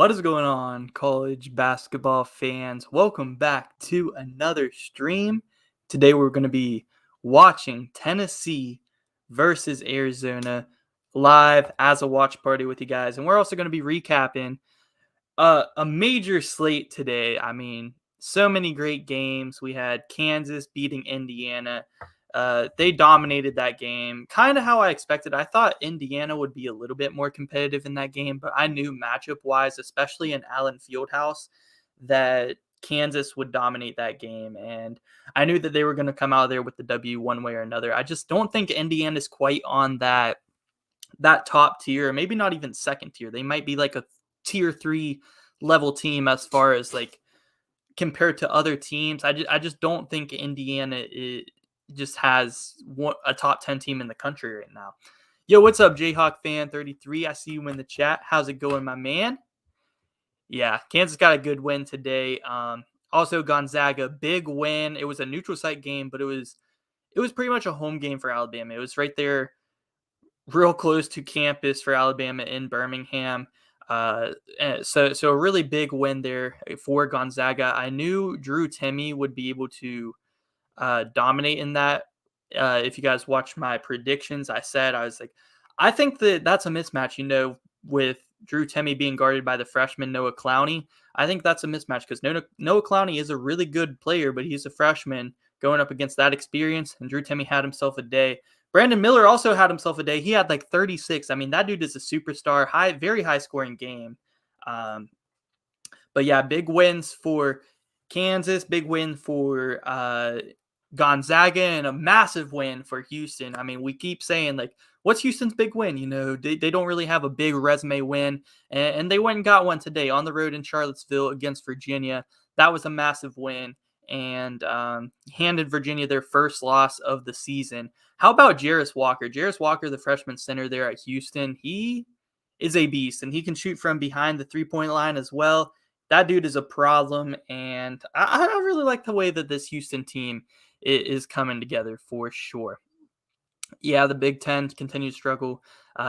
What is going on, college basketball fans? Welcome back to another stream. Today we're going to be watching Tennessee versus Arizona live as a watch party with you guys. And we're also going to be recapping a major slate today. So many great games. We had Kansas beating Indiana. They dominated that game, kind of how I expected. I thought Indiana would be a little bit more competitive in that game, but I knew matchup-wise, especially in Allen Fieldhouse, that Kansas would dominate that game, and I knew that they were going to come out of there with the W one way or another. I just don't think Indiana's quite on that top tier, maybe not even second tier. They might be like a tier 3 level team as far as like compared to other teams. I just don't think Indiana just has a top 10 team in the country right now. Yo, what's up, Jayhawk fan 33? I see you in the chat. How's it going, my man? Yeah, Kansas got a good win today. Also Gonzaga, big win. It was a neutral site game, but it was pretty much a home game for Alabama. It was right there, real close to campus for Alabama in Birmingham. So a really big win there for Gonzaga. I knew Drew Timme would be able to dominate in that. If you guys watch my predictions, I was like, I think that's a mismatch, with Drew Timme being guarded by the freshman Noah Clowney. I think that's a mismatch because Noah Clowney is a really good player, but he's a freshman going up against that experience, and Drew Timme had himself a day. Brandon Miller also had himself a day. He had like 36. I mean, that dude is a superstar. Very high scoring game. But yeah, big wins for Kansas, big win for Gonzaga, and a massive win for Houston. I mean, we keep saying, like, what's Houston's big win? They don't really have a big resume win, and they went and got one today on the road in Charlottesville against Virginia. That was a massive win, and handed Virginia their first loss of the season. How about Jarris Walker? Jarris Walker, the freshman center there at Houston, he is a beast, and he can shoot from behind the three-point line as well. That dude is a problem, and I really like the way that this Houston team is coming together for sure. Yeah, the Big Ten continues to struggle.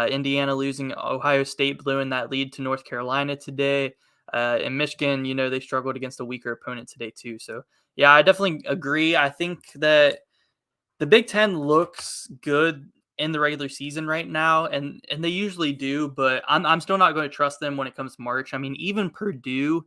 Indiana losing, Ohio State blowing that lead to North Carolina today. And Michigan, they struggled against a weaker opponent today too. So, yeah, I definitely agree. I think that the Big Ten looks good in the regular season right now, and they usually do, but I'm still not going to trust them when it comes to March. I mean, even Purdue,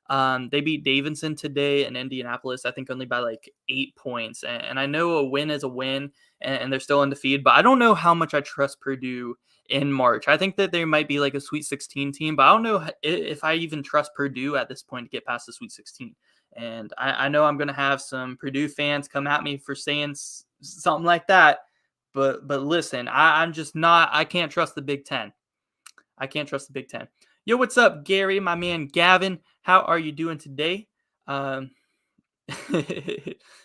they beat Davidson today in Indianapolis, I think only by like 8 points. And I know a win is a win, and they're still undefeated, but I don't know how much I trust Purdue in March. I think that they might be like a Sweet 16 team, but I don't know if I even trust Purdue at this point to get past the Sweet 16. And I know I'm going to have some Purdue fans come at me for saying something like that. But listen, I'm just not. I can't trust the Big Ten. I can't trust the Big Ten. Yo, what's up, Gary? My man Gavin. How are you doing today? Um,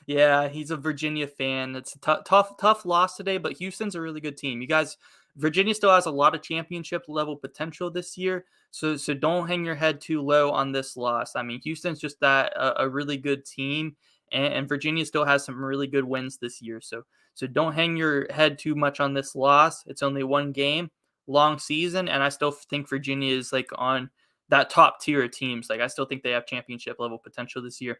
yeah, he's a Virginia fan. It's a tough loss today, but Houston's a really good team. You guys, Virginia still has a lot of championship level potential this year, so don't hang your head too low on this loss. I mean, Houston's just a really good team, and Virginia still has some really good wins this year. So don't hang your head too much on this loss. It's only one game, long season, and I still think Virginia is like on that top tier of teams. Like, I still think they have championship level potential this year.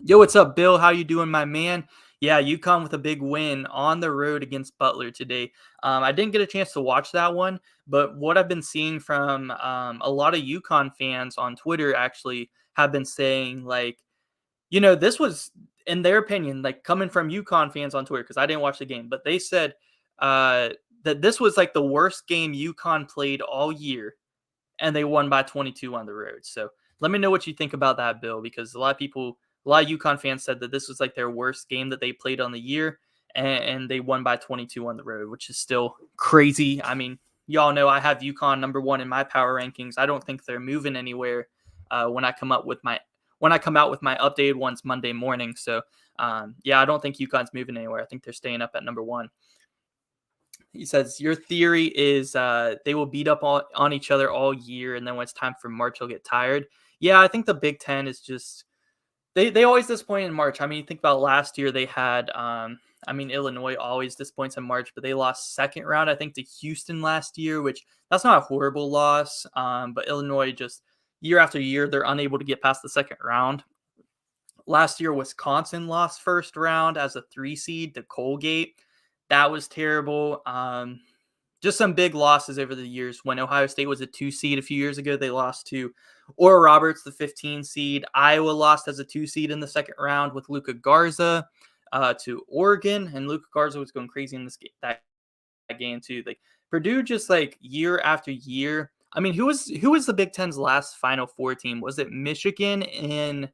Yo, what's up, Bill? How you doing, my man? Yeah, UConn with a big win on the road against Butler today. I didn't get a chance to watch that one, but what I've been seeing from a lot of UConn fans on Twitter actually have been saying, like, this was, in their opinion, like coming from UConn fans on Twitter, because I didn't watch the game, but they said that this was like the worst game UConn played all year, and they won by 22 on the road. So let me know what you think about that, Bill, because a lot of UConn fans said that this was like their worst game that they played on the year, and they won by 22 on the road, which is still crazy. I mean, y'all know I have UConn number 1 in my power rankings. I don't think they're moving anywhere when I come out with my updated ones Monday morning. So yeah, I don't think UConn's moving anywhere. I think they're staying up at number 1. He says, your theory is they will beat up on each other all year, and then when it's time for March, they'll get tired. Yeah, I think the Big Ten is just they always disappoint in March. I mean, think about last year they had Illinois always disappoints in March, but they lost second round, I think, to Houston last year, which that's not a horrible loss. But Illinois just year after year, they're unable to get past the second round. Last year, Wisconsin lost first round as a 3 seed to Colgate. That was terrible. Just some big losses over the years. When Ohio State was a 2 seed a few years ago, they lost to Oral Roberts, the 15 seed. Iowa lost as a 2 seed in the second round with Luka Garza to Oregon, and Luka Garza was going crazy in that game too. Like Purdue, just like year after year. I mean, who was the Big Ten's last Final Four team? Was it Michigan in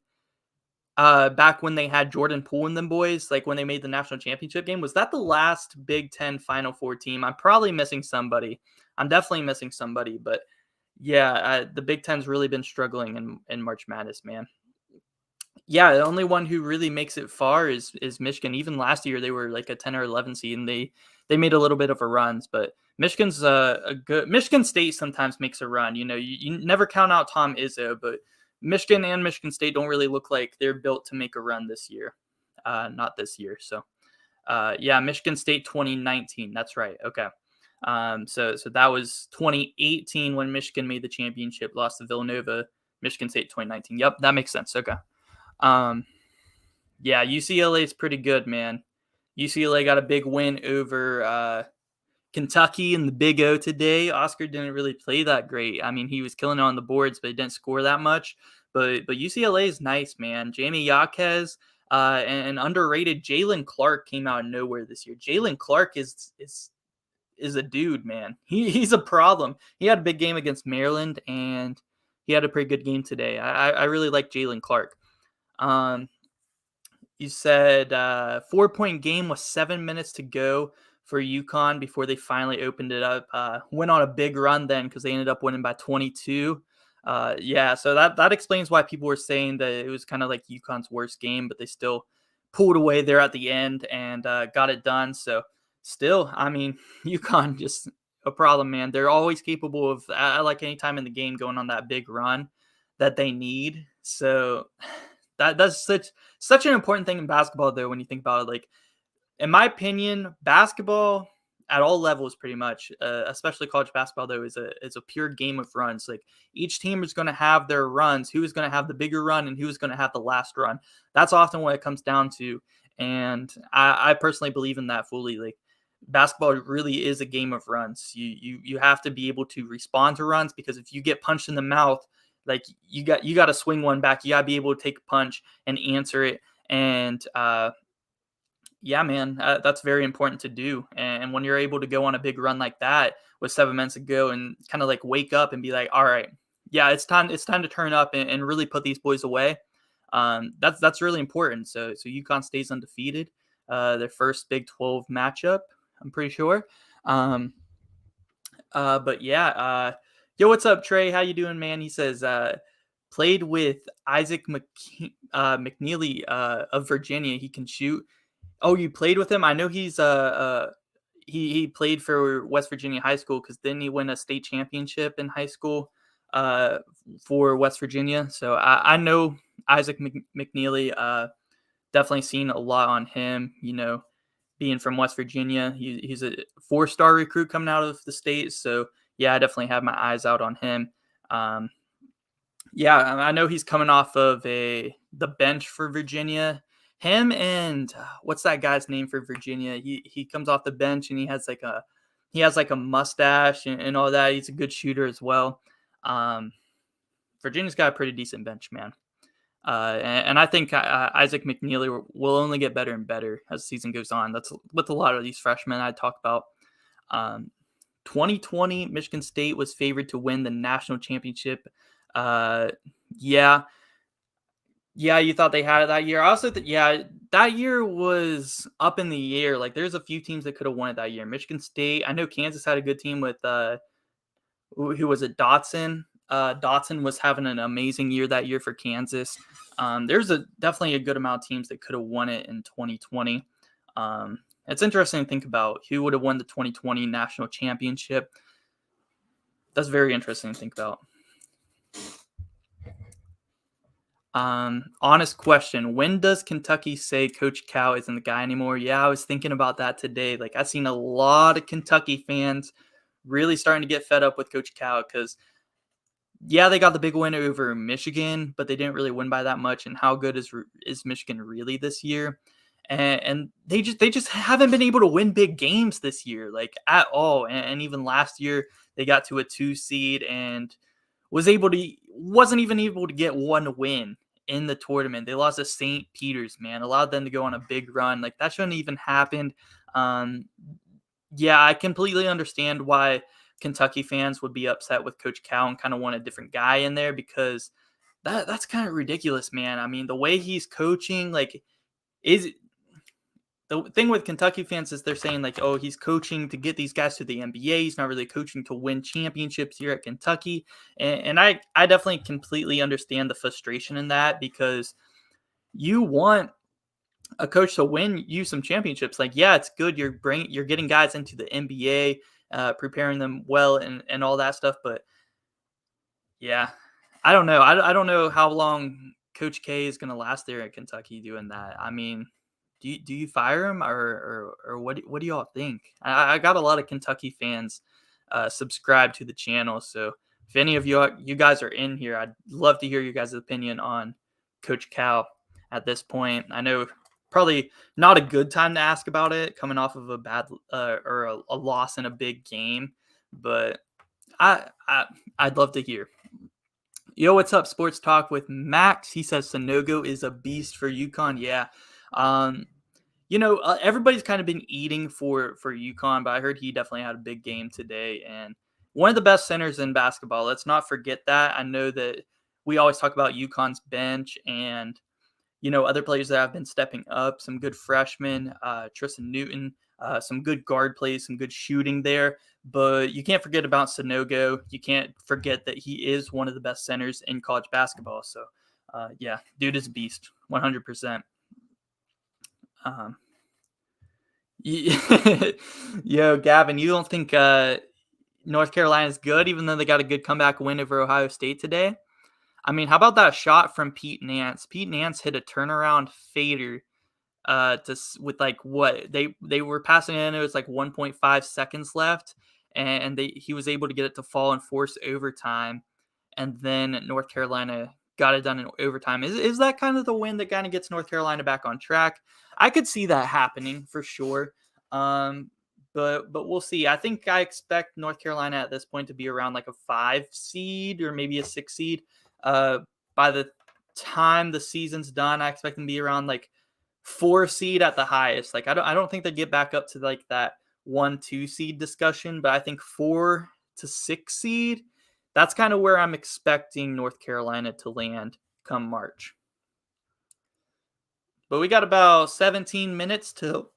back when they had Jordan Poole and them boys, like when they made the national championship game? Was that the last Big Ten Final Four team? I'm probably missing somebody. I'm definitely missing somebody, but yeah, the Big Ten's really been struggling in March Madness, man. Yeah, the only one who really makes it far is Michigan. Even last year, they were like a 10 or 11 seed, and they made a little bit of a runs. But Michigan's a good. Michigan State sometimes makes a run. You never count out Tom Izzo, but Michigan and Michigan State don't really look like they're built to make a run this year. Not this year. So, yeah, Michigan State 2019. That's right. Okay. So that was 2018 when Michigan made the championship, lost to Villanova. Michigan State 2019. Yep, that makes sense. Okay. Um, yeah, UCLA is pretty good, man. UCLA got a big win over Kentucky in the Big O today. Oscar didn't really play that great. I mean, he was killing it on the boards, but he didn't score that much. But UCLA is nice, man. Jamie Jaquez and underrated Jalen Clark came out of nowhere this year. Jalen Clark is a dude, man. He's a problem. He had a big game against Maryland, and he had a pretty good game today. I really like Jalen Clark. You said 4-point game with 7 minutes to go for UConn before they finally opened it up. Went on a big run then because they ended up winning by 22. Yeah, so that explains why people were saying that it was kind of like UConn's worst game, but they still pulled away there at the end and got it done. So still, I mean, UConn just a problem, man. They're always capable of, like any time in the game, going on that big run that they need. So that's such an important thing in basketball, though, when you think about it. Like, in my opinion, basketball at all levels, pretty much, especially college basketball, though, is a pure game of runs. Like, each team is going to have their runs. Who is going to have the bigger run and who is going to have the last run? That's often what it comes down to. And I personally believe in that fully. Like, basketball really is a game of runs. You have to be able to respond to runs, because if you get punched in the mouth, like you got to swing one back. You got to be able to take a punch and answer it. And yeah, man, that's very important to do. And when you're able to go on a big run like that with 7 minutes to go and kind of like wake up and be like, all right, yeah, it's time to turn up and really put these boys away. That's really important. So UConn stays undefeated. Their first Big 12 matchup, I'm pretty sure. But yeah, yo, what's up, Trey? How you doing, man? He says, played with Isaac McNeely of Virginia. He can shoot. Oh, you played with him? I know he's he played for West Virginia High School, because didn't he win a state championship in high school for West Virginia? So I know Isaac McNeely. Definitely seen a lot on him. Being from West Virginia, he's a 4-star recruit coming out of the state. So yeah, I definitely have my eyes out on him. Yeah, I know he's coming off of the bench for Virginia. Him and what's that guy's name for Virginia? He comes off the bench and he has like a mustache and all that. He's a good shooter as well. Virginia's got a pretty decent bench, man. And I think Isaac McNeely will only get better and better as the season goes on. That's with a lot of these freshmen I talk about. 2020, Michigan State was favored to win the national championship. Yeah, you thought they had it that year. I also that year was up in the air. Like, there's a few teams that could have won it that year. Michigan State. I know Kansas had a good team with who was it? Dotson. Dotson was having an amazing year that year for Kansas. There's definitely a good amount of teams that could have won it in 2020. It's interesting to think about who would have won the 2020 national championship. That's very interesting to think about. Honest question. When does Kentucky say Coach Cal isn't the guy anymore? Yeah, I was thinking about that today. Like, I've seen a lot of Kentucky fans really starting to get fed up with Coach Cal, because Yeah, they got the big win over Michigan, but they didn't really win by that much. And how good is Michigan really this year? And they just haven't been able to win big games this year, like at all. And even last year, they got to a 2 seed and wasn't even able to get one win in the tournament. They lost to St. Peter's, man, allowed them to go on a big run. Like that shouldn't even happened. Um, yeah, I completely understand why Kentucky fans would be upset with Coach Cal and kind of want a different guy in there because that's kind of ridiculous, man. I mean, the way he's coaching, like, is the thing with Kentucky fans is they're saying like, oh, he's coaching to get these guys to the NBA. He's not really coaching to win championships here at Kentucky, and I definitely completely understand the frustration in that because you want a coach to win you some championships. Like, yeah, it's good you're getting guys into the NBA, preparing them well and all that stuff. But yeah, I don't know. I don't know how long Coach K is going to last there at Kentucky doing that. I mean, do you fire him or what do y'all think? I got a lot of Kentucky fans subscribe to the channel, so if any of you guys are in here, I'd love to hear your guys' opinion on Coach Cal at this point. I know probably not a good time to ask about it, coming off of a bad or a loss in a big game, but I'd love to hear. Yo, what's up? Sports Talk with Max. He says Sanogo is a beast for UConn. Yeah. Um, everybody's kind of been eating for UConn, but I heard he definitely had a big game today and one of the best centers in basketball. Let's not forget that. I know that we always talk about UConn's bench and other players that have been stepping up, some good freshmen, Tristan Newton, some good guard plays, some good shooting there. But you can't forget about Sanogo. You can't forget that he is one of the best centers in college basketball. So, yeah, dude is a beast, 100%. Um, Yo, Gavin, you don't think North Carolina is good, even though they got a good comeback win over Ohio State today? I mean, how about that shot from Pete Nance? Pete Nance hit a turnaround fader with like what they were passing in. It was like 1.5 seconds left, and he was able to get it to fall and force overtime, and then North Carolina got it done in overtime. Is that kind of the win that kind of gets North Carolina back on track? I could see that happening for sure. Um, but we'll see. I expect North Carolina at this point to be around like a 5 seed or maybe a 6 seed. By the time the season's done, I expect them to be around like 4 seed at the highest. Like I don't think they get back up to like that 1-2 seed discussion, but I think 4 to 6 seed. That's kind of where I'm expecting North Carolina to land come March. But we got about 17 minutes till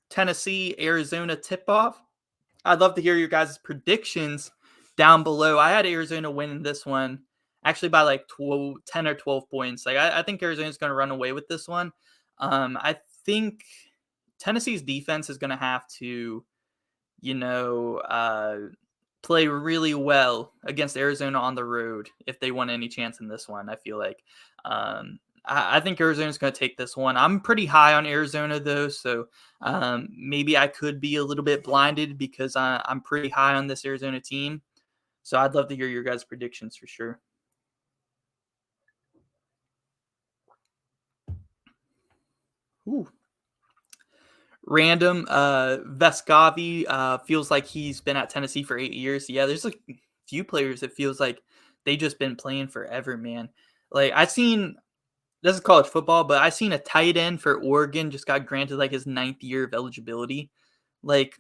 Tennessee Arizona tip off. I'd love to hear your guys' predictions down below. I had Arizona winning this one actually by like 10 or 12 points. Like I think Arizona's going to run away with this one. I think Tennessee's defense is going to have to, play really well against Arizona on the road if they want any chance in this one. I feel like I think Arizona's going to take this one. I'm pretty high on Arizona though, so maybe I could be a little bit blinded because I'm pretty high on this Arizona team. So I'd love to hear your guys' predictions for sure. Ooh. Random Vescovi feels like he's been at Tennessee for 8 years. Yeah, there's a few players that feels like they just been playing forever, man. Like I seen this is college football, but I seen a tight end for Oregon just got granted like his 9th year of eligibility. Like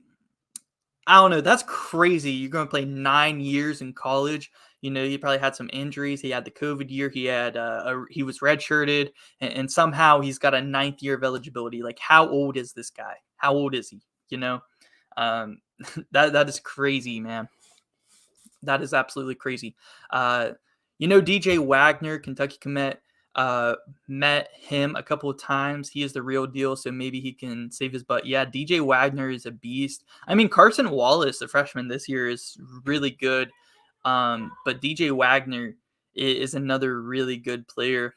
I don't know. That's crazy. You're going to play 9 years in college. He probably had some injuries. He had the COVID year. He was redshirted, and somehow he's got a 9th year of eligibility. Like, how old is this guy? How old is he? Um, that is crazy, man. That is absolutely crazy. DJ Wagner, Kentucky commit, met him a couple of times. He is the real deal, so maybe he can save his butt. Yeah, DJ Wagner is a beast. I mean, Carson Wallace, the freshman this year, is really good. But DJ Wagner is another really good player.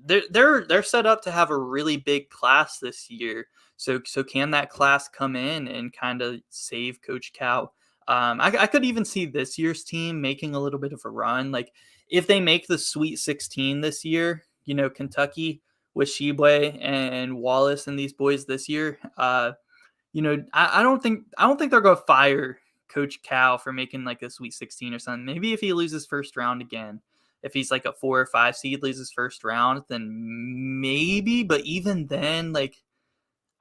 They're set up to have a really big class this year. So can that class come in and kind of save Coach Cal? I could even see this year's team making a little bit of a run. Like if they make the Sweet 16 this year, Kentucky with Sheboy and Wallace and these boys this year, I don't think they're gonna fire Coach Cal for making like a Sweet 16 or something. Maybe if he loses first round again, if he's like a 4 or 5 seed, loses first round, then maybe. But even then, like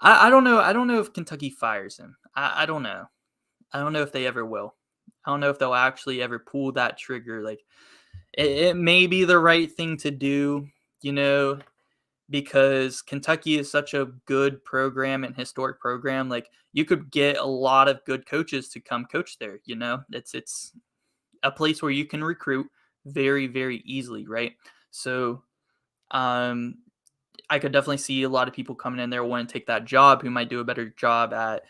I don't know. I don't know if Kentucky fires him. I don't know. I don't know if they ever will. I don't know if they'll actually ever pull that trigger. Like it may be the right thing to do, you know, because Kentucky is such a good program and historic program. Like you could get a lot of good coaches to come coach there. It's a place where you can recruit very very easily, right? So um, I could definitely see a lot of people coming in there wanting to take that job who might do a better job at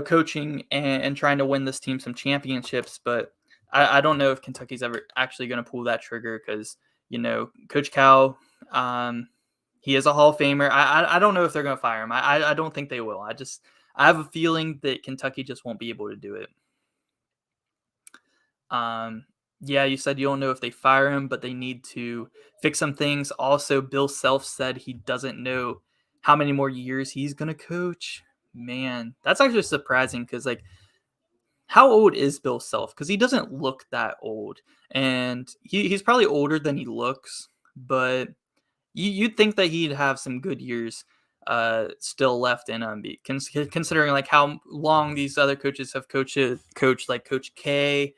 coaching and trying to win this team some championships. But I don't know if Kentucky's ever actually going to pull that trigger because, Coach Cal, he is a Hall of Famer. I don't know if they're going to fire him. I don't think they will. I have a feeling that Kentucky just won't be able to do it. Yeah, you said you don't know if they fire him, but they need to fix some things. Also, Bill Self said he doesn't know how many more years he's going to coach. Man, that's actually surprising because, like, how old is Bill Self? Because he doesn't look that old, and he's probably older than he looks. But you'd think that he'd have some good years still left in him, considering like how long these other coaches have coached like Coach K,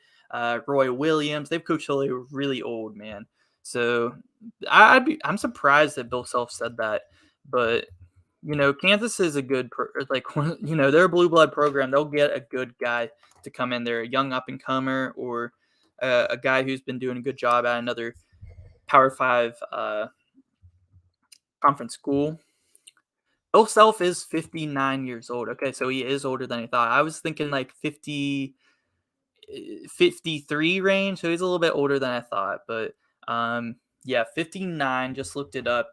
Roy Williams. They've coached till they were really old, man. So I'm surprised that Bill Self said that, but Kansas is a good they're a blue blood program. They'll get a good guy to come in there, a young up and comer, or a guy who's been doing a good job at another Power Five conference school. Bill Self is 59 years old. Okay, so he is older than I thought. I was thinking like 53 range, so he's a little bit older than I thought. But yeah, 59. Just looked it up.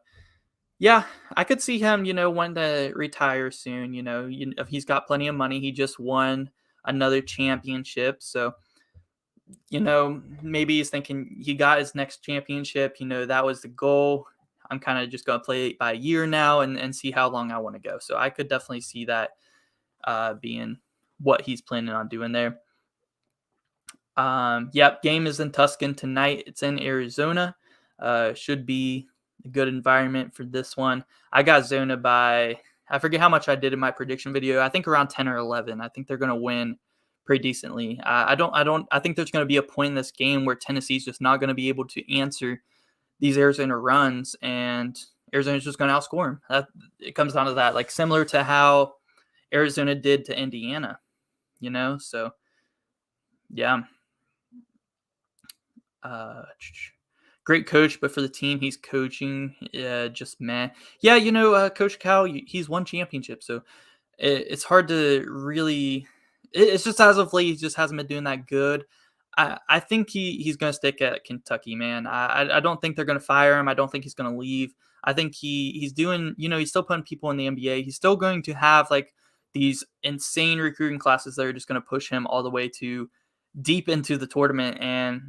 Yeah, I could see him, wanting to retire soon. If he's got plenty of money. He just won another championship, so maybe he's thinking he got his next championship. That was the goal. I'm kind of just going to play it by year now and see how long I want to go. So I could definitely see that being what he's planning on doing there. Yep, game is in Tucson tonight. It's in Arizona. Should be a good environment for this one. I got Zona by, I forget how much I did in my prediction video. I think around 10 or 11. I think they're going to win pretty decently. I think there's going to be a point in this game where Tennessee's just not going to be able to answer these Arizona runs, and Arizona's just going to outscore them. It comes down to that, like similar to how Arizona did to Indiana, So, yeah. Great coach, but for the team he's coaching, just meh. Yeah, Coach Cal, he's won championship, so it's hard to really. It's just as of late, he just hasn't been doing that good. I think he's going to stick at Kentucky, man. I don't think they're going to fire him. I don't think he's going to leave. I think he's doing, he's still putting people in the NBA. He's still going to have like these insane recruiting classes that are just going to push him all the way to deep into the tournament. And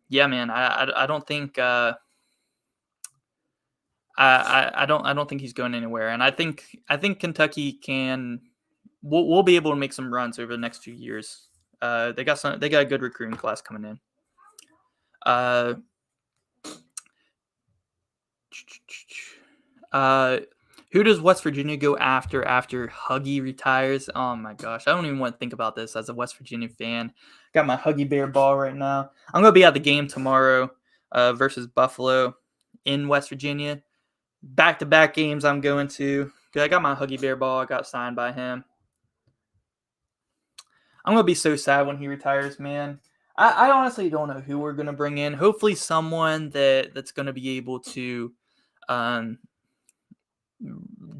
yeah, man, I don't think I don't think he's going anywhere. And I think Kentucky can. We'll be able to make some runs over the next few years. They got a good recruiting class coming in. Who does West Virginia go after Huggy retires? Oh my gosh, I don't even want to think about this as a West Virginia fan. Got my Huggy Bear ball right now. I'm gonna be at the game tomorrow versus Buffalo in West Virginia. Back-to-back games I'm going to. I got my Huggy Bear ball. I got signed by him. I'm going to be so sad when he retires, man. I honestly don't know who we're going to bring in. Hopefully someone that's going to be able to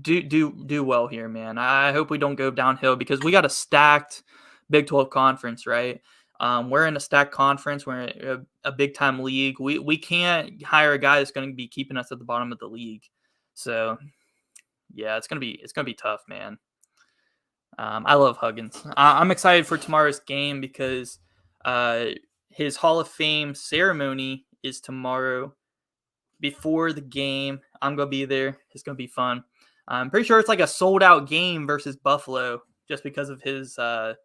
do well here, man. I hope we don't go downhill because we got a stacked Big 12 conference, right? We're in a stacked conference. We're in a big-time league. We can't hire a guy that's going to be keeping us at the bottom of the league. So, yeah, it's gonna be tough, man. I love Huggins. I'm excited for tomorrow's game because uh, his Hall of Fame ceremony is tomorrow before the game. I'm going to be there. It's going to be fun. I'm pretty sure it's like a sold out game versus Buffalo just because of his Hall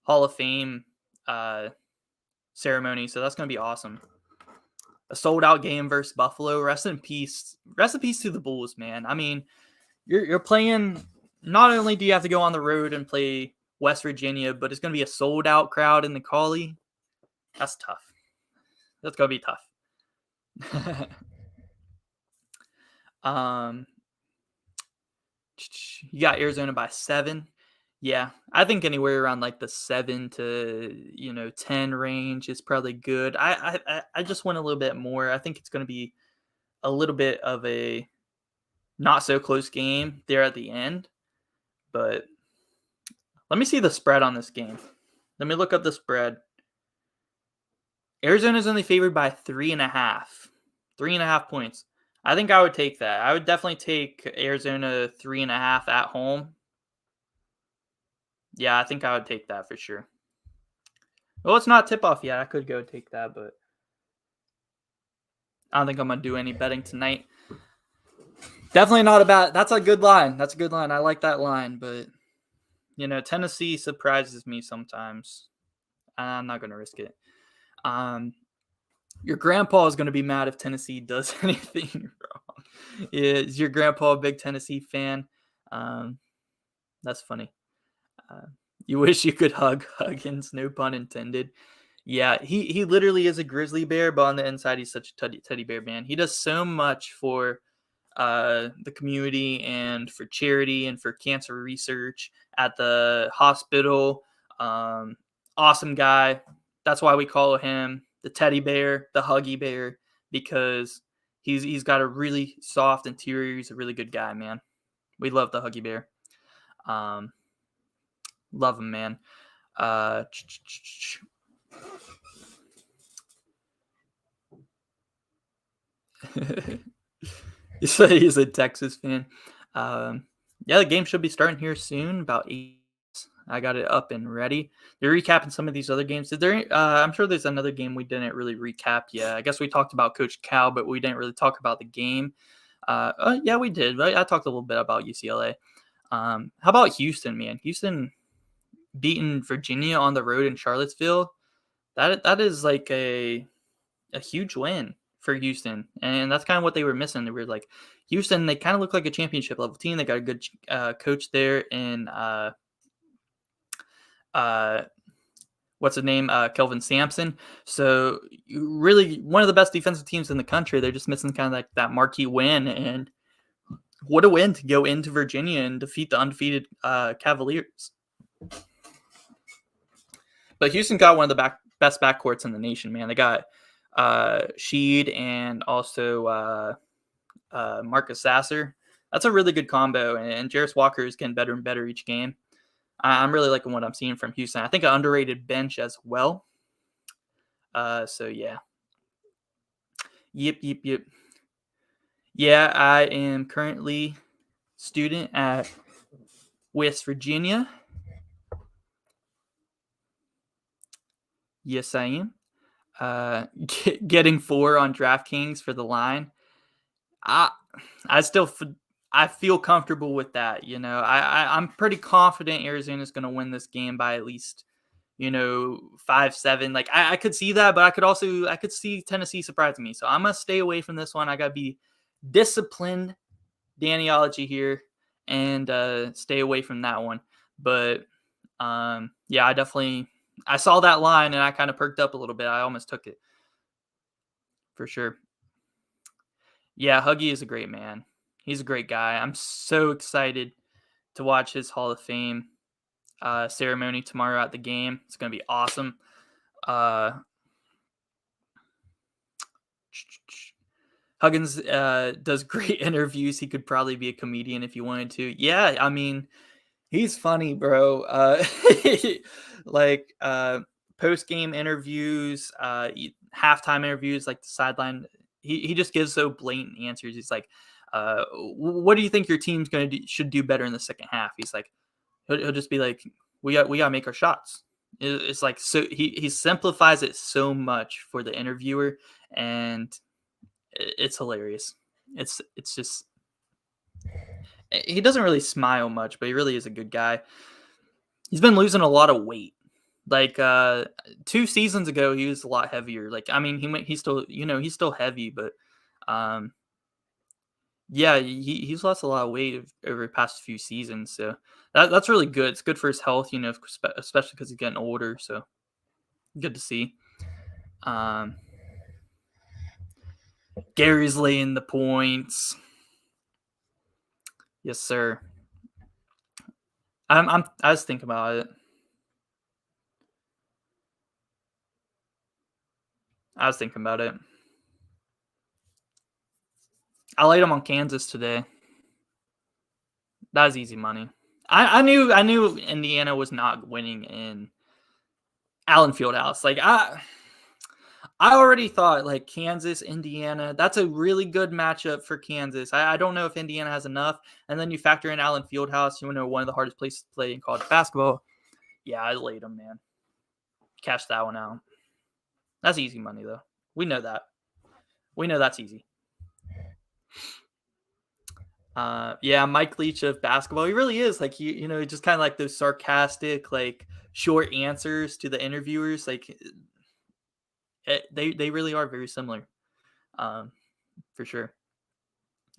of Fame ceremony. So that's going to be awesome. A sold out game versus Buffalo. Rest in peace. Rest in peace to the Bulls, man. I mean, you're playing. Not only do you have to go on the road and play West Virginia, but it's going to be a sold out crowd in the Collie. That's tough. That's going to be tough. You got Arizona by 7. Yeah, I think anywhere around like the 7 to 10 range is probably good. I just want a little bit more. I think it's going to be a little bit of a not so close game there at the end. But let me see the spread on this game. Let me look up the spread. Arizona's only favored by 3.5. 3.5 points. I think I would take that. I would definitely take Arizona 3.5 at home. Yeah, I think I would take that for sure. Well, it's not tip off yet. I could go take that, but I don't think I'm gonna do any betting tonight. Definitely not a bad. That's a good line. That's a good line. I like that line, but Tennessee surprises me sometimes. I'm not gonna risk it. Your grandpa is gonna be mad if Tennessee does anything wrong. Is your grandpa a big Tennessee fan? That's funny. You wish you could hug Huggins, no pun intended. Yeah, he literally is a grizzly bear, but on the inside, he's such a teddy bear, man. He does so much for the community and for charity and for cancer research at the hospital. Awesome guy. That's why we call him the teddy bear, the huggy bear, because he's got a really soft interior. He's a really good guy, man. We love the huggy bear. Love him, man. He's a Texas fan. Yeah, the game should be starting here soon, about 8. I got it up and ready. They're recapping some of these other games. I'm sure there's another game we didn't really recap yet. I guess we talked about Coach Cal, but we didn't really talk about the game. Yeah, we did. I talked a little bit about UCLA. How about Houston, man? Houston beating Virginia on the road in Charlottesville. That is like a huge win for Houston, and that's kind of what they were missing. They were like Houston. They kind of look like a championship level team. They got a good coach there in what's his name, Kelvin Sampson. So really one of the best defensive teams in the country. They're just missing kind of like that marquee win, and what a win to go into Virginia and defeat the undefeated Cavaliers. But Houston got one of the best backcourts in the nation, man. They got Sheed and also Marcus Sasser. That's a really good combo, and Jarris Walker is getting better and better each game. I'm really liking what I'm seeing from Houston. I think an underrated bench as well. So yeah. Yep. Yeah, I am currently student at West Virginia. Yes, I am. Getting 4 on DraftKings for the line. I feel comfortable with that. I'm pretty confident Arizona's going to win this game by at least 5-7. Like I could see that, but I could see Tennessee surprising me. So I'm gonna stay away from this one. I gotta be disciplined, Dannyology here, and stay away from that one. But yeah, I saw that line and I kind of perked up a little bit. I almost took it for sure. Yeah, Huggy is a great man. He's a great guy. I'm so excited to watch his Hall of Fame ceremony tomorrow at the game. It's going to be awesome. Huggins does great interviews. He could probably be a comedian if you wanted to. Yeah, I mean, he's funny, bro. Like post-game interviews, halftime interviews, like the sideline. He just gives so blatant answers. He's like, what do you think your team's should do better in the second half? He's like, He'll just be like, we got to make our shots. It's like, so he simplifies it so much for the interviewer, and it's hilarious. It's just, he doesn't really smile much, but he really is a good guy. He's been losing a lot of weight. Like 2 seasons ago, he was a lot heavier. Like, I mean, he's still, he's still heavy, but um, yeah, he's lost a lot of weight over the past few seasons. So that's really good. It's good for his health, especially because he's getting older. So good to see. Gary's laying the points. Yes, sir. I was thinking about it. I laid him on Kansas today. That was easy money. I knew Indiana was not winning in Allen Fieldhouse. Like I already thought like Kansas, Indiana, that's a really good matchup for Kansas. I don't know if Indiana has enough. And then you factor in Allen Fieldhouse, one of the hardest places to play in college basketball. Yeah, I laid them, man. Cash that one out. That's easy money, though. We know that. We know that's easy. Yeah, Mike Leach of basketball. He really is like just kind of like those sarcastic, like short answers to the interviewers. Like they really are very similar, for sure.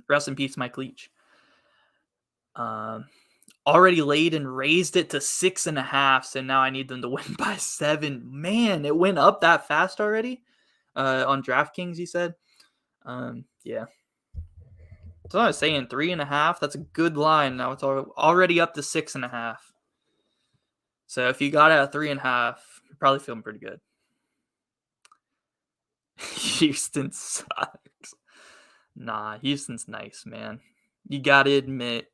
Rest in peace, Mike Leach. Already laid and raised it to 6.5. So now I need them to win by 7. Man, it went up that fast already. On DraftKings, he said. Yeah. So I was saying 3.5. That's a good line. Now it's already up to 6.5. So if you got it at 3.5, you're probably feeling pretty good. Houston sucks. Nah, Houston's nice, man. You gotta admit,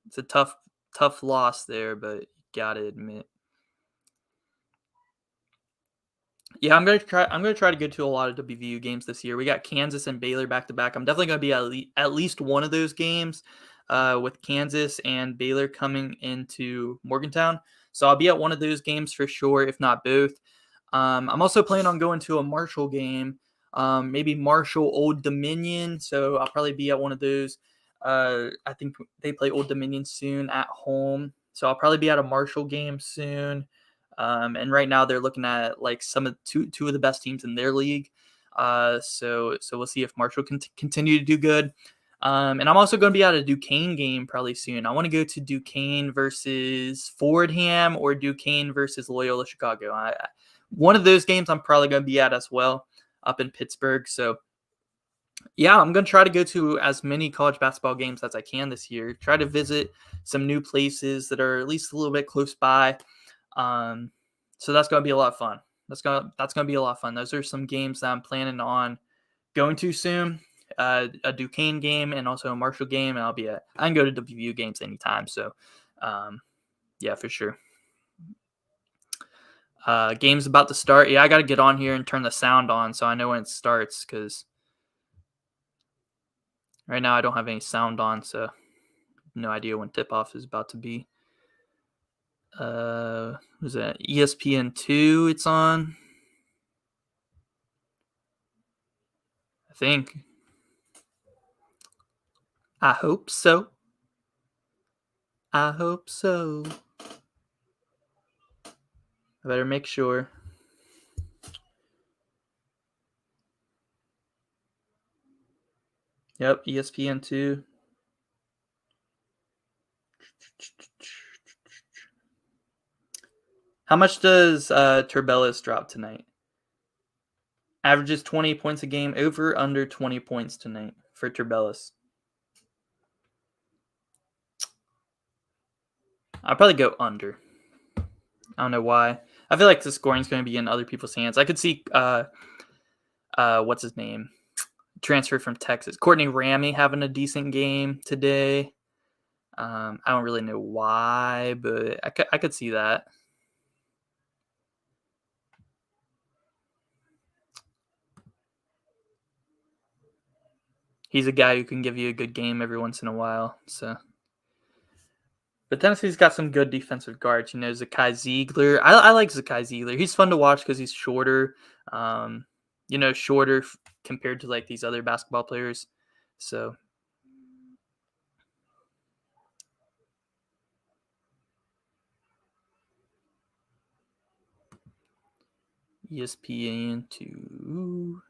it's a tough loss there, but you gotta admit. Yeah, I'm gonna try to go to a lot of WVU games this year. We got Kansas and Baylor back to back. I'm definitely gonna be at least one of those games, with Kansas and Baylor coming into Morgantown. So I'll be at one of those games for sure, if not both. I'm also planning on going to a Marshall game, maybe Marshall Old Dominion. So I'll probably be at one of those. I think they play Old Dominion soon at home, so I'll probably be at a Marshall game soon. And right now they're looking at like some of two of the best teams in their league. So we'll see if Marshall can continue to do good. And I'm also going to be at a Duquesne game probably soon. I want to go to Duquesne versus Fordham or Duquesne versus Loyola Chicago. One of those games I'm probably going to be at as well up in Pittsburgh. So yeah, I'm going to try to go to as many college basketball games as I can this year. Try to visit some new places that are at least a little bit close by. So that's going to be a lot of fun. That's going to be a lot of fun. Those are some games that I'm planning on going to soon. A Duquesne game and also a Marshall game, and I can go to WVU games anytime. So, yeah, for sure. Game's about to start. Yeah, I got to get on here and turn the sound on so I know when it starts, because right now I don't have any sound on, so no idea when tip-off is about to be. Was that ESPN2 it's on? I think. I hope so. I hope so. I better make sure. Yep, ESPN2. How much does Turbellis drop tonight? Averages 20 points a game, over under 20 points tonight for Turbellis. I'll probably go under. I don't know why. I feel like the scoring is going to be in other people's hands. I could see what's his name? Transfer from Texas. Courtney Ramey having a decent game today. I don't really know why, but I could see that. He's a guy who can give you a good game every once in a while. So But Tennessee's got some good defensive guards. Zakai Ziegler. I like Zakai Ziegler. He's fun to watch because he's shorter. Um, shorter compared to like these other basketball players. So ESPN to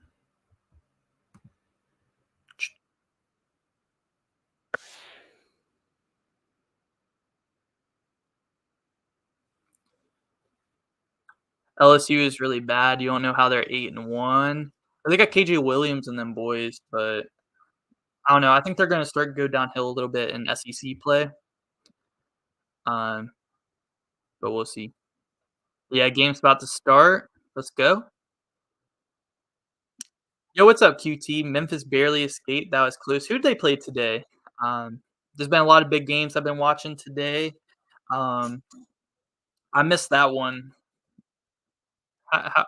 LSU is really bad. You don't know how they're 8-1. They got KJ Williams and them boys, but I don't know. I think they're going to start go downhill a little bit in SEC play. Um, but we'll see. Yeah, game's about to start. Let's go. Yo, what's up, QT? Memphis barely escaped. That was close. Who did they play today? There's been a lot of big games I've been watching today. Um, I missed that one.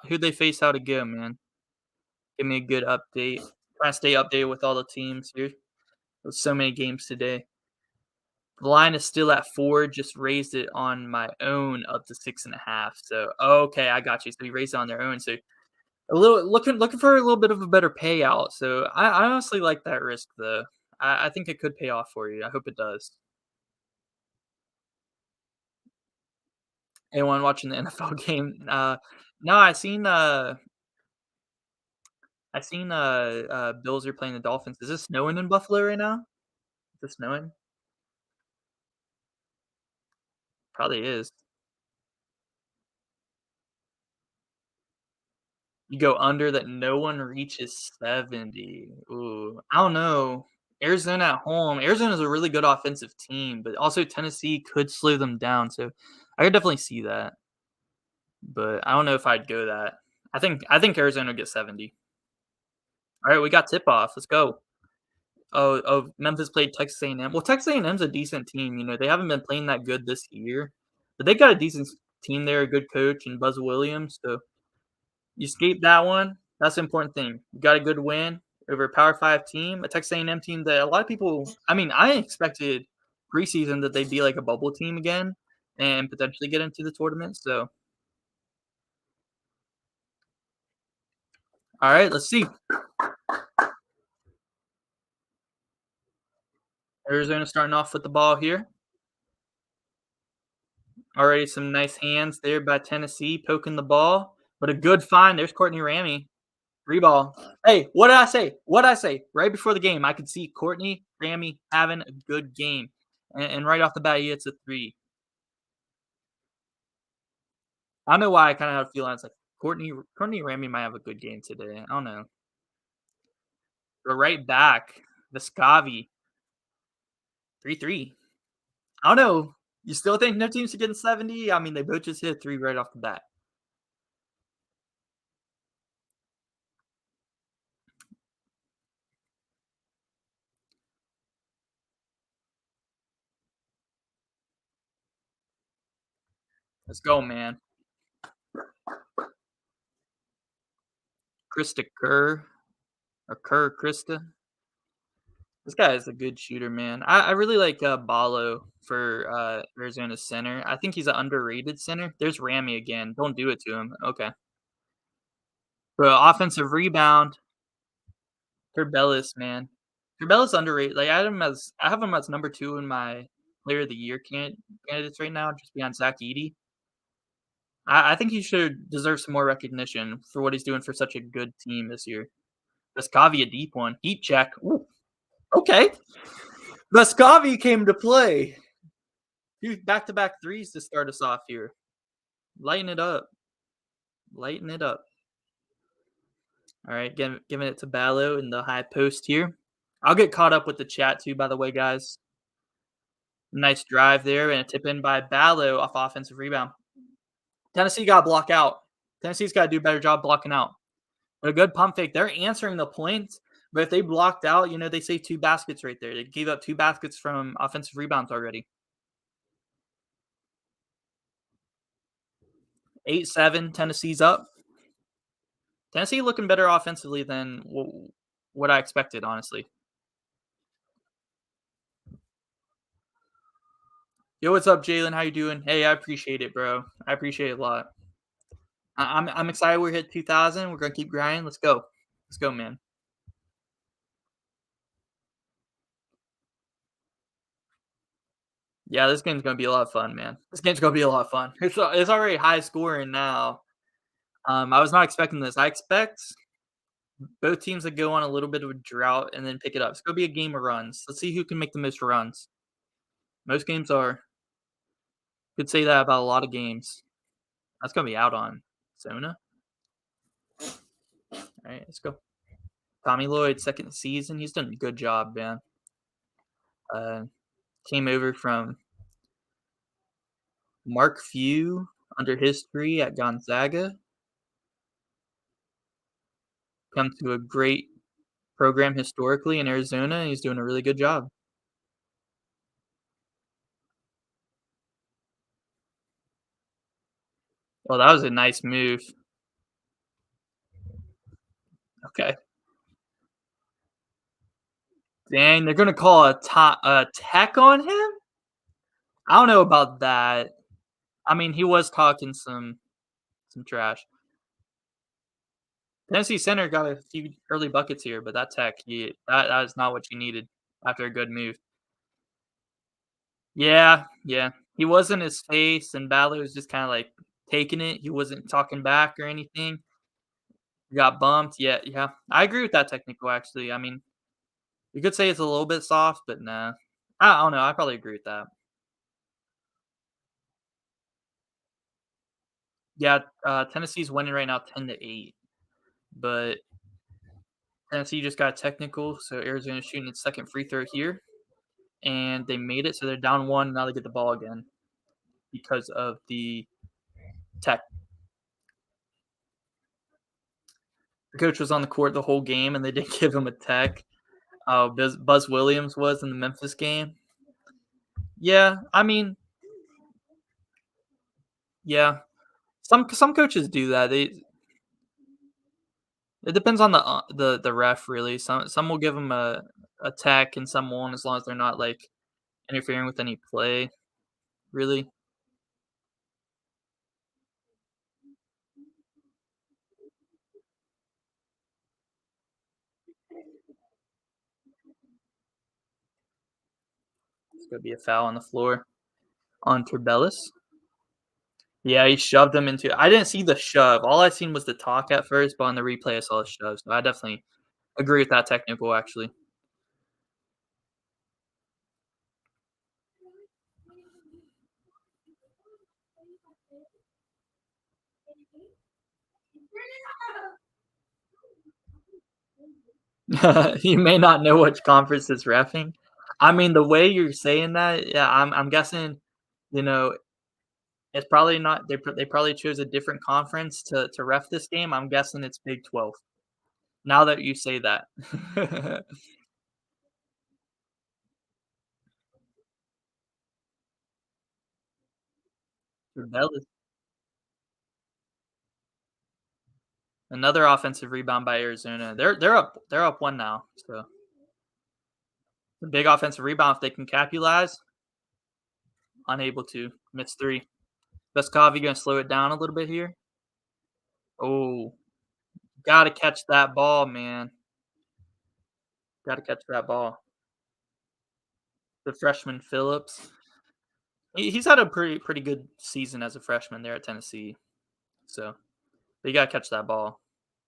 Who'd they face? How to go, man? Give me a good update. Trying to stay updated with all the teams here. There's so many games today. The line is still at 4. Just raised it on my own up to 6.5. So okay, I got you. So we raised it on their own. So a little looking for a little bit of a better payout. So I honestly like that risk though. I think it could pay off for you. I hope it does. Anyone watching the NFL game? No, I seen Bills are playing the Dolphins. Is it snowing in Buffalo right now? Is it snowing? Probably is. You go under that no one reaches 70. Ooh, I don't know. Arizona at home. Arizona's a really good offensive team, but also Tennessee could slow them down. So I could definitely see that. But I don't know if I'd go that. I think Arizona will get 70. All right, we got tip off. Let's go. Oh, Memphis played Texas A&M. Well, Texas A&M's a decent team. They haven't been playing that good this year, but they got a decent team there, a good coach and Buzz Williams. So you escaped that one. That's the important thing. You got a good win over a Power 5 team, a Texas A&M team that a lot of people I mean, I expected preseason that they'd be like a bubble team again and potentially get into the tournament, so alright, let's see. Arizona starting off with the ball here. Already some nice hands there by Tennessee poking the ball, but a good find. There's Courtney Ramey. 3 ball. Hey, what did I say? What did I say? Right before the game, I could see Courtney Ramey having a good game, and right off the bat, he hits a 3. I don't know why I kinda have a feeling it's like Courtney Ramey might have a good game today. I don't know. But right back, Vescovi, 3-3. I don't know. You still think no team should get in 70? I mean, they both just hit 3 right off the bat. Let's go, man. Krista Kerr or Kerr Krista. This guy is a good shooter, man. I really like Ballo for Arizona center. I think he's an underrated center. There's Ramey again. Don't do it to him. Okay. But offensive rebound, Turbellis, man. Turbellis underrated. Like I have him as number 2 in my player of the year candidates right now, just behind Zach Edey. I think he should deserve some more recognition for what he's doing for such a good team this year. Vescovi, a deep one. Deep check. Ooh, okay. Vescovi came to play. 2 back-to-back threes to start us off here. Lighten it up. Lighten it up. All right, giving it to Ballo in the high post here. I'll get caught up with the chat too, by the way, guys. Nice drive there and a tip in by Ballo off offensive rebound. Tennessee got to block out. Tennessee's got to do a better job blocking out. But a good pump fake. They're answering the points, but if they blocked out, they saved 2 baskets right there. They gave up 2 baskets from offensive rebounds already. 8-7, Tennessee's up. Tennessee looking better offensively than what I expected, honestly. Yo, what's up, Jalen? How you doing? Hey, I appreciate it, bro. I appreciate it a lot. I'm excited we're hit 2000. We're gonna keep grinding. Let's go. Let's go, man. Yeah, this game's gonna be a lot of fun, man. This game's gonna be a lot of fun. It's already high scoring now. I was not expecting this. I expect both teams to go on a little bit of a drought and then pick it up. It's gonna be a game of runs. Let's see who can make the most runs. Most games are. Could say that about a lot of games. That's gonna be out on Zona. All right, let's go. Tommy Lloyd, second season. He's done a good job, man. Uh, Came over from Mark Few under history at Gonzaga. Come to a great program historically in Arizona, and he's doing a really good job. Well, that was a nice move. Okay. Dang, they're gonna call a tech on him? I don't know about that. I mean, he was talking some trash. Tennessee center got a few early buckets here, but that tech, that is not what you needed after a good move. Yeah, yeah. He was in his face, and Ballard was just kinda, like, taking it. He wasn't talking back or anything. He got bumped. Yeah, yeah. I agree with that technical, actually. I mean, you could say it's a little bit soft, but nah. I don't know. I probably agree with that. Yeah, Tennessee's winning right now 10-8, but Tennessee just got technical, so Arizona's shooting its second free throw here, and they made it, so they're down 1, now they get the ball again because of the tech. The coach was on the court the whole game, and they didn't give him a tech. Buzz Williams was in the Memphis game. Yeah, I mean, yeah. Some coaches do that. It depends on the ref really. Some will give them a tech, and some won't as long as they're not like interfering with any play. Really, it's gonna be a foul on the floor on Turbellis. Yeah, he shoved him into. I didn't see the shove. All I seen was the talk at first, but on the replay I saw the shove. So I definitely agree with that technical. Actually, you may not know which conference is refing. I mean, the way you're saying that, yeah, I'm guessing. You know, it's probably not. They probably chose a different conference to ref this game. I'm guessing it's Big 12. Now that you say that. Rebellious. Another offensive rebound by Arizona. They're up 1 now, so a big offensive rebound if they can capitalize. Unable to. Missed 3. Vescovi gonna slow it down a little bit here. Oh, gotta catch that ball, man. Gotta catch that ball. The freshman Phillips. He's had a pretty good season as a freshman there at Tennessee. So, but you gotta catch that ball.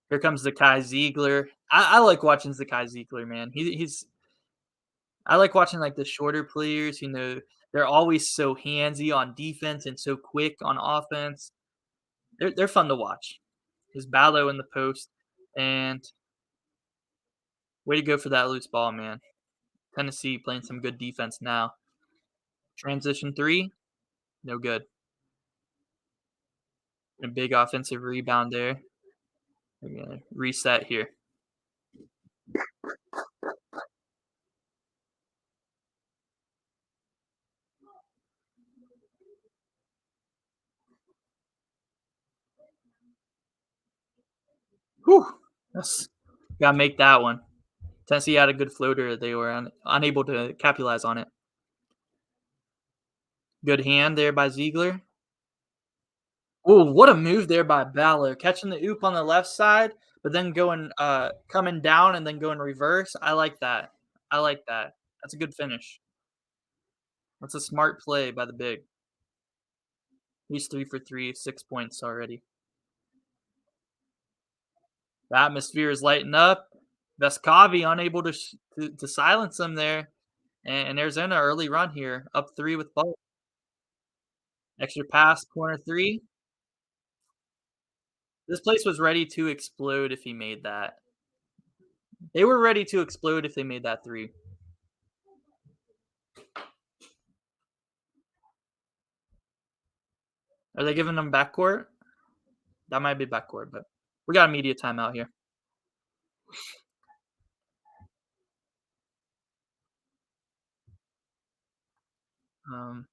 Here comes Zakai Ziegler. I like watching Zakai Ziegler, man. He's I like watching like the shorter players. They're always so handsy on defense and so quick on offense. They're fun to watch. His Ballo in the post, and way to go for that loose ball, man. Tennessee playing some good defense now. Transition three, no good. A big offensive rebound there. We're gonna reset here. Whew. That's gotta make that one. Tennessee had a good floater. They were unable to capitalize on it. Good hand there by Ziegler. Oh, what a move there by Balor, catching the oop on the left side, but then going, coming down and then going reverse. I like that. I like that. That's a good finish. That's a smart play by the big. He's 3 for 3, 6 points already. The atmosphere is lighting up. Vescovi unable to silence him there, and Arizona early run here, up 3 with ball. Extra pass, corner 3. This place was ready to explode if he made that. They were ready to explode if they made that 3. Are they giving them backcourt? That might be backcourt, but we got a media timeout here. Um,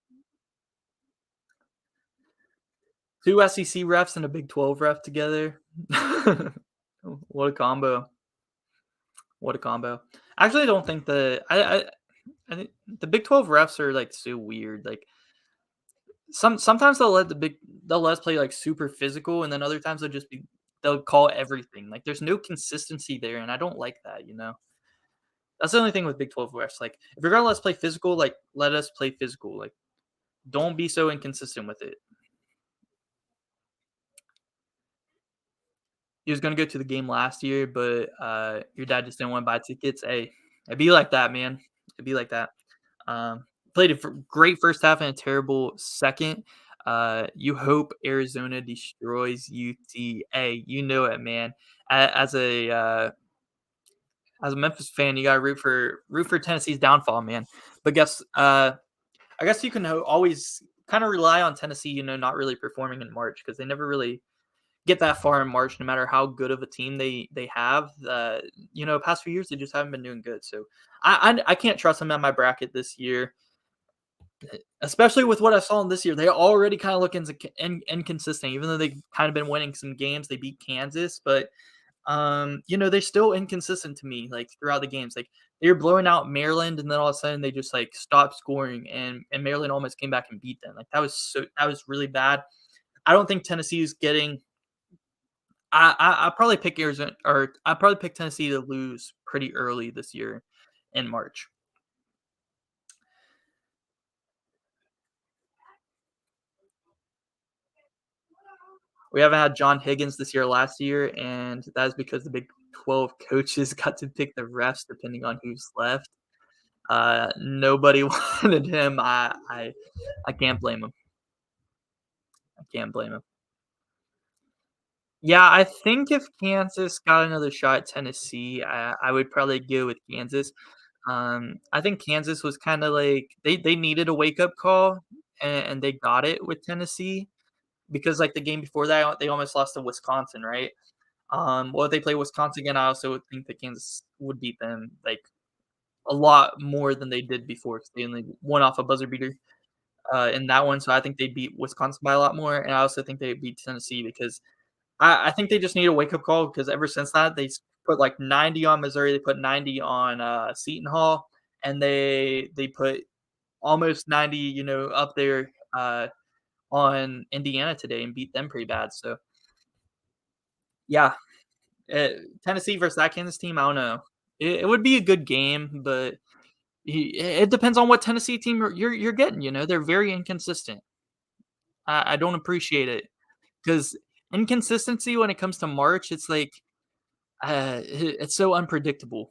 2 SEC refs and a Big 12 ref together. What a combo. What a combo. Actually, I don't think I think the Big 12 refs are, like, so weird, like, sometimes they'll let us play, like, super physical, and then other times they'll call everything, like, there's no consistency there, and I don't like that, you know? That's the only thing with Big 12 refs, like, if you're gonna let us play physical, like, let us play physical, like, don't be so inconsistent with it. He was gonna go to the game last year, but, your dad just didn't wanna buy tickets. Hey, it'd be like that, man. It'd be like that. Played a great first half and a terrible second. You hope Arizona destroys UTA. You know it, man. As a Memphis fan, you gotta root for Tennessee's downfall, man. But I guess you can always kind of rely on Tennessee, you know, not really performing in March because they never really get that far in March, no matter how good of a team they have. You know, past few years they just haven't been doing good. So I can't trust them at my bracket this year, especially with what I saw in this year. They already kind of look inconsistent, even though they've kind of been winning some games. They beat Kansas, but you know, they're still inconsistent to me, like throughout the games. Like they were blowing out Maryland, and then all of a sudden they just like stopped scoring, and Maryland almost came back and beat them. Like that was really bad. I don't think Tennessee is getting. I probably pick Arizona, or I probably pick Tennessee to lose pretty early this year in March. We haven't had John Higgins this year last year, and that is because the Big 12 coaches got to pick the refs depending on who's left. Nobody wanted him. I can't blame him. I can't blame him. Yeah, I think if Kansas got another shot at Tennessee, I would probably go with Kansas. I think Kansas was kind of like they needed a wake up call, and they got it with Tennessee because like the game before that they almost lost to Wisconsin, right? Well, if they play Wisconsin again, I also would think that Kansas would beat them like a lot more than they did before because they only won off a buzzer beater in that one. So I think they beat Wisconsin by a lot more, and I also think they beat Tennessee because I think they just need a wake up call because ever since that put like 90 on Missouri, they put 90 on Seton Hall, and they put almost 90, you know, up there on Indiana today and beat them pretty bad. So yeah, uh, Tennessee versus that Kansas team, I don't know. It would be a good game, but it depends on what Tennessee team you're getting. You know, they're very inconsistent. I don't appreciate it because inconsistency when it comes to March, it's like it's so unpredictable,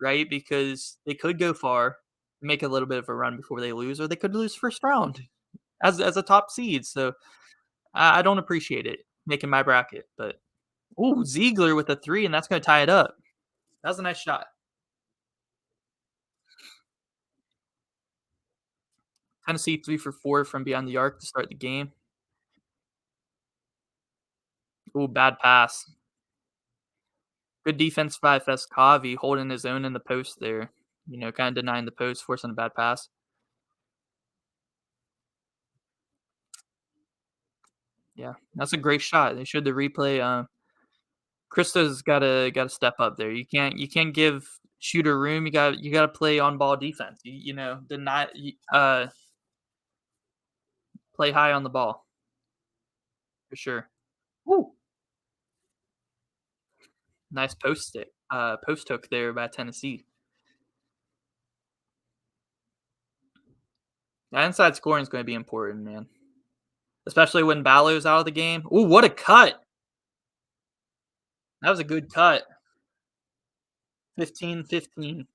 right? Because they could go far, make a little bit of a run before they lose, or they could lose first round as a top seed. So I don't appreciate it making my bracket. But ooh, Ziegler with a 3, and that's going to tie it up. That was a nice shot. Tennessee 3 for 4 from beyond the arc to start the game. Ooh, bad pass. Good defense by Vescovi holding his own in the post there. You know, kind of denying the post, forcing a bad pass. Yeah, that's a great shot. They showed the replay. Krista's gotta step up there. You can't give shooter room. You got to play on ball defense. You know, deny. Play high on the ball for sure. Woo! Nice post hook there by Tennessee. That inside scoring is going to be important, man. Especially when Ballow's out of the game. Ooh, what a cut! That was a good cut. 15-15.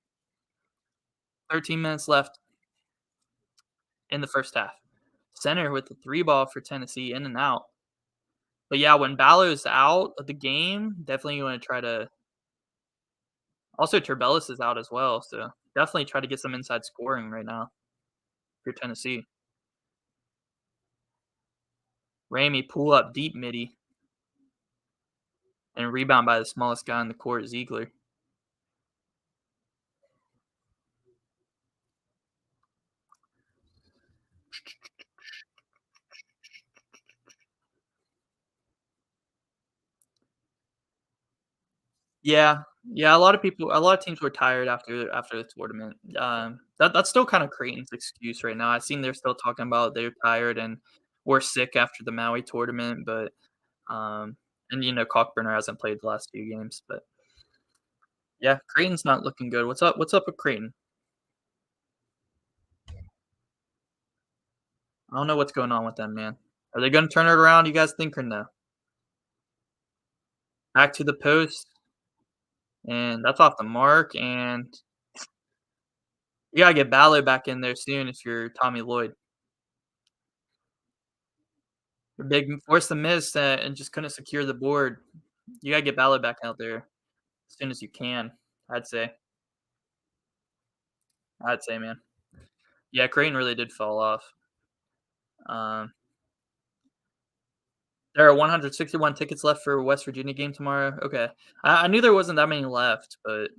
13 minutes left in the first half. Center with the three ball for Tennessee in and out. But yeah, when Ballow's out of the game, definitely you want to try to. Also, Turbellis is out as well, so definitely try to get some inside scoring right now for Tennessee. Ramey pull up deep midi and rebound by the smallest guy on the court, Ziegler. Yeah, yeah. A lot of teams were tired after the tournament. That's still kind of Creighton's excuse right now. I seen they're still talking about they're tired and we're sick after the Maui tournament, but and Cockburner hasn't played the last few games, but yeah, Creighton's not looking good. What's up? What's up with Creighton? I don't know what's going on with them, man. Are they going to turn it around? You guys think or no? Back to the post, and that's off the mark. And you gotta get Ballard back in there soon if you're Tommy Lloyd. The big forced the miss and just couldn't secure the board. You gotta get Ballard back out there as soon as you can. I'd say. I'd say, man. Yeah, Creighton really did fall off. Um, there are 161 tickets left for West Virginia game tomorrow. Okay, I knew there wasn't that many left, but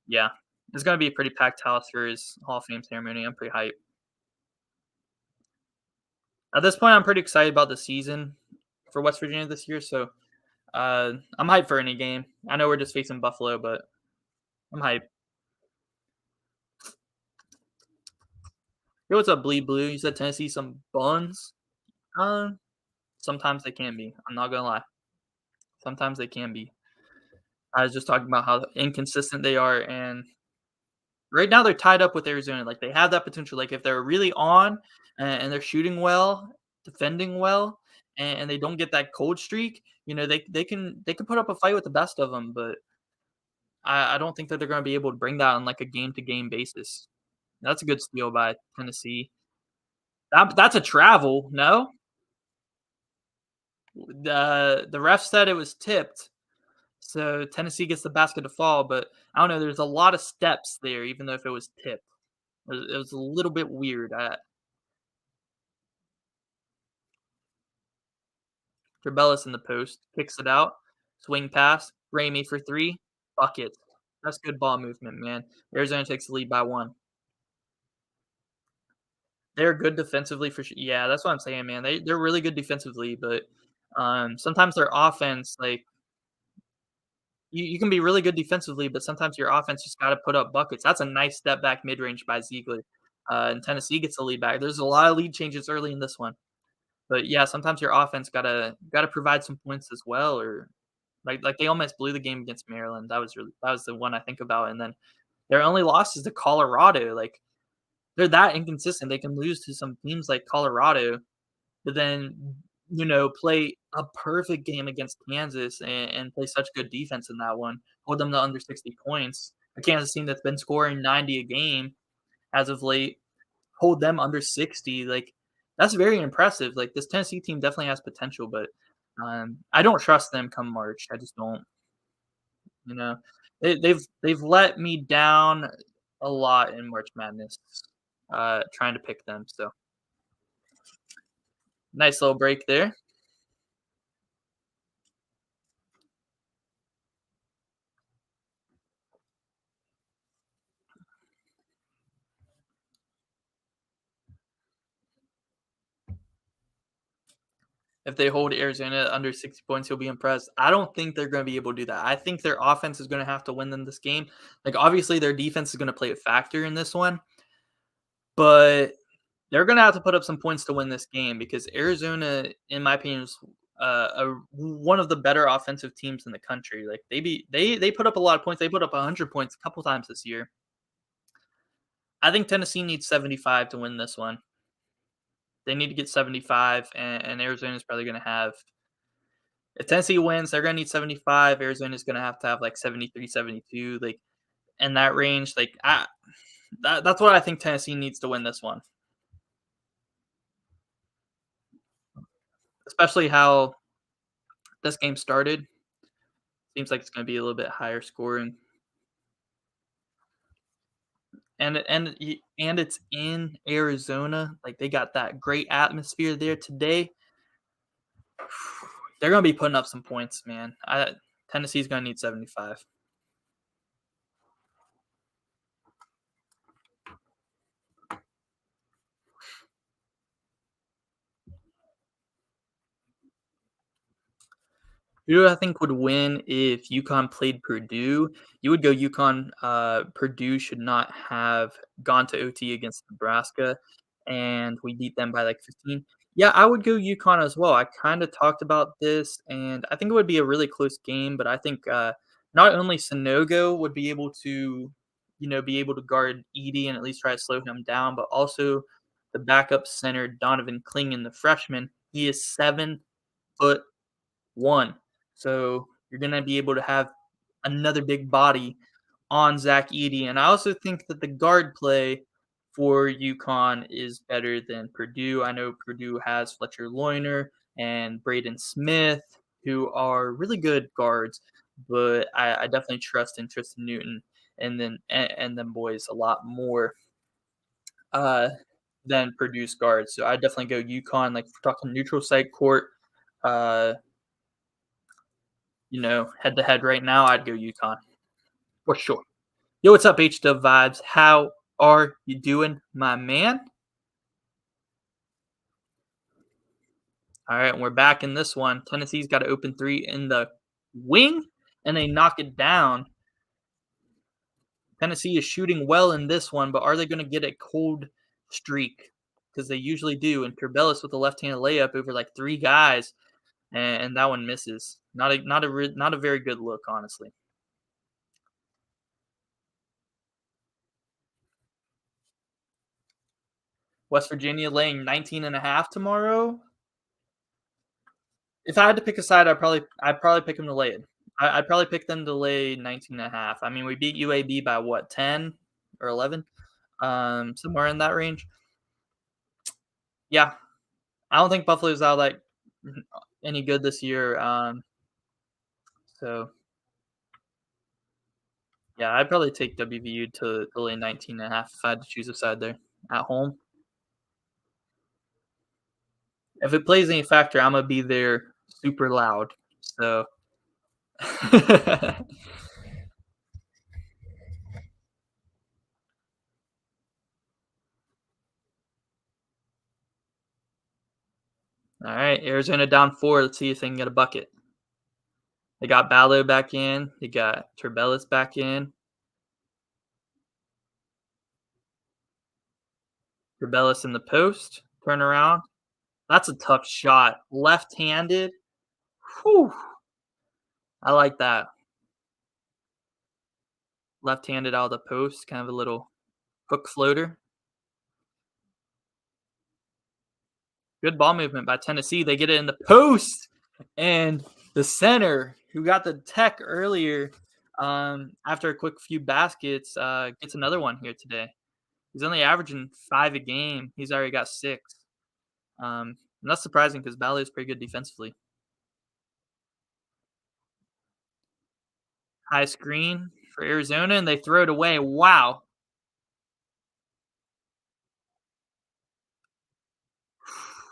yeah, it's gonna be a pretty packed house for his Hall of Fame ceremony. I'm pretty hyped. At this point, I'm pretty excited about the season for West Virginia this year. So I'm hyped for any game. I know we're just facing Buffalo, but I'm hyped. Yo, what's up, Bleed Blue? You said Tennessee some buns. Um, Sometimes they can be. I'm not gonna lie. Sometimes they can be. I was just talking about how inconsistent they are, and right now they're tied up with Arizona. Like they have that potential. Like if they're really on and they're shooting well, defending well, and they don't get that cold streak, they can put up a fight with the best of them. But I don't think that they're going to be able to bring that on like a game to game basis. That's a good steal by Tennessee. That's a travel. No, the ref said it was tipped, so Tennessee gets the basket to fall. But I don't know. There's a lot of steps there, even though if it was tipped, it was a little bit weird. Trebellis in the post, kicks it out, swing pass, Ramey for three, bucket. That's good ball movement, man. Arizona takes the lead by one. They're good defensively for sure. Yeah, that's what I'm saying, man. They're really good defensively, but sometimes their offense, like you can be really good defensively, but sometimes your offense just got to put up buckets. That's a nice step back mid range by Ziegler, and Tennessee gets the lead back. There's a lot of lead changes early in this one, but yeah, sometimes your offense gotta provide some points as well, or like they almost blew the game against Maryland. That was the one I think about, and then their only loss is to Colorado. Like they're that inconsistent. They can lose to some teams like Colorado, but then play a perfect game against Kansas and play such good defense in that one. Hold them to under 60 points. A Kansas team that's been scoring 90 a game as of late, hold them under 60. Like that's very impressive. Like this Tennessee team definitely has potential, but I don't trust them come March. I just don't. You know, they've let me down a lot in March Madness. Trying to pick them. So nice little break there. If they hold Arizona under 60 points, he'll be impressed. I don't think they're going to be able to do that. I think their offense is going to have to win them this game. Like obviously their defense is going to play a factor in this one, but They're gonna have to put up some points to win this game because Arizona, in my opinion, is one of the better offensive teams in the country. Like they put up a lot of points. They put up 100 points a couple times this year. I think Tennessee needs 75 to win this one. They need to get 75, and Arizona's probably going to have. If Tennessee wins, they're going to need 75. Arizona's going to have like 73, 72, like in that range. That's what I think Tennessee needs to win this one, especially how this game started. Seems like it's going to be a little bit higher scoring, and it's in Arizona. Like they got that great atmosphere there today. They're going to be putting up some points, man. Tennessee's going to need 75. Who I think would win if UConn played Purdue? You would go UConn. Purdue should not have gone to OT against Nebraska, and we beat them by like 15. Yeah, I would go UConn as well. I kind of talked about this, and I think it would be a really close game. But I think not only Sonogo would be able to, be able to guard Edie and at least try to slow him down, but also the backup center Donovan Clingan, the freshman. He is 7 foot one. So you're going to be able to have another big body on Zach Edey. And I also think that the guard play for UConn is better than Purdue. I know Purdue has Fletcher Loyner and Braden Smith, who are really good guards, but I definitely trust in Tristan Newton and them boys a lot more uh, than Purdue's guards. So I definitely go UConn. Like if we're talking neutral site court, uh, head to head right now, I'd go UConn for sure. Yo, what's up, H Dub Vibes? How are you doing, my man? All right, and we're back in this one. Tennessee's got an open three in the wing, and they knock it down. Tennessee is shooting well in this one, but are they going to get a cold streak? Because they usually do. And Turbellis with a left-handed layup over like three guys, and that one misses. Not a very good look, honestly. West Virginia laying 19.5 tomorrow. If I had to pick a side, I'd probably pick them to lay it. I'd probably pick them to lay 19.5. I mean, we beat UAB by what, 10 or 11, somewhere in that range. Yeah, I don't think Buffalo's out like any good this year. So yeah, I'd probably take WVU to lay 19.5 if I had to choose a side there at home. If it plays any factor, I'm gonna be there super loud. So. All right, Arizona down 4. Let's see if they can get a bucket. They got Ballo back in. They got Turbellis back in. Turbellis in the post. Turn around. That's a tough shot. Left-handed. Whew. I like that. Left-handed out of the post. Kind of a little hook floater. Good ball movement by Tennessee. They get it in the post. And the center, who got the tech earlier after a quick few baskets, gets another one here today. He's only averaging 5 a game. He's already got 6. And that's surprising because Ballet is pretty good defensively. High screen for Arizona, and they throw it away. Wow.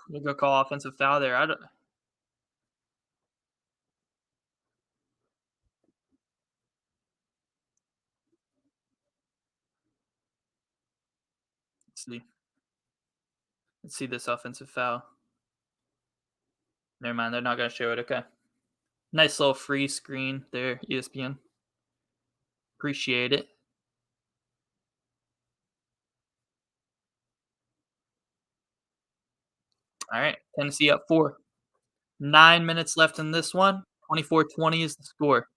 They're going to call offensive foul there. Let's see. Let's see this offensive foul. Never mind. They're not going to show it. Okay. Nice little free screen there, ESPN. Appreciate it. All right, Tennessee up 4. 9 minutes left in this one. 24-20 is the score.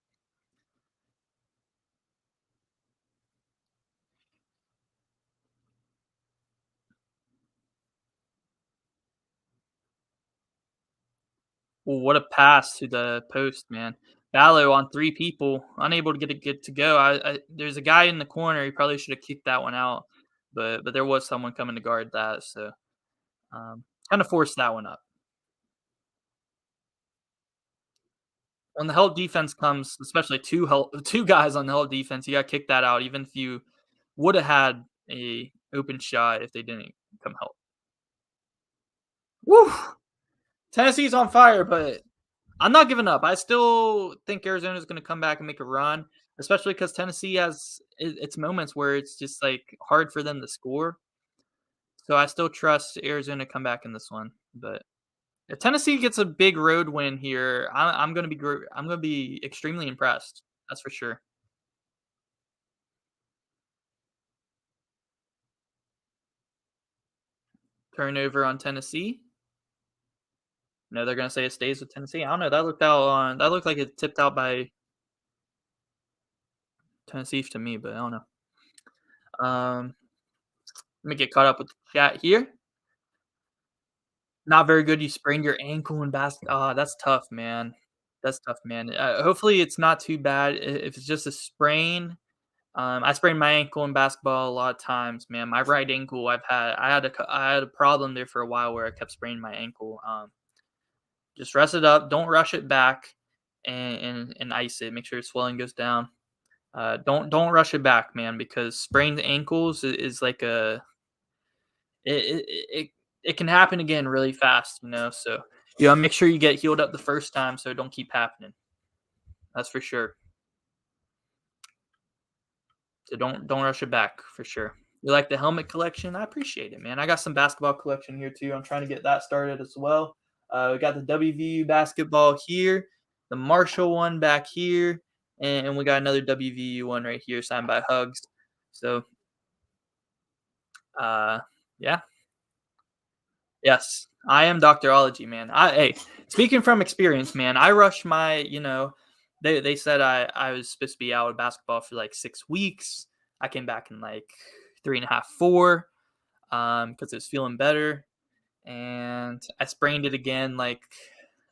Ooh, what a pass to the post, man. Ballo on 3 people, unable to get it good to go. There's a guy in the corner, he probably should have kicked that one out, but there was someone coming to guard that, so, kinda forced that one up. When the help defense comes, especially 2 guys on the help defense, you gotta kick that out even if you woulda had a open shot if they didn't come help. Woo! Tennessee's on fire, but I'm not giving up. I still think Arizona's gonna come back and make a run, especially because Tennessee has its moments where it's just, like, hard for them to score. So I still trust Arizona to come back in this one, but if Tennessee gets a big road win here, I'm gonna be extremely impressed. That's for sure. Turnover on Tennessee. No, they're gonna say it stays with Tennessee. I don't know. That looked like it tipped out by Tennessee to me, but I don't know. Let me get caught up with the chat here. Not very good. You sprained your ankle in basketball. Ah, that's tough, man. That's tough, man. Hopefully, it's not too bad. If it's just a sprain, I sprained my ankle in basketball a lot of times, man. My right ankle, I had a problem there for a while where I kept spraining my ankle. Just rest it up. Don't rush it back, and ice it. Make sure swelling goes down. Don't rush it back, man, because sprained ankles is like a it it can happen again really fast, you know. So you gotta make sure you get healed up the first time, so it don't keep happening. That's for sure. So don't rush it back for sure. You like the helmet collection? I appreciate it, man. I got some basketball collection here too. I'm trying to get that started as well. We got the WVU basketball here, the Marshall one back here, and we got another WVU one right here signed by Hugs. So uh, yeah, yes, I am Doctorology, man. Hey, speaking from experience, man, I rushed my, they said I was supposed to be out of basketball for like 6 weeks. I came back in like three and a half, 4, because it was feeling better, and I sprained it again like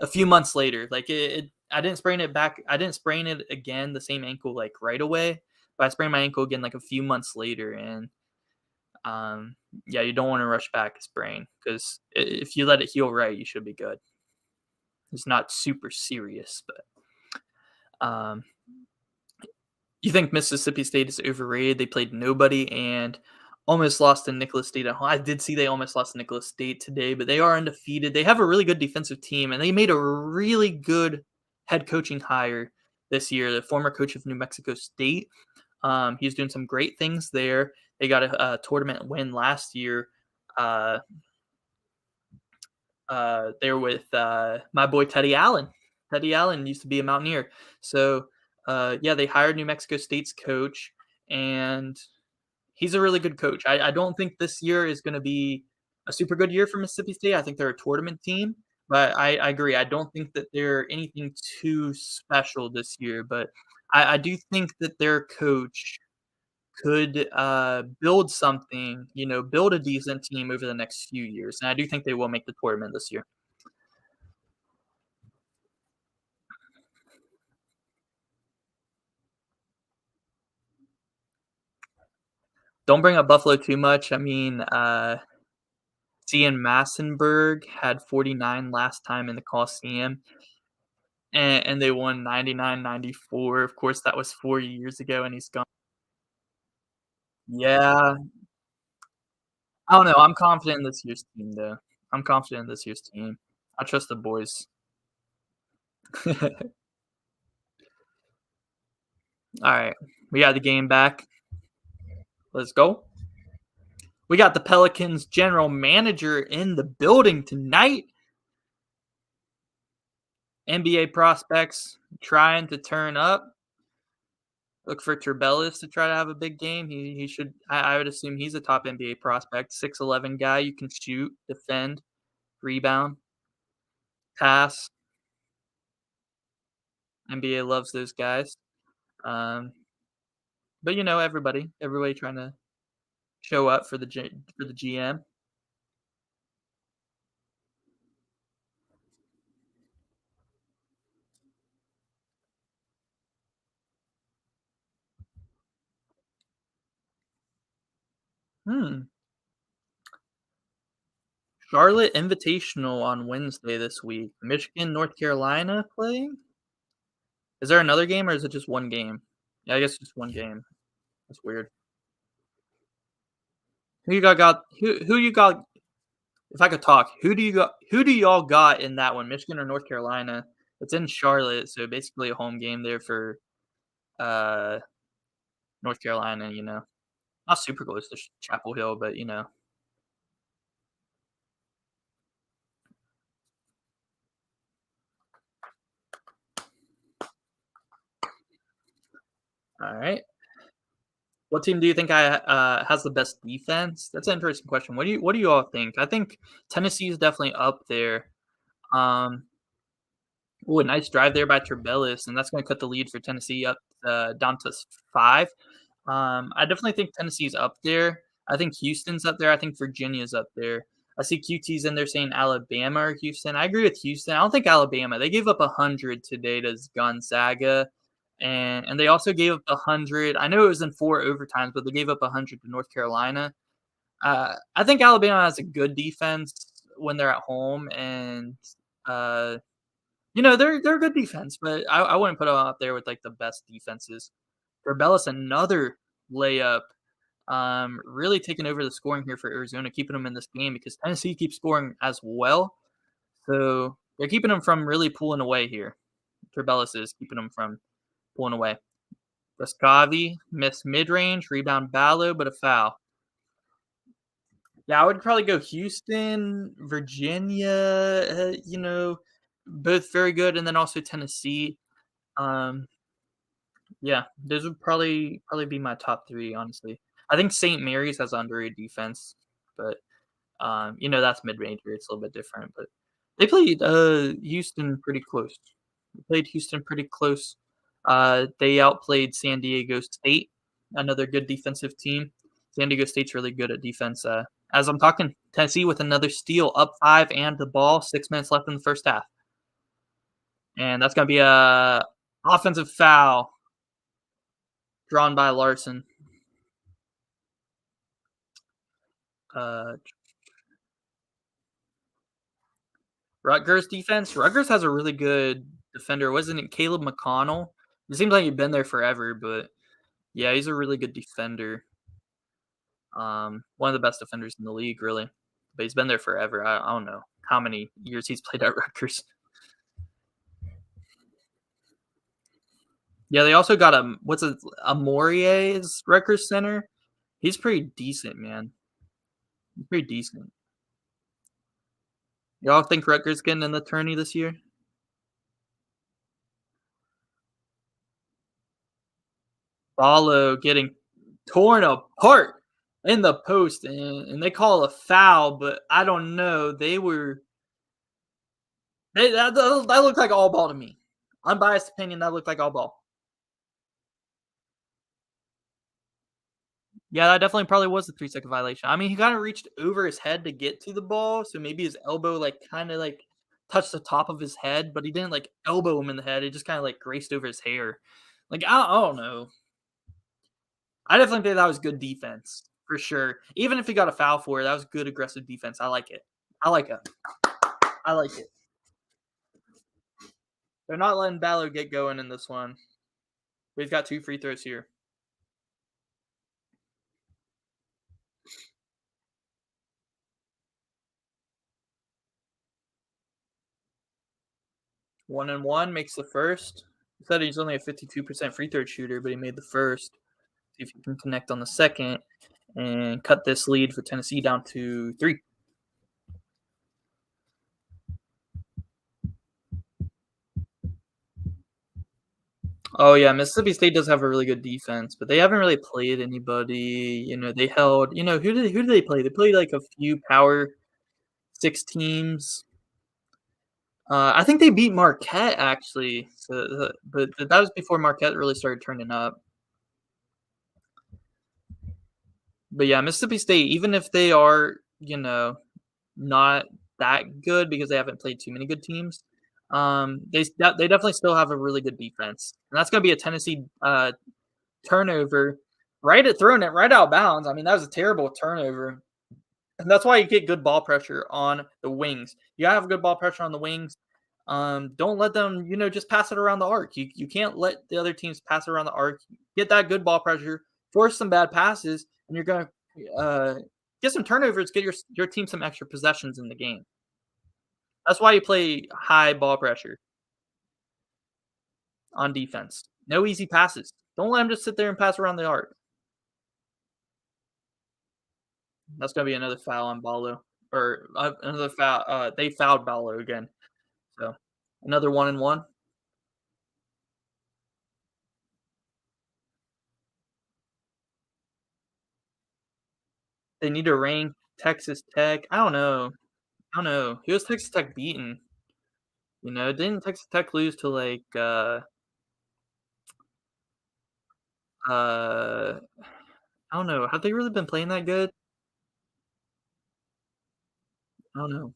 a few months later. Like I didn't sprain it back. I didn't sprain it again, the same ankle like right away, but I sprained my ankle again like a few months later, and yeah, you don't want to rush back a sprain because if you let it heal right, you should be good. It's not super serious, but you think Mississippi State is overrated? They played nobody and almost lost to Nicholas State at home. I did see they almost lost to Nicholas State today, but they are undefeated. They have a really good defensive team, and they made a really good head coaching hire this year. The former coach of New Mexico State, he's doing some great things there. They got a tournament win last year. Uh, there with my boy Teddy Allen. Teddy Allen used to be a Mountaineer. So, yeah, they hired New Mexico State's coach, and he's a really good coach. I don't think this year is going to be a super good year for Mississippi State. I think they're a tournament team, but I agree. I don't think that they're anything too special this year, but I do think that their coach could build something, build a decent team over the next few years. And I do think they will make the tournament this year. Don't bring up Buffalo too much. I mean, Cian Massenburg had 49 last time in the Coliseum, and they won 99-94. Of course, that was 4 years ago, and he's gone. Yeah, I don't know. I'm confident in this year's team, though. I'm confident in this year's team. I trust the boys. All right, we got the game back. Let's go. We got the Pelicans general manager in the building tonight. NBA prospects trying to turn up. Look for Turbellis to try to have a big game. He should. I would assume he's a top NBA prospect. 6'11" guy. You can shoot, defend. rebound, pass. NBA loves those guys. Um, but everybody trying to show up for for the GM. Hmm. Charlotte Invitational on Wednesday this week. Michigan, North Carolina playing. Is there another game or is it just one game? Yeah, I guess just one game. That's weird. Who you got if I could talk, who do y'all got in that one, Michigan or North Carolina? It's in Charlotte, so basically a home game there for, uh, North Carolina. Not super close to Chapel Hill, but. Alright. What team do you think has the best defense? That's an interesting question. What do you all think? I think Tennessee is definitely up there. Um, ooh, a nice drive there by Trubellis, and that's gonna cut the lead for Tennessee up, down to 5. I definitely think Tennessee's up there. I think Houston's up there. I think Virginia's up there. I see QT's in there saying Alabama or Houston. I agree with Houston. I don't think Alabama. They gave up 100 today to Gonzaga, and they also gave up 100. I know it was in 4 overtimes, but they gave up 100 to North Carolina. I think Alabama has a good defense when they're at home, and uh, they're a good defense, but I wouldn't put them up there with like the best defenses. Rebellis another layup, really taking over the scoring here for Arizona, keeping them in this game because Tennessee keeps scoring as well. So they're keeping them from really pulling away here. Rebellis is keeping them from pulling away. Vescavi missed mid range, rebound Ballo, but a foul. Yeah, I would probably go Houston, Virginia, both very good, and then also Tennessee. Um, Yeah, those would probably be my top 3, honestly. I think St. Mary's has underrated defense, but, that's mid-major, it's a little bit different, but they played, Houston pretty close. They played Houston pretty close. They outplayed San Diego State, another good defensive team. San Diego State's really good at defense, as I'm talking, Tennessee with another steal, up 5 and the ball, 6 minutes left in the first half, and that's gonna be a offensive foul drawn by Larson. Uh, Rutgers defense. Rutgers has a really good defender. Wasn't it Caleb McConnell? It seems like he's been there forever, but yeah, he's a really good defender. One of the best defenders in the league, really. But he's been there forever. I don't know how many years he's played at Rutgers. Yeah, they also got a Morier Rutgers center. He's pretty decent, man. He's pretty decent. Y'all think Rutgers getting in the tourney this year? Follow getting torn apart in the post, and they call a foul, but I don't know. That looked like all ball to me. Unbiased opinion, that looked like all ball. Yeah, that definitely probably was a 3-second violation. I mean, he kinda reached over his head to get to the ball, so maybe his elbow, like, kinda, like, touched the top of his head, but he didn't, like, elbow him in the head, it just kinda, like, graced over his hair. Like, I don't know. I definitely think that was good defense, for sure. Even if he got a foul for it, that was good aggressive defense. I like it. I like it. I like it. They're not letting Ballo get going in this one. We've got 2 free throws here. 1 and 1 makes the first. He said he's only a 52% free throw shooter, but he made the first. See if he can connect on the second and cut this lead for Tennessee down to 3. Oh yeah, Mississippi State does have a really good defense, but they haven't really played anybody. They held. Who did they play? They played like a few power 6 teams. I think they beat Marquette actually, so but that was before Marquette really started turning up. But yeah, Mississippi State, even if they are, not that good because they haven't played too many good teams, they definitely still have a really good defense, and that's gonna be a Tennessee, turnover throwing it right out of bounds. I mean, that was a terrible turnover. And that's why you get good ball pressure on the wings. You gotta have good ball pressure on the wings. Don't let them, just pass it around the arc. You can't let the other teams pass it around the arc. Get that good ball pressure, force some bad passes, and you're gonna uh, get some turnovers. Get your team some extra possessions in the game. That's why you play high ball pressure on defense. No easy passes. Don't let them just sit there and pass around the arc. That's gonna be another foul on Ballo, or another foul. They fouled Ballo again. So another 1-and-1. They need to rank Texas Tech. I don't know. I don't know. Who has Texas Tech beaten? Didn't Texas Tech lose to uh I don't know. Have they really been playing that good? I don't know.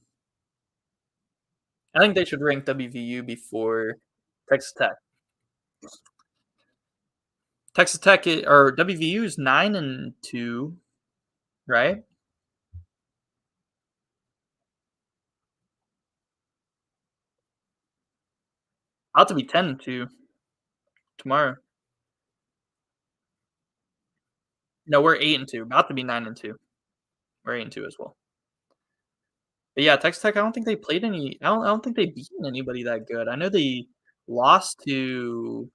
I think they should rank WVU before Texas Tech. Texas Tech or WVU is 9-2, right? About to be 10-2 tomorrow. No, we're 8-2. About to be 9-2. We're 8-2 as well. But yeah, Texas Tech, I don't think they played any. I don't think they beaten anybody that good. I know they lost to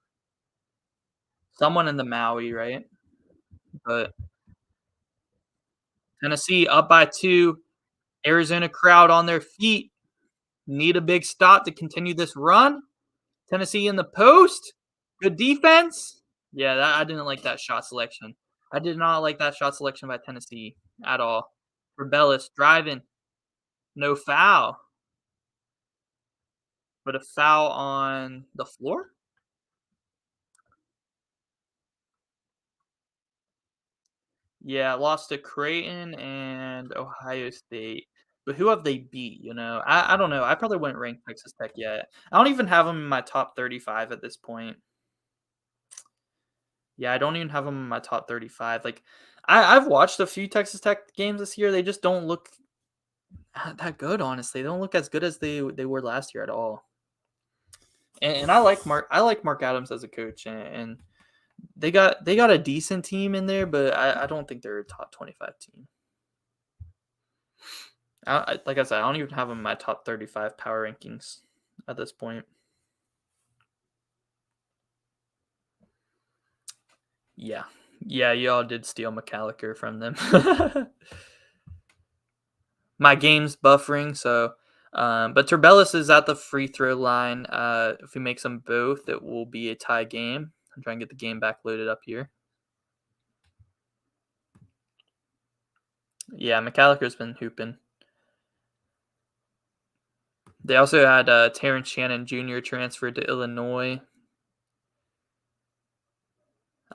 someone in the Maui, right? But Tennessee up by 2. Arizona crowd on their feet. Need a big stop to continue this run. Tennessee in the post. Good defense. Yeah, I didn't like that shot selection. I did not like that shot selection by Tennessee at all. Rebellis driving. No foul, but a foul on the floor? Yeah, lost to Creighton and Ohio State. But who have they beat, I don't know. I probably wouldn't rank Texas Tech yet. I don't even have them in my top 35 at this point. Yeah, I don't even have them in my top 35. Like, I've watched a few Texas Tech games this year. They just don't look that good, honestly. They don't look as good as they were last year at all. And I like Mark Adams as a coach, and they got a decent team in there, but I don't think they're a top 25 team. Like I said, I don't even have them in my top 35 power rankings at this point. Yeah. Yeah, y'all did steal McCallicker from them. My game's buffering, so but Turbellis is at the free throw line. If he makes them both, it will be a tie game. I'm trying to get the game back loaded up here. Yeah, McCallicker's been hooping. They also had Terrence Shannon Jr. transferred to Illinois.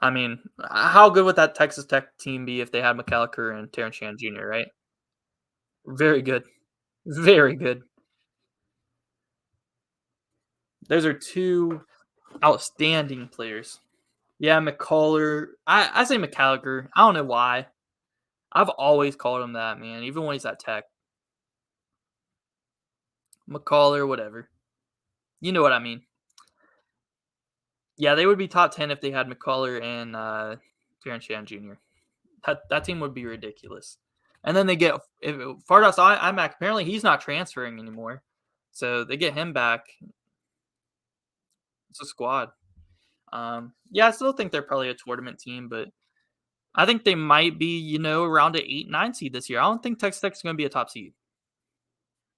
I mean, how good would that Texas Tech team be if they had McCallicker and Terrence Shannon Jr., right? Very good. Very good. Those are two outstanding players. Yeah, McCullough. I say McCallicker. I don't know why. I've always called him that, man, even when he's at Tech. McCullough, whatever. You know what I mean. Yeah, they would be top 10 if they had McCullough and Terrence Shannon Jr. That team would be ridiculous. And then they get Fardas Imac. Apparently, he's not transferring anymore, so they get him back. It's a squad. Yeah, I still think they're probably a tournament team, but I think they might be, around an 8-9 seed this year. I don't think Texas Tech's going to be a top seed,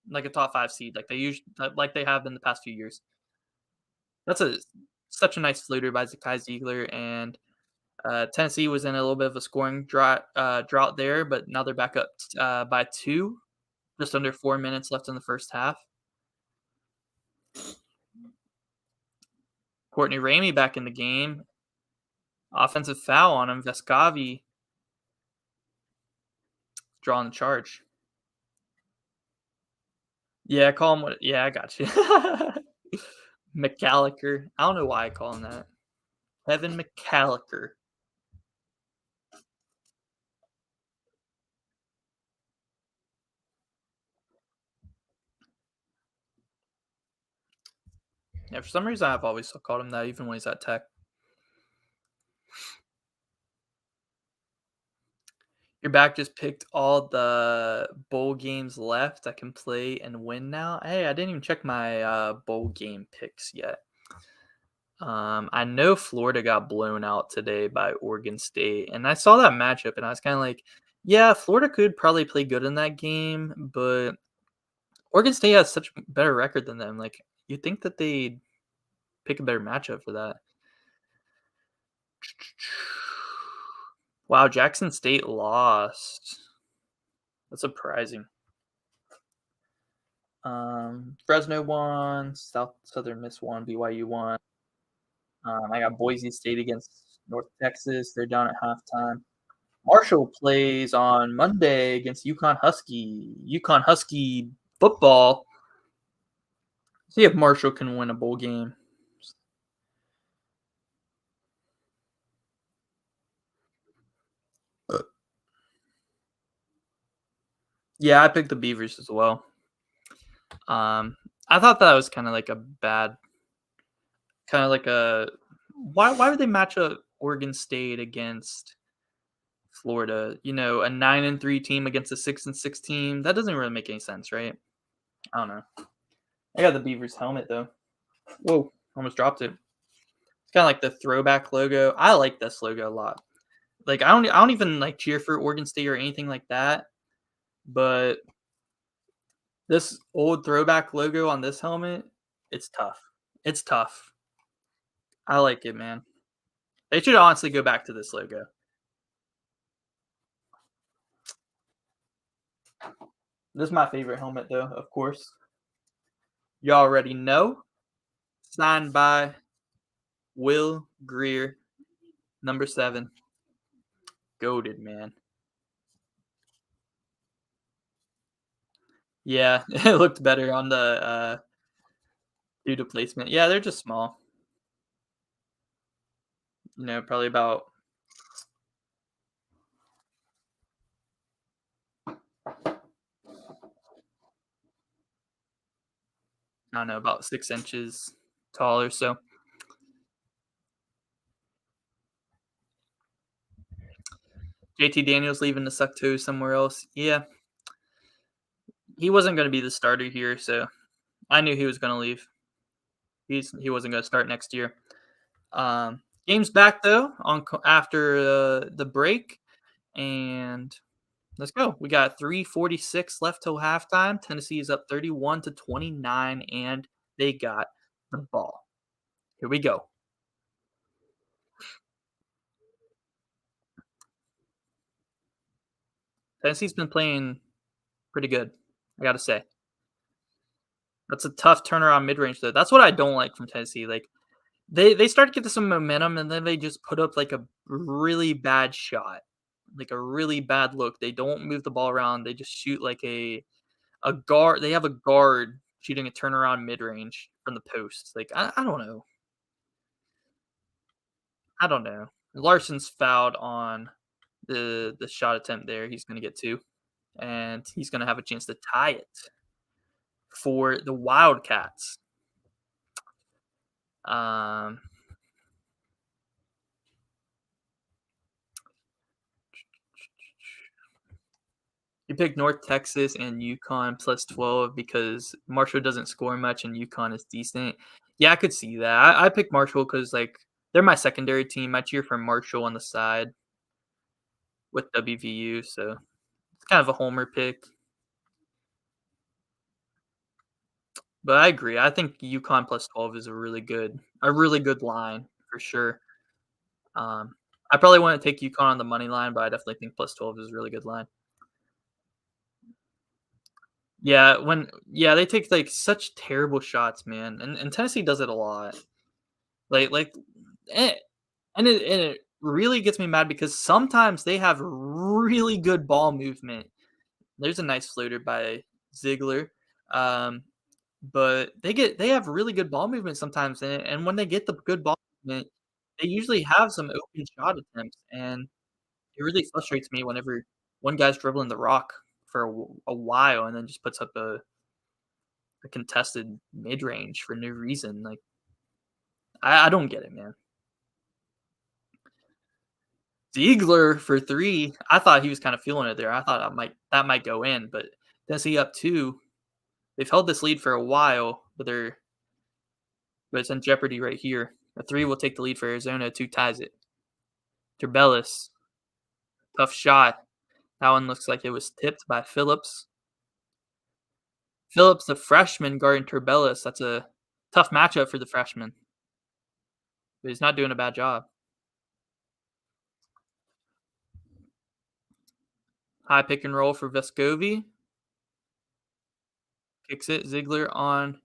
like a top 5 seed, like they have in the past few years. That's such a nice floater by Zakai Ziegler, and Tennessee was in a little bit of a scoring drought there, but now they're back up by 2. Just under 4 minutes left in the first half. Courtney Ramey back in the game. Offensive foul on him. Vescovi drawing the charge. Yeah, call him what yeah, I got you. McCallicker. I don't know why I call him that. Evan McCallicker. Yeah, for some reason I've always still called him that, even when he's at Tech. Your back just picked all the bowl games left I can play and win now. Hey, I didn't even check my bowl game picks yet. I know Florida got blown out today by Oregon State, and I saw that matchup, and I was kind of like, yeah, Florida could probably play good in that game, but Oregon State has such a better record than them. Like, you'd think that they'd pick a better matchup for that. Wow, Jackson State lost. That's surprising. Fresno won, Southern Miss won, BYU won. I got Boise State against North Texas. They're down at halftime. Marshall plays on Monday against UConn Husky. UConn Husky football. See if Marshall can win a bowl game. Yeah, I picked the Beavers as well. I thought that was kind of like a bad, kind of like a why would they match up Oregon State against Florida? You know, a 9-3 team against a 6-6 team. That doesn't really make any sense, right? I don't know. I got the Beavers helmet though. Whoa, almost dropped it. It's kind of like the throwback logo. I like this logo a lot. Like I don't even like cheer for Oregon State or anything like that. But this old throwback logo on this helmet, it's tough. It's tough. I like it, man. They should honestly go back to this logo. This is my favorite helmet, though, of course. You already know. Signed by Will Greer, number 7. Goated, man. Yeah, it looked better on the due to placement. Yeah, they're just small. You know, probably about I don't know, about 6 inches tall or so. JT Daniels leaving to suck toes somewhere else. Yeah, he wasn't going to be the starter here, so I knew he was going to leave. He wasn't going to start next year. Game's back though on after the break, and let's go. We got 3:46 left till halftime. Tennessee is up 31-29, and they got the ball. Here we go. Tennessee's been playing pretty good, I gotta say. That's a tough turnaround mid range though. That's what I don't like from Tennessee. Like they start to get some momentum and then they just put up like a really bad shot, like a really bad look. They don't move the ball around. They just shoot like a guard. They have a guard shooting a turnaround mid range from the post. Like I don't know. I don't know. Larson's fouled on the shot attempt there. He's gonna get 2, and he's gonna have a chance to tie it for the Wildcats. Um, you picked North Texas and UConn plus 12 because Marshall doesn't score much and UConn is decent. Yeah, I could see that. I picked Marshall because like they're my secondary team. I cheer for Marshall on the side with WVU, so it's kind of a homer pick. But I agree. I think UConn plus 12 is a really good line for sure. I probably wouldn't take UConn on the money line, but I definitely think plus 12 is a really good line. Yeah, they take, like, such terrible shots, man, and Tennessee does it a lot. Like, eh and it really gets me mad because sometimes they have really good ball movement. There's a nice floater by Ziegler, um, but they have really good ball movement sometimes, and when they get the good ball movement, they usually have some open shot attempts, and it really frustrates me whenever one guy's dribbling the rock for a while and then just puts up a contested mid-range for no reason, like, I don't get it, man. Ziegler for 3, I thought he was kinda feeling it there, I thought that might go in, but Tennessee up 2. They've held this lead for a while, but it's in jeopardy right here. A 3 will take the lead for Arizona, 2 ties it. Turbellis, tough shot. That one looks like it was tipped by Phillips. Phillips, the freshman, guarding Turbellis, that's a tough matchup for the freshman, but he's not doing a bad job. High pick and roll for Vescovi. Kicks it. Ziegler on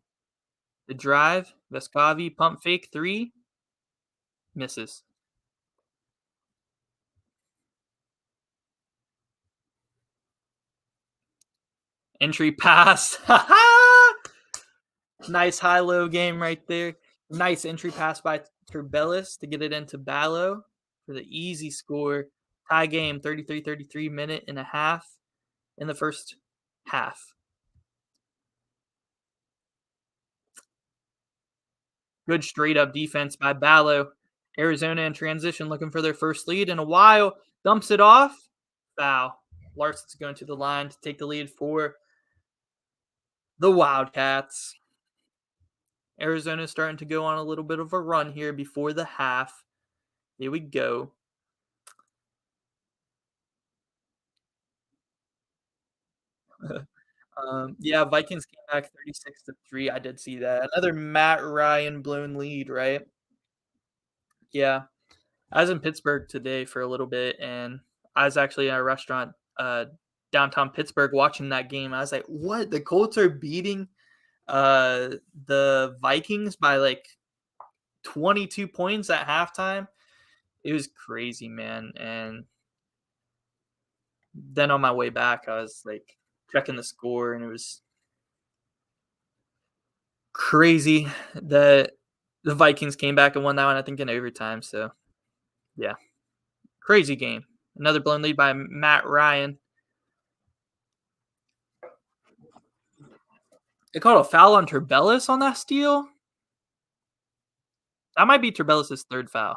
the drive. Vescovi pump fake 3. Misses. Entry pass. Nice high-low game right there. Nice entry pass by Turbellis to get it into Ballo for the easy score. Tie game, 33-33, minute and a half in the first half. Good straight up defense by Ballo. Arizona in transition looking for their first lead in a while. Dumps it off. Foul. Larson's going to the line to take the lead for the Wildcats. Arizona's starting to go on a little bit of a run here before the half. Here we go. Yeah, Vikings came back 36-3. I did see that. Another Matt Ryan blown lead, right? Yeah. I was in Pittsburgh today for a little bit, and I was actually at a restaurant downtown Pittsburgh watching that game. I was like, "What? The Colts are beating uh the Vikings by like 22 points at halftime?" It was crazy, man. And then on my way back, I was like checking the score, and it was crazy that the Vikings came back and won that one, I think, in overtime. So, yeah, crazy game. Another blown lead by Matt Ryan. They called a foul on Turbellis on that steal. That might be Turbellis' third foul.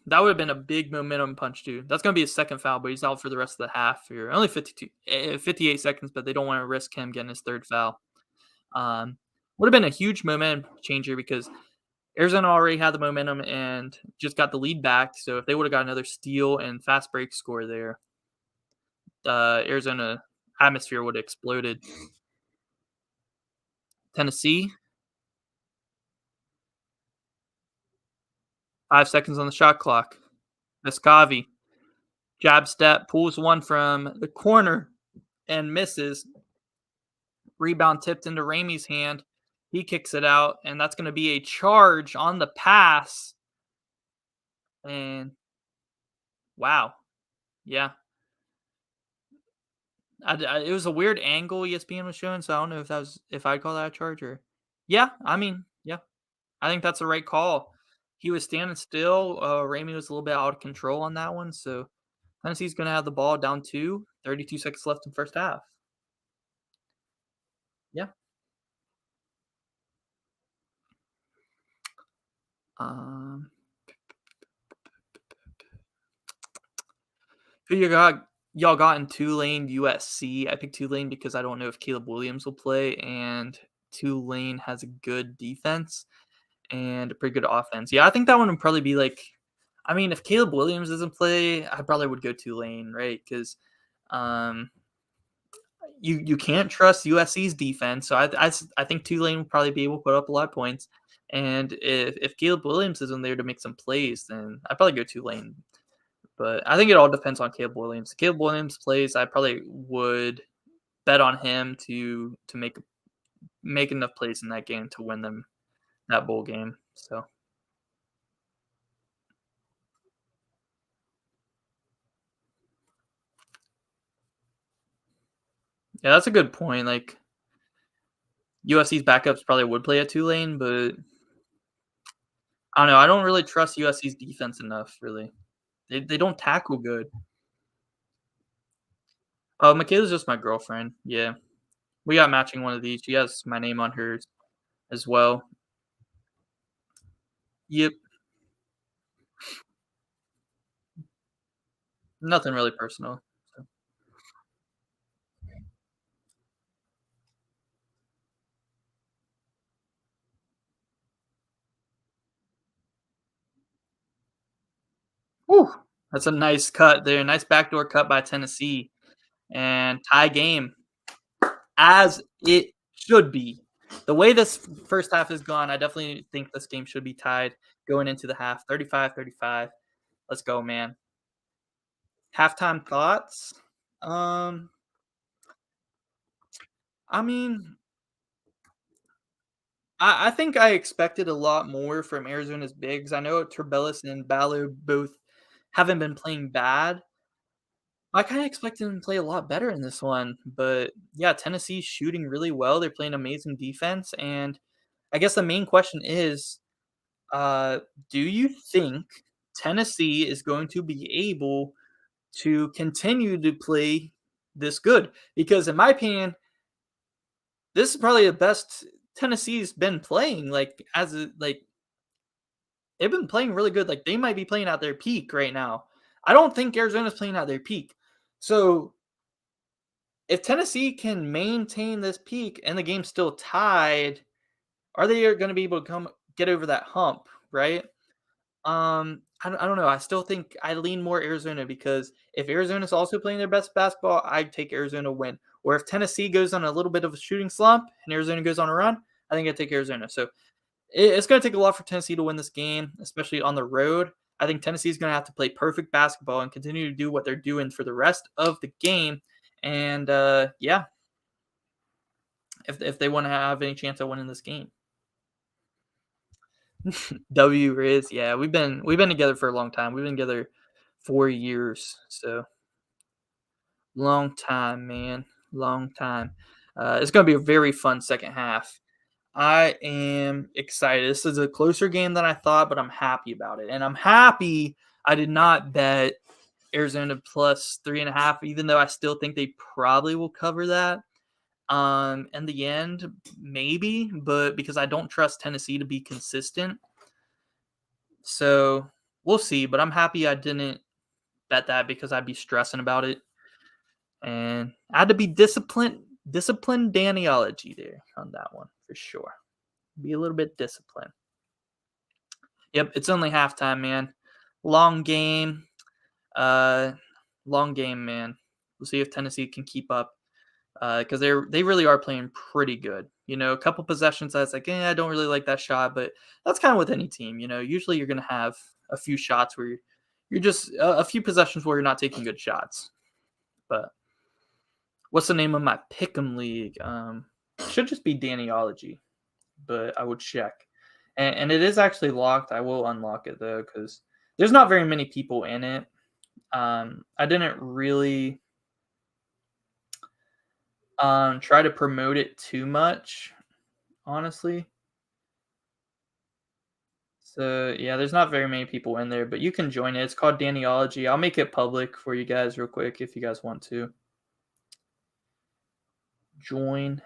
That would have been a big momentum punch, too. That's going to be his second foul, but he's out for the rest of the half here. Only 58 seconds, but they don't want to risk him getting his third foul. Would have been a huge momentum changer because Arizona already had the momentum and just got the lead back. So if they would have got another steal and fast break score there, Arizona atmosphere would have exploded. Tennessee, 5 seconds on the shot clock. Vescavi, jab step, pulls one from the corner and misses. Rebound tipped into Ramey's hand. He kicks it out, and that's going to be a charge on the pass. And wow, yeah, it was a weird angle ESPN was showing, so I don't know if I'd call that a charge or yeah. I mean, yeah, I think that's the right call. He was standing still. Ramey was a little bit out of control on that one, so Tennessee's going to have the ball down 32 seconds left in first half. Yeah. Um, who y'all got in Tulane, USC? I picked Tulane because I don't know if Caleb Williams will play, and Tulane has a good defense and a pretty good offense. Yeah, I think that one would probably be like, I mean, if Caleb Williams doesn't play, I probably would go Tulane, right? Because um, you can't trust USC's defense, so I think Tulane would probably be able to put up a lot of points. And if Caleb Williams isn't there to make some plays, then I'd probably go Tulane. But I think it all depends on Caleb Williams. Caleb Williams plays, I probably would bet on him to make enough plays in that game to win them that bowl game. So yeah, that's a good point. Like USC's backups probably would play at Tulane, but I don't know. I don't really trust USC's defense enough. Really, they don't tackle good. Oh, Michaela's just my girlfriend. Yeah, we got matching one of these. She has my name on hers as well. Yep, nothing really personal. So. Whew, that's a nice cut there. Nice backdoor cut by Tennessee, and tie game as it should be. The way this first half has gone, I definitely think this game should be tied going into the half. 35-35. Let's go, man. Halftime thoughts? Um, I mean, I think I expected a lot more from Arizona's bigs. I know Turbellis and Ballo both haven't been playing bad. I kinda expected them to play a lot better in this one, but yeah, Tennessee's shooting really well. They're playing amazing defense, and I guess the main question is, uh, do you think Tennessee is going to be able to continue to play this good? Because in my opinion, this is probably the best Tennessee's been playing, like, as a like, they've been playing really good, like, they might be playing at their peak right now. I don't think Arizona's playing at their peak. So, if Tennessee can maintain this peak and the game's still tied, are they gonna be able to get over that hump, right? I don't know. I still think I lean more Arizona because if Arizona's also playing their best basketball, I'd take Arizona win. Or if Tennessee goes on a little bit of a shooting slump and Arizona goes on a run, I think I'd take Arizona. So it's going to take a lot for Tennessee to win this game, especially on the road. I think Tennessee's going to have to play perfect basketball and continue to do what they're doing for the rest of the game. And yeah, if they want to have any chance of winning this game. W Riz, yeah, we've been together for a long time. We've been together 4 years, so long time, man, long time. It's gonna be a very fun second half. I am excited. This is a closer game than I thought, but I'm happy about it, and I'm happy I did not bet Arizona plus 3.5, even though I still think they probably will cover that. In the end, maybe, but because I don't trust Tennessee to be consistent, so we'll see. But I'm happy I didn't bet that because I'd be stressing about it. And I had to be disciplined Daniology there on that one for sure. Be a little bit disciplined. Yep, it's only halftime, man. Long game. Uh long game, man. We'll see if Tennessee can keep up. Because they really are playing pretty good. You know, a couple possessions that's like, I don't really like that shot, but that's kind of with any team. You know, usually you're gonna have a few shots where you're just a few possessions where you're not taking good shots. But what's the name of my pick'em league? Should just be Daniology, but I would check. And it is actually locked. I will unlock it though, because there's not very many people in it. I didn't really try to promote it too much, honestly. So yeah, there's not very many people in there, but you can join it. It's called Daniology. I'll make it public for you guys real quick if you guys want to join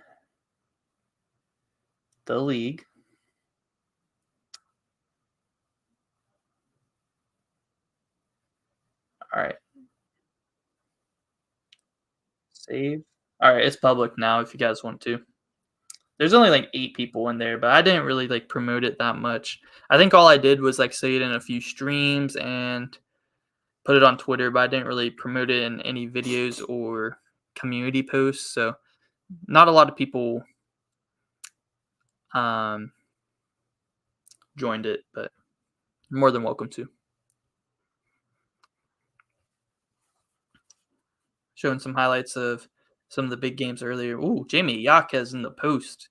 the league. All right, save. All right, it's public now if you guys want to. There's only like 8 people in there, but I didn't really like promote it that much. I think all I did was like say it in a few streams and put it on Twitter, but I didn't really promote it in any videos or community posts. So not a lot of people um joined it, but you're more than welcome to. Showing some highlights of some of the big games earlier. Ooh, Jamie Yaquez in the post.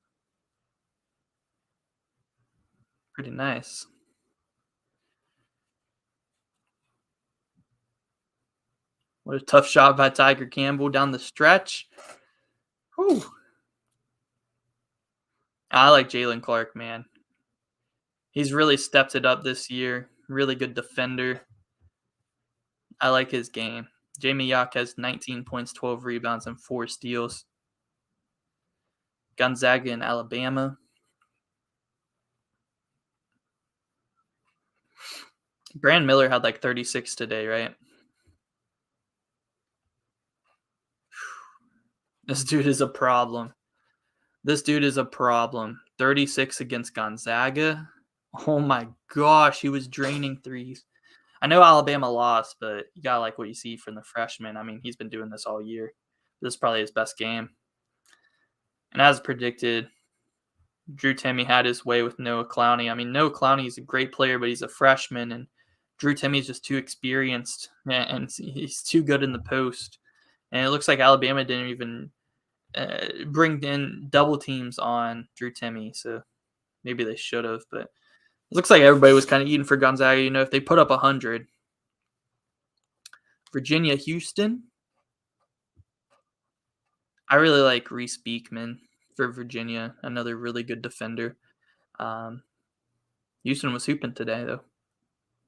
Pretty nice. What a tough shot by Tiger Campbell down the stretch. Whew. I like Jalen Clark, man. He's really stepped it up this year. Really good defender. I like his game. Jamie Yaquez, 19 points, 12 rebounds, and 4 steals. Gonzaga in Alabama. Brand Miller had like 36 today, right? This dude is a problem. This dude is a problem. 36 against Gonzaga. Oh my gosh, he was draining threes. I know Alabama lost, but you gotta like what you see from the freshman. I mean, he's been doing this all year. This is probably his best game. And as predicted, Drew Timme had his way with Noah Clowney. I mean, Noah Clowney is a great player, but he's a freshman, and Drew Timme is just too experienced, and he's too good in the post. And it looks like Alabama didn't even bring in double teams on Drew Timme, so maybe they should have. But it looks like everybody was kind of eating for Gonzaga. You know, if they put up 100, Virginia, Houston. I really like Reese Beekman for Virginia, another really good defender. Um, Houston was hooping today, though.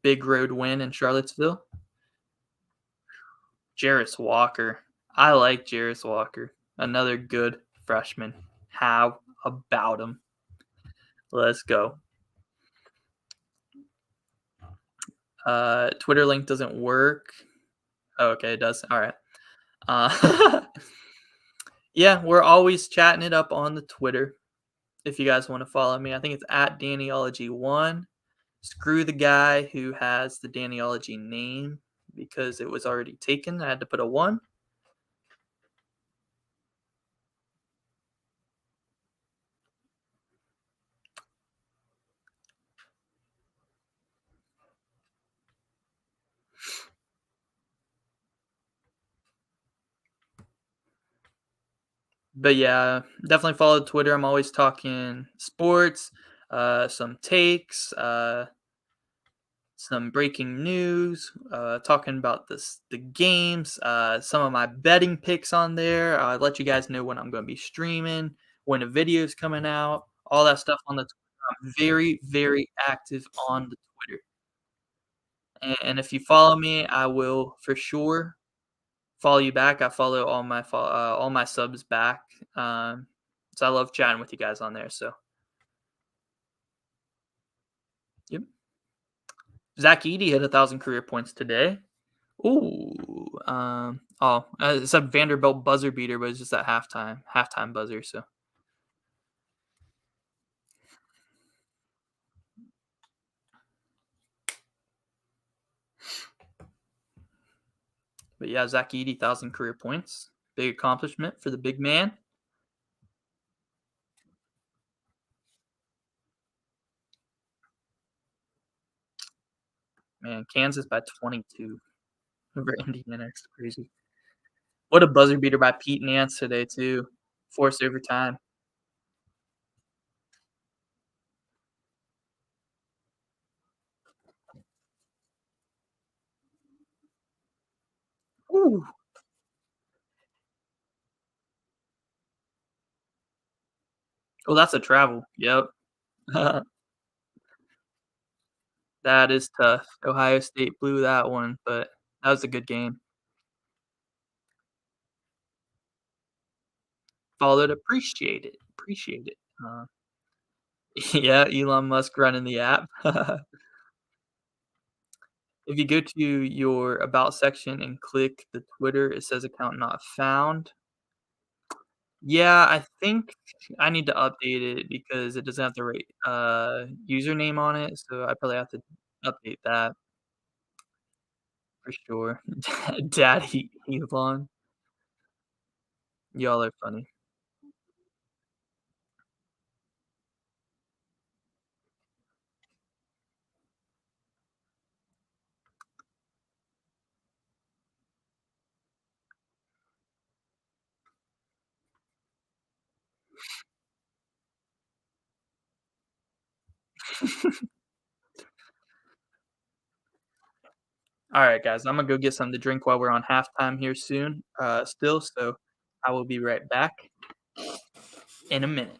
Big road win in Charlottesville. Jarris Walker. I like Jarris Walker. Another good freshman. How about him? Let's go. Twitter link doesn't work. Oh, okay, it does. All right. Uh, yeah, we're always chatting it up on the Twitter. If you guys want to follow me, I think it's at Dannyology1. Screw the guy who has the Dannyology name because it was already taken. I had to put a 1. But yeah, definitely follow Twitter. I'm always talking sports, some takes, some breaking news, talking about the games, some of my betting picks on there. Let you guys know when I'm going to be streaming, when a video is coming out, all that stuff on the Twitter. I'm very, very active on the Twitter. And if you follow me, I will for sure follow you back. I follow all my subs back. So I love chatting with you guys on there. So yep. Zach Edey hit 1,000 career points today. Ooh. It said Vanderbilt buzzer beater, but it's just at halftime buzzer. So, but yeah, Zach Edey 1,000 career points. Big accomplishment for the big man. Man, Kansas by 22 over Indiana. It's crazy. What a buzzer beater by Pete Nance today too. Forced overtime. Ooh. Oh, that's a travel. Yep. That is tough. Ohio State blew that one, but that was a good game. Followed, appreciate it, appreciate it. Yeah, Elon Musk running the app. If you go to your about section and click the Twitter, it says account not found. Yeah, I think I need to update it because it doesn't have the right, username on it, so I probably have to update that for sure. Daddy Elon. Y'all are funny. All right, guys, I'm gonna go get something to drink while we're on halftime here soon. Still, so I will be right back in a minute.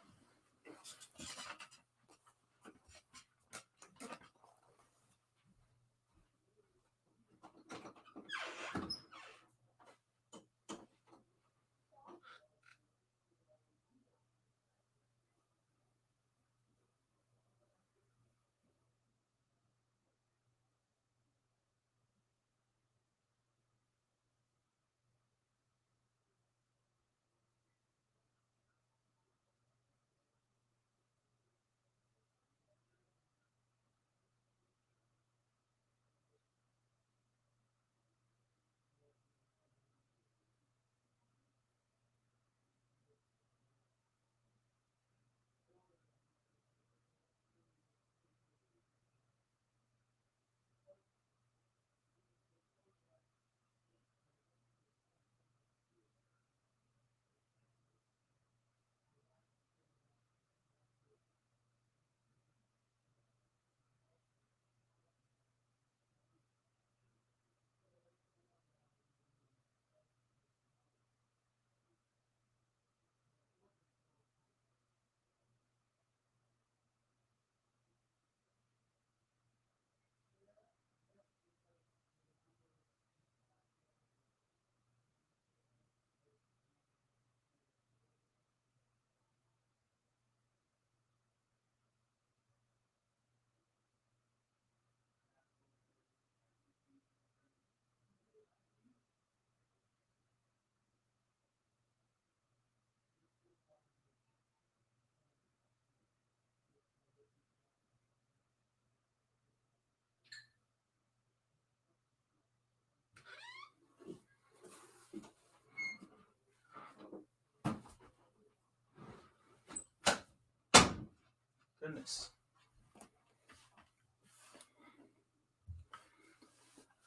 Goodness.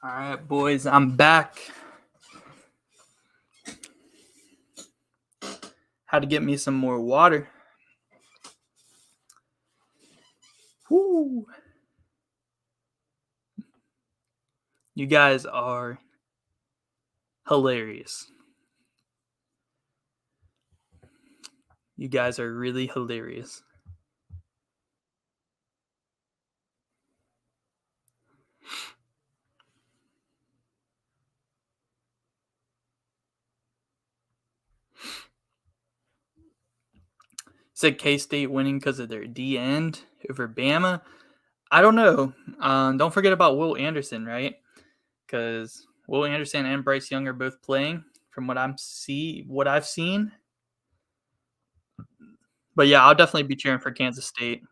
All right, boys, I'm back. Had to get me some more water. Woo! You guys are hilarious. You guys are really hilarious. Said K State winning because of their D end over Bama. I don't know. Don't forget about Will Anderson, right? Because Will Anderson and Bryce Young are both playing from what I've seen. But yeah, I'll definitely be cheering for Kansas State.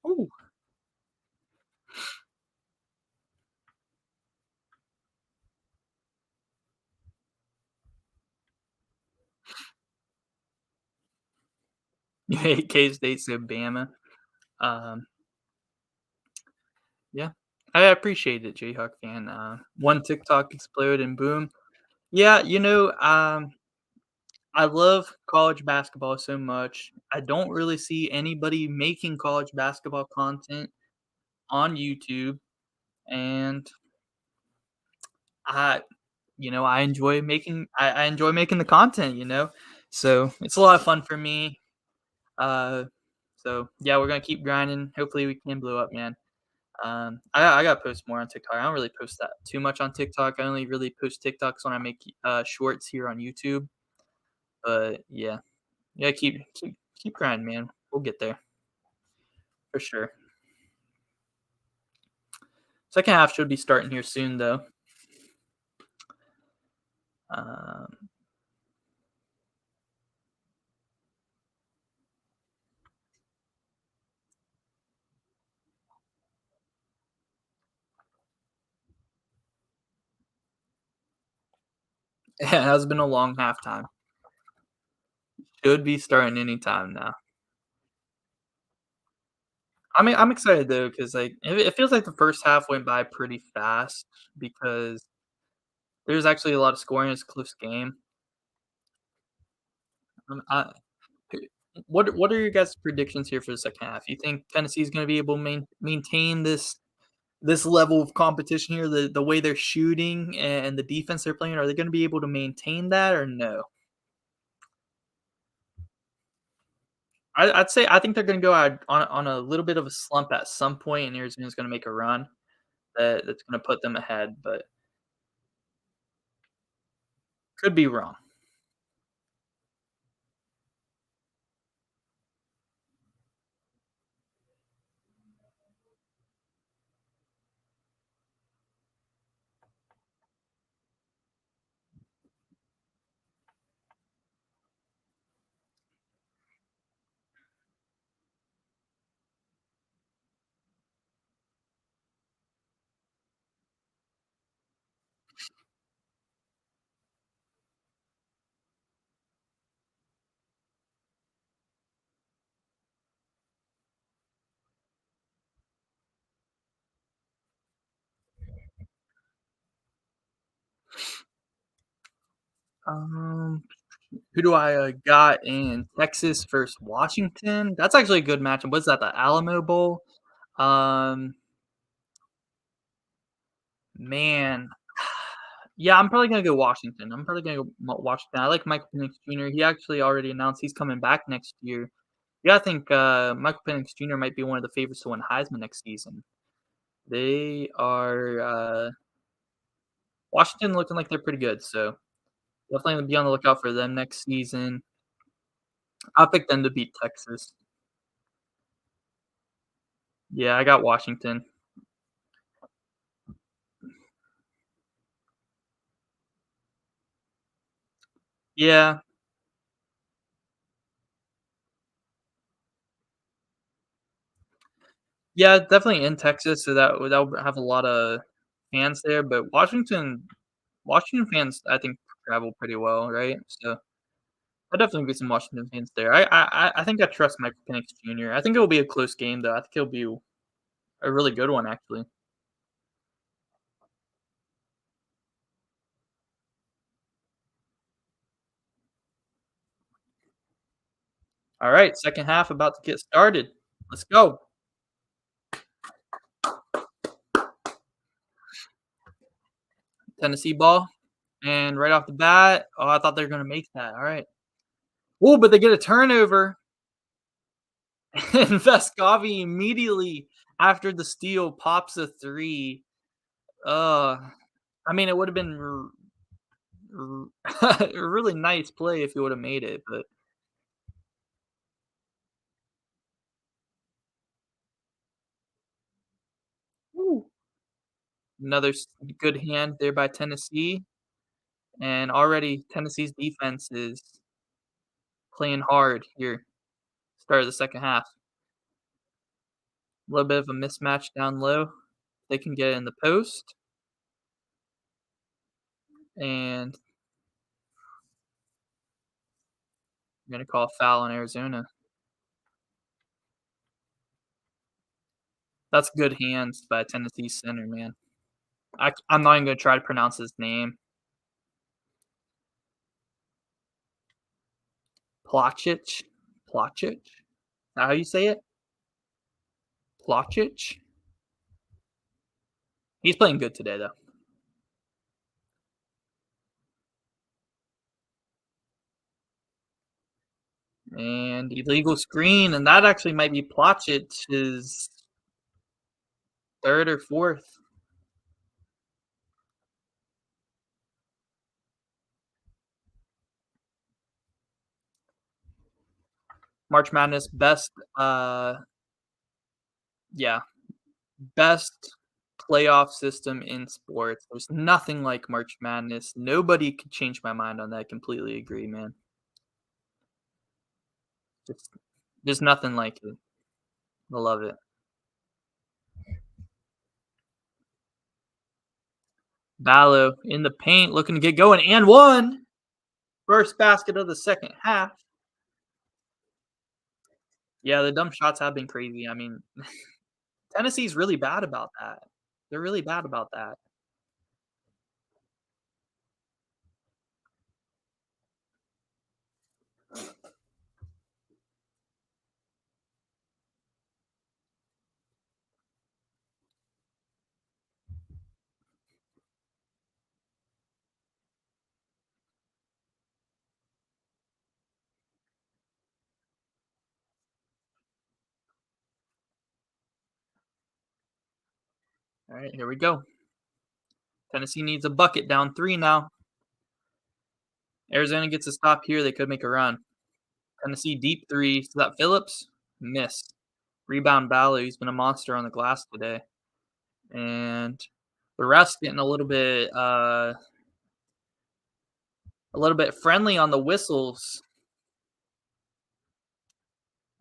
Ooh. You hate K State, so Bama. Um, yeah, I appreciate it, Jayhawk fan. One TikTok explode and boom. Yeah, I love college basketball so much. I don't really see anybody making college basketball content on YouTube, and I I enjoy making the content, So, it's a lot of fun for me. Uh, so yeah, we're gonna keep grinding. Hopefully we can blow up, man. I gotta post more on TikTok. I don't really post that too much on TikTok. I only really post TikToks when I make, shorts here on YouTube, but yeah. Yeah, keep grinding, man. We'll get there for sure. Second half should be starting here soon, though. Um, it has been a long halftime. should be starting anytime now. I mean, I'm excited though because like it feels like the first half went by pretty fast because there's actually a lot of scoring. It's a close game. I, what are your guys' predictions here for the second half? You think Tennessee's going to be able to maintain this level of competition here, the way they're shooting and the defense they're playing? Are they going to be able to maintain that or no? I'd say I think they're going to go out on a little bit of a slump at some point, and Arizona's going to make a run that's going to put them ahead, but could be wrong. Um, who do I got in Texas versus Washington? That's actually a good matchup. What's that? The Alamo Bowl. Um, Man, yeah, I'm probably gonna go Washington. I'm probably gonna go Washington. I like Michael Penix Jr. He actually already announced he's coming back next year. Yeah, I think Michael Penix Jr. might be one of the favorites to win Heisman next season. They are Washington looking like they're pretty good, so definitely be on the lookout for them next season. I'll pick them to beat Texas. Yeah, I got Washington. Yeah, yeah, definitely in Texas, so that would have a lot of fans there. But Washington fans, I think, travel pretty well, right? So I'll definitely be some Washington fans there. I think I trust Michael Penix Jr. I think it'll be a close game, though. I think it'll be a really good one, actually. All right, second half about to get started. Let's go. Tennessee ball. And right off the bat, oh, I thought they were going to make that. All right. Oh, but they get a turnover. And Vescovi immediately after the steal pops a three. Uh, I mean, it would have been a really nice play if he would have made it, but Woo. Another good hand there by Tennessee, and already Tennessee's defense is playing hard here. Start of the second half. A little bit of a mismatch down low. They can get in the post, and I'm gonna call a foul on Arizona. That's good hands by Tennessee center, man. I'm not even gonna try to pronounce his name. Placic? Placic? Is that how you say it? Placic? He's playing good today, though. And illegal screen, and that actually might be Placic's 3rd or 4th. March Madness best, yeah, best playoff system in sports. There's nothing like March Madness. Nobody could change my mind on that. Completely agree, man. Just there's nothing like it. I love it. Ballo in the paint, looking to get going, and one. First basket of the second half. Yeah, the dumb shots have been crazy. I mean, Tennessee's really bad about that. They're really bad about that. All right, here we go. Tennessee needs a bucket down 3 now. Arizona gets a stop here. They could make a run. Tennessee deep 3. Is that Phillips? Missed. Rebound Ballo. He's been a monster on the glass today. And the refs getting a little bit friendly on the whistles.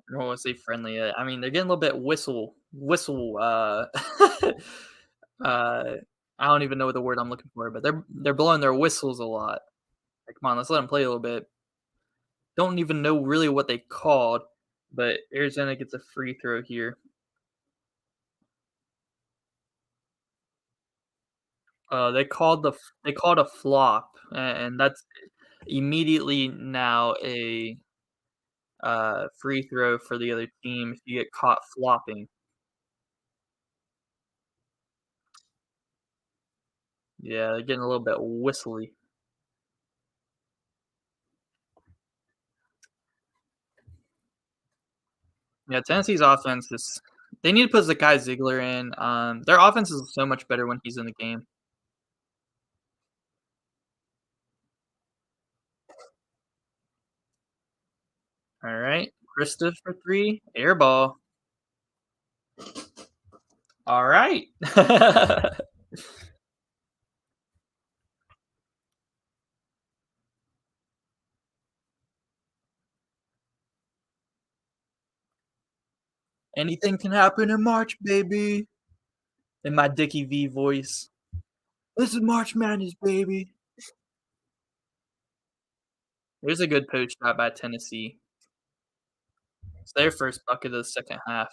I don't want to say friendly. I mean, they're getting a little bit whistle. Uh, I don't even know what the word I'm looking for, but they're blowing their whistles a lot. Like, come on, let's let them play a little bit. Don't even know really what they called, but Arizona gets a free throw here. They called a flop, and that's immediately now a free throw for the other team if you get caught flopping. Yeah, they're getting a little bit whistly. Yeah, Tennessee's offense is they need to put Zakai Ziegler in. Their offense is so much better when he's in the game. All right, Krista for 3, air ball. All right. Anything can happen in March, baby. In my Dickie V voice. This is March Madness, baby. There's a good post shot by Tennessee. It's their first bucket of the second half.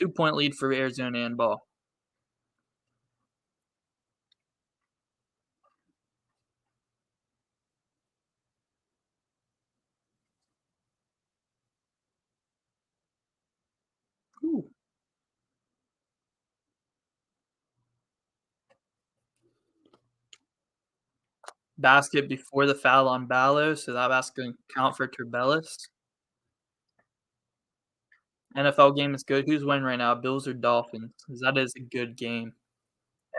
2-point lead for Arizona and ball. Ooh. Basket before the foul on Ballo, so that basket can count for Tubelis. NFL game is good. Who's winning right now, Bills or Dolphins? 'Cause that is a good game.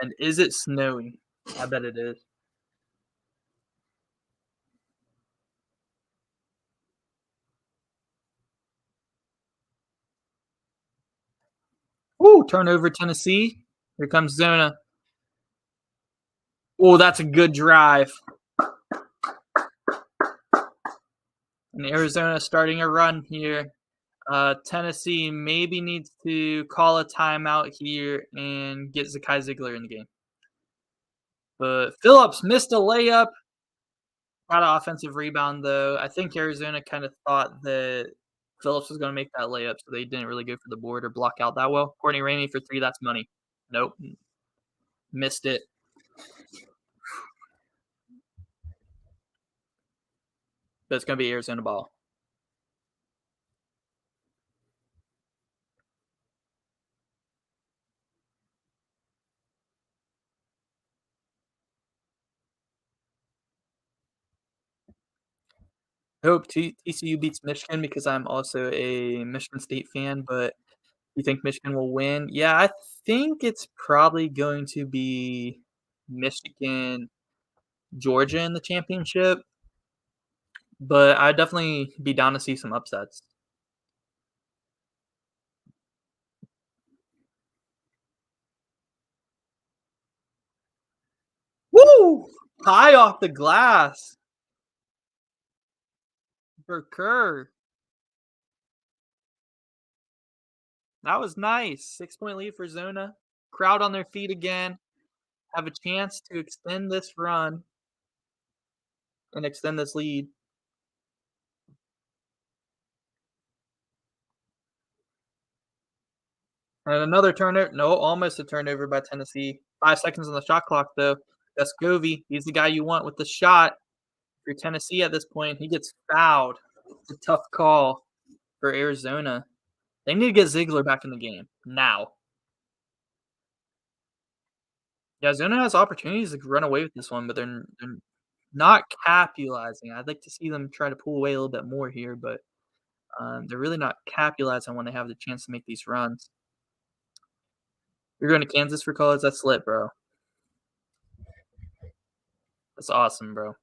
And is it snowing? I bet it is. Ooh, turnover Tennessee. Here comes Zona. Oh, that's a good drive. And Arizona starting a run here. Tennessee maybe needs to call a timeout here and get Zakai Ziegler in the game. But Phillips missed a layup. Got an offensive rebound, though. I think Arizona kind of thought that Phillips was going to make that layup, so they didn't really go for the board or block out that well. Courtney Ramey for 3, that's money. Nope. Missed it. But it's going to be Arizona ball. I hope TCU beats Michigan because I'm also a Michigan State fan, but you think Michigan will win? Yeah, I think it's probably going to be Michigan, Georgia in the championship, but I'd definitely be down to see some upsets. Woo! High off the glass for Kerr. That was nice. 6-point lead for Zona. Crowd on their feet again. Have a chance to extend this run and extend this lead. And another turnover. No, almost a turnover by Tennessee. 5 seconds on the shot clock, though. That's Govey. He's the guy you want with the shot for Tennessee at this point. He gets fouled. It's a tough call for Arizona. They need to get Ziegler back in the game now. Yeah, Arizona has opportunities to run away with this one, but they're not capitalizing. I'd like to see them try to pull away a little bit more here, but they're really not capitalizing when they have the chance to make these runs. You're going to Kansas for college? That's lit, bro. That's awesome, bro.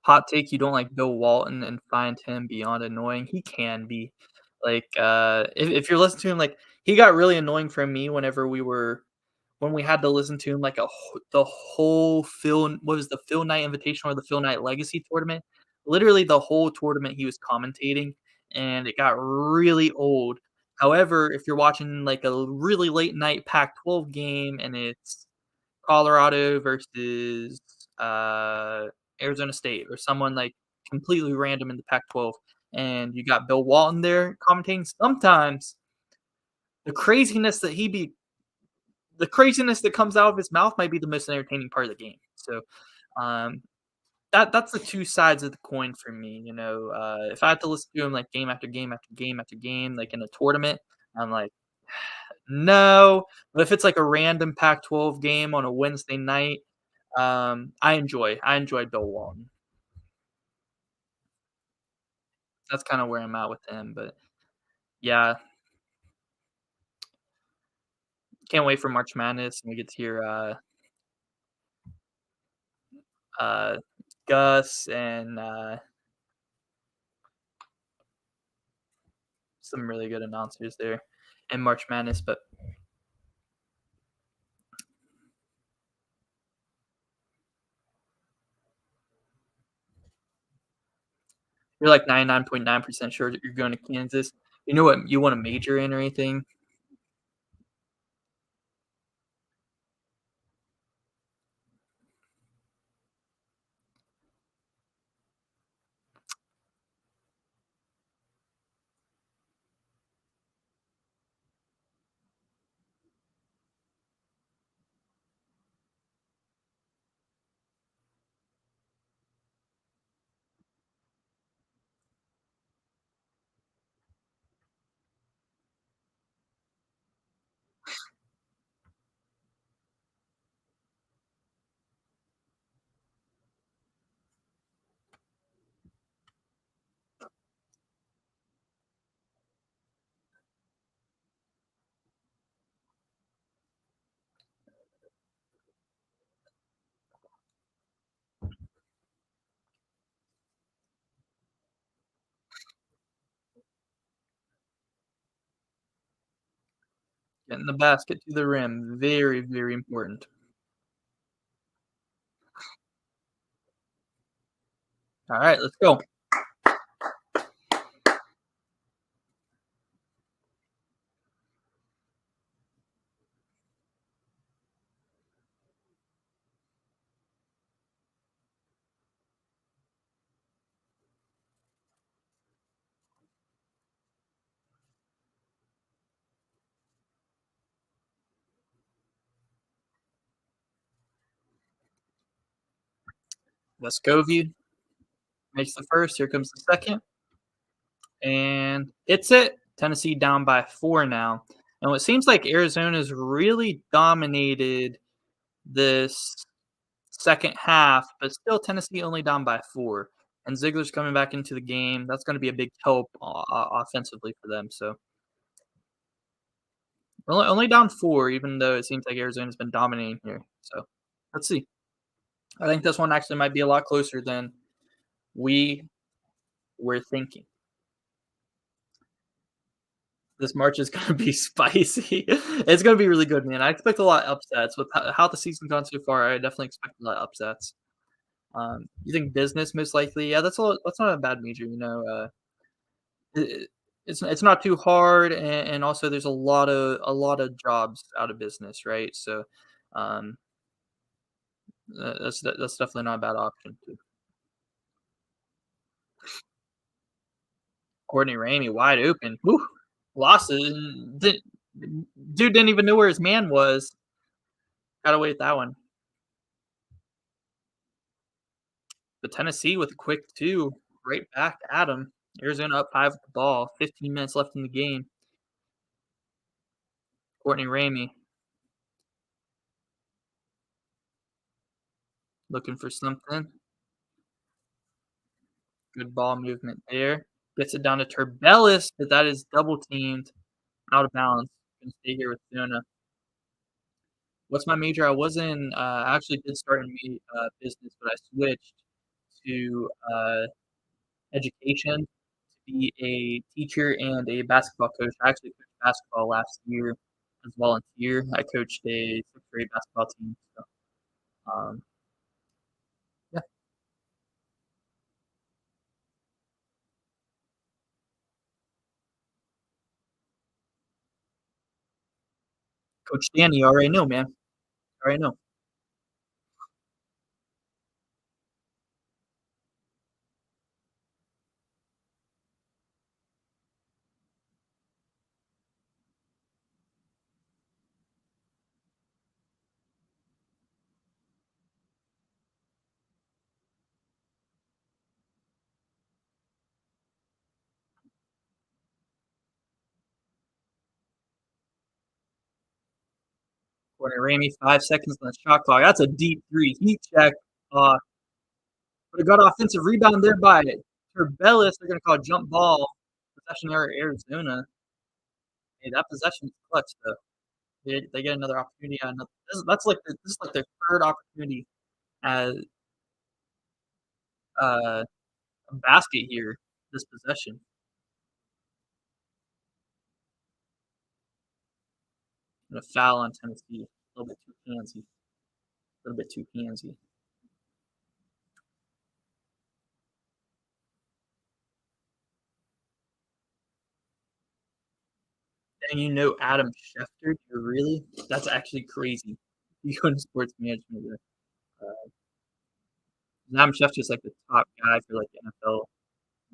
Hot take, you don't like Bill Walton and find him beyond annoying. He can be. Like, if you're listening to him, like, he got really annoying for me whenever when we had to listen to him, like, the whole Phil what was the Phil Knight Invitational or the Phil Knight Legacy Tournament? Literally the whole tournament he was commentating, and it got really old. However, if you're watching, like, a really late night Pac-12 game and it's Colorado versus, uh, Arizona State or someone, like, completely random in the Pac-12, and you got Bill Walton there commentating, sometimes the craziness that he be the craziness that comes out of his mouth might be the most entertaining part of the game. So, um, that's the 2 sides of the coin for me, you know, if I had to listen to him, like, game after game after game after game, like, in a tournament, I'm like, "No," but if it's, like, a random Pac-12 game on a Wednesday night, I enjoy Bill Walton. That's kinda where I'm at with him, but yeah, can't wait for March Madness, and we get to hear, uh, Gus and, some really good announcers there in March Madness, but you're, like, 99.9% sure that you're going to Kansas. You know what you wanna major in or anything? Getting the basket to the rim, very, very important. Alright, let's go. Vescovi makes the first, here comes the second, and hits it. Tennessee down by 4 now. And it seems like Arizona's really dominated this second half, but still Tennessee only down by 4. And Ziegler's coming back into the game. That's gonna be a big help offensively for them. So only down 4, even though it seems like Arizona's been dominating here. So let's see. I think this one actually might be a lot closer than we were thinking. This March is gonna be spicy. It's gonna be really good, man. I expect a lot of upsets with how the season's gone so far. I definitely expect a lot of upsets. You think business most likely? Yeah, that's not a bad major. You know, it, it's not too hard, and also there's a lot of jobs out of business, right? So, um, that's definitely not a bad option too. Courtney Ramey wide open. Woo! Lost it. Dude didn't even know where his man was. Got away with that one. But Tennessee with a quick two, right back at him. Arizona up 5 with the ball. 15 minutes left in the game. Courtney Ramey looking for something. Good ball movement there. Gets it down to Turbellis, but that is double teamed. Out of bounds. Gonna stay here with Zona. What's my major? I actually did start in business, but I switched to education to be a teacher and a basketball coach. I actually coached basketball last year as a volunteer. I coached a sixth grade basketball team. So, um, yeah, Coach Danny, you already know, man. You already know. Courtney Ramey, 5 seconds on the shot clock. That's a deep three. Heat check. Uh, but it got offensive rebound there by Turbellis. They're going to call jump ball. Possession error, Arizona. Hey, that possession is clutch, though. They get another opportunity. This is like their third opportunity as a basket here. This possession and a foul on Tennessee. A little bit too handsy. A little bit too handsy. And you know Adam Schefter? You're really? That's actually crazy. You go into sports management. Adam Schefter's like the top guy for like NFL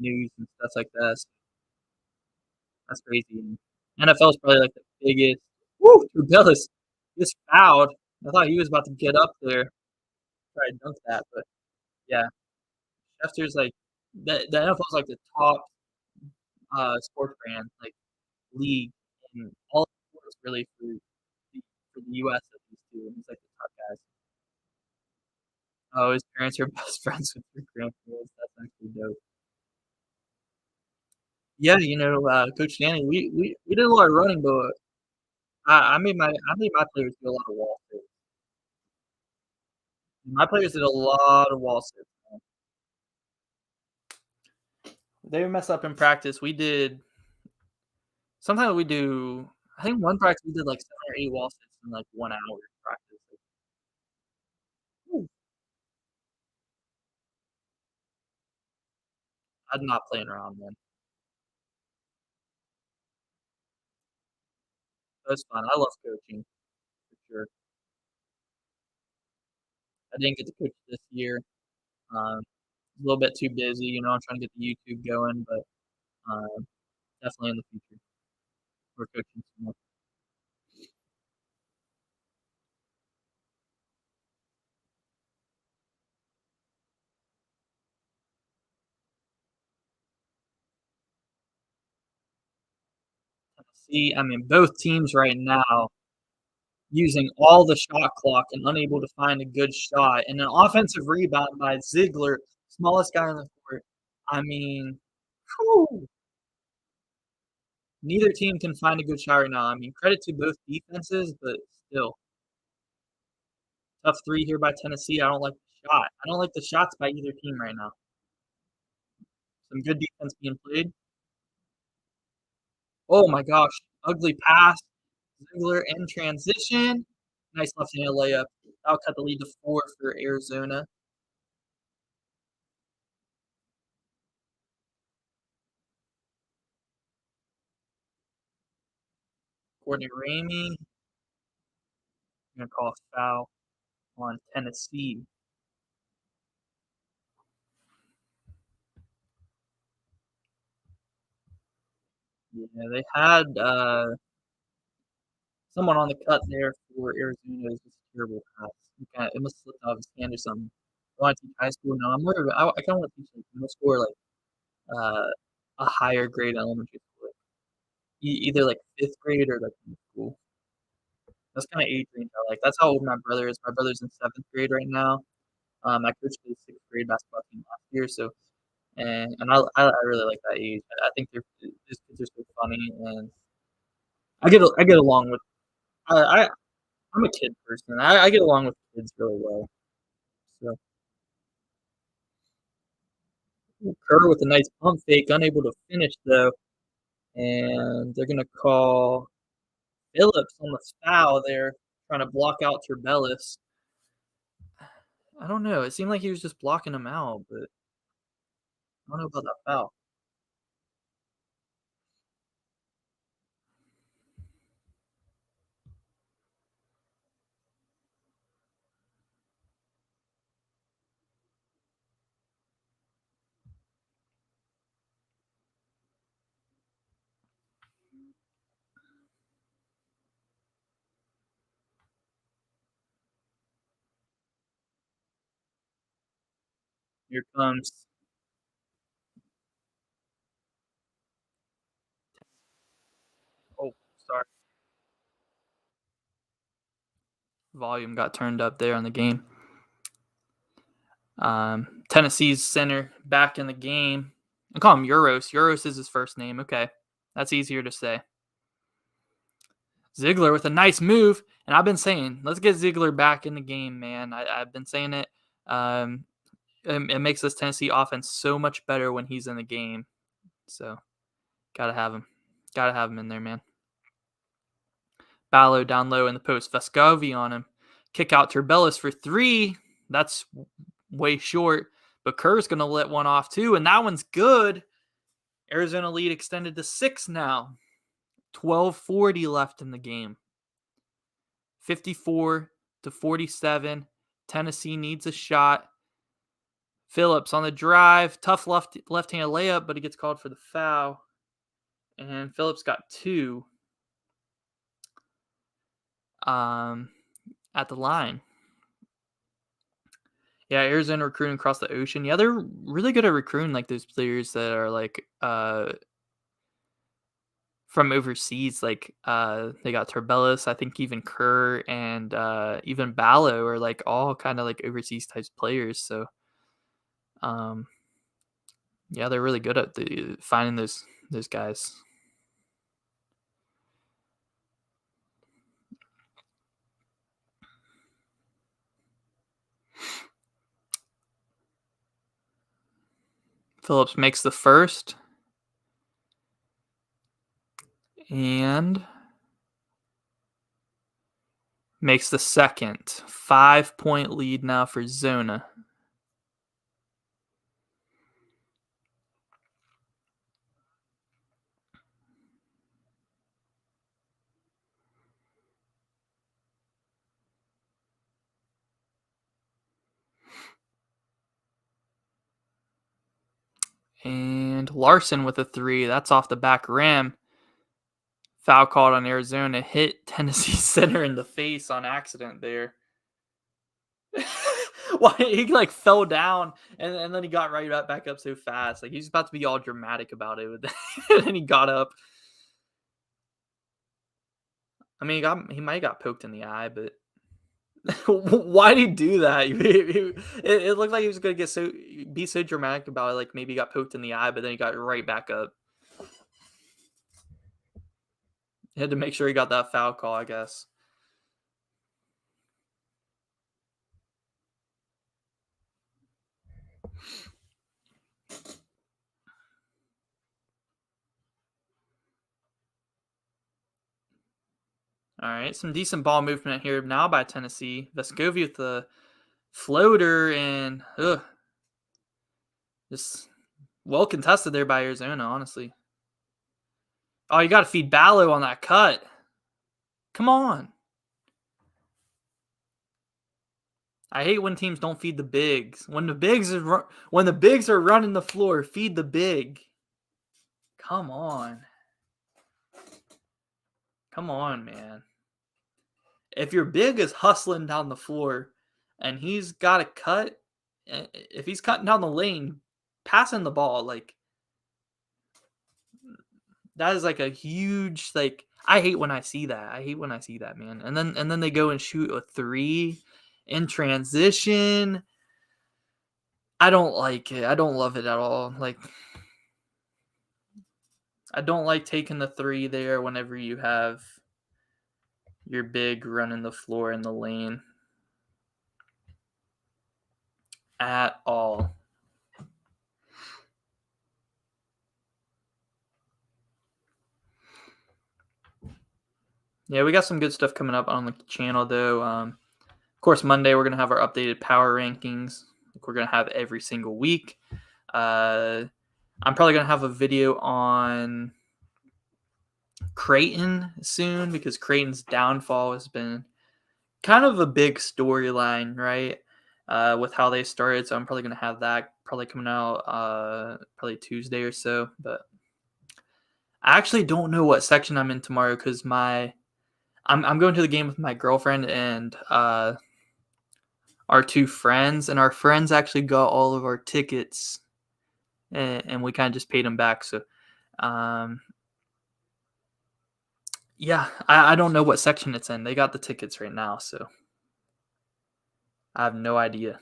news and stuff like that. So that's crazy. And NFL is probably like the biggest. Woo! Tubelis just fouled. I thought he was about to get up there, try to dunk that, but yeah, Schefter's like the NFL is like the top sports brand, like league in all sports really for the US at least too. And he's like the top guys. Oh, his parents are best friends with your grandparents. That's actually dope. Yeah, Coach Danny, we did a lot of running, but I made my players do a lot of wall sits. My players did a lot of wall sits. They would mess up in practice. Sometimes we do. I think one practice we did like 7 or 8 wall sits in like 1 hour practice. Like, I'm not playing around, man. That's fun. I love coaching for sure. I didn't get to coach this year. A little bit too busy. I'm trying to get the YouTube going, but definitely in the future we're coaching some more. See, I mean, both teams right now using all the shot clock and unable to find a good shot, and an offensive rebound by Ziegler, smallest guy on the court. I mean, whew, neither team can find a good shot right now. I mean, credit to both defenses, but still, tough three here by Tennessee. I don't like the shot. I don't like the shots by either team right now. Some good defense being played. Oh my gosh, ugly pass. Ziegler in transition. Nice left-handed layup. That'll cut the lead to 4 for Arizona. Courtney Ramey gonna call a foul on Tennessee. Yeah, they had, someone on the cut there for Arizona. It was just a terrible pass. It must have slipped out of his hand or something. I wanna teach high school now. I'm more of a I kinda wanna teach, like, middle school or, like, uh, a higher grade elementary school, like, either, like, 5th grade or, like, middle school. That's kinda age range I like. That's how old my brother is. My brother's in 7th grade right now. I coached his 6th grade basketball team last year, so and I really like that age. I think these kids are so funny, and I get along with I I'm a kid person. I get along with kids really well. So Kerr with a nice pump fake, unable to finish though, and they're gonna call Phillips on the foul there, trying to block out Turbellis. I don't know. It seemed like he was just blocking him out, but I don't know about that foul. Here comes oh, sorry. Volume got turned up there on the game. Tennessee's center back in the game. I call him Euros. Euros is his first name. Okay, that's easier to say. Ziegler with a nice move, and I've been saying, let's get Ziegler back in the game, man. I've been saying it. Um, it makes this Tennessee offense so much better when he's in the game. So gotta have him. Gotta have him in there, man. Ballo down low in the post. Vescovi on him. Kick out Turbellis for 3. That's way short. But Kerr's going to let one off too, and that one's good. Arizona lead extended to 6 now. 12:40 left in the game. 54-47. Tennessee needs a shot. Phillips on the drive. Tough left-handed layup, but he gets called for the foul. And Phillips got 2 at the line. Yeah, Arizona recruiting across the ocean. Yeah, they're really good at recruiting like those players that are like from overseas. Like they got Turbellis, I think even Kerr and even Ballo are like all kind of like overseas types players. So um yeah, they're really good at finding those guys. Phillips makes the first and makes the second. 5-point lead now for Zona. And Larson with a 3. That's off the back rim. Foul called on Arizona. Hit Tennessee center in the face on accident there. Why he like fell down and then he got right up back up so fast. Like he was about to be all dramatic about it, but then he got up. I mean, he might have got poked in the eye, but why did he do that? It looked like he was gonna be so dramatic about it. Like maybe he got poked in the eye, but then he got right back up. He had to make sure he got that foul call, I guess. All right, some decent ball movement here now by Tennessee. Vescovi with the floater and just well contested there by Arizona, honestly. Oh, you got to feed Ballo on that cut. Come on. I hate when teams don't feed the bigs. When the bigs are running the floor, feed the big. Come on. Come on, man. If your big is hustling down the floor and he's got a cut, if he's cutting down the lane, passing the ball, like that is like a huge like I hate when I see that. I hate when I see that, man. And then they go and shoot a three in transition. I don't like it. I don't love it at all. Like I don't like taking the three there whenever you have your big running the floor in the lane at all. Yeah, we got some good stuff coming up on the channel though. Of course, Monday we're gonna have our updated power rankings. Like we're gonna have every single week. I'm probably gonna have a video on Creighton soon because Creighton's downfall has been kind of a big storyline, right? With how they started. So I'm probably going to have that probably coming out probably Tuesday or so. But I actually don't know what section I'm in tomorrow because I'm going to the game with my girlfriend and our two friends. And our friends actually got all of our tickets and we kind of just paid them back. So yeah, I don't know what section it's in. They got the tickets right now, so I have no idea.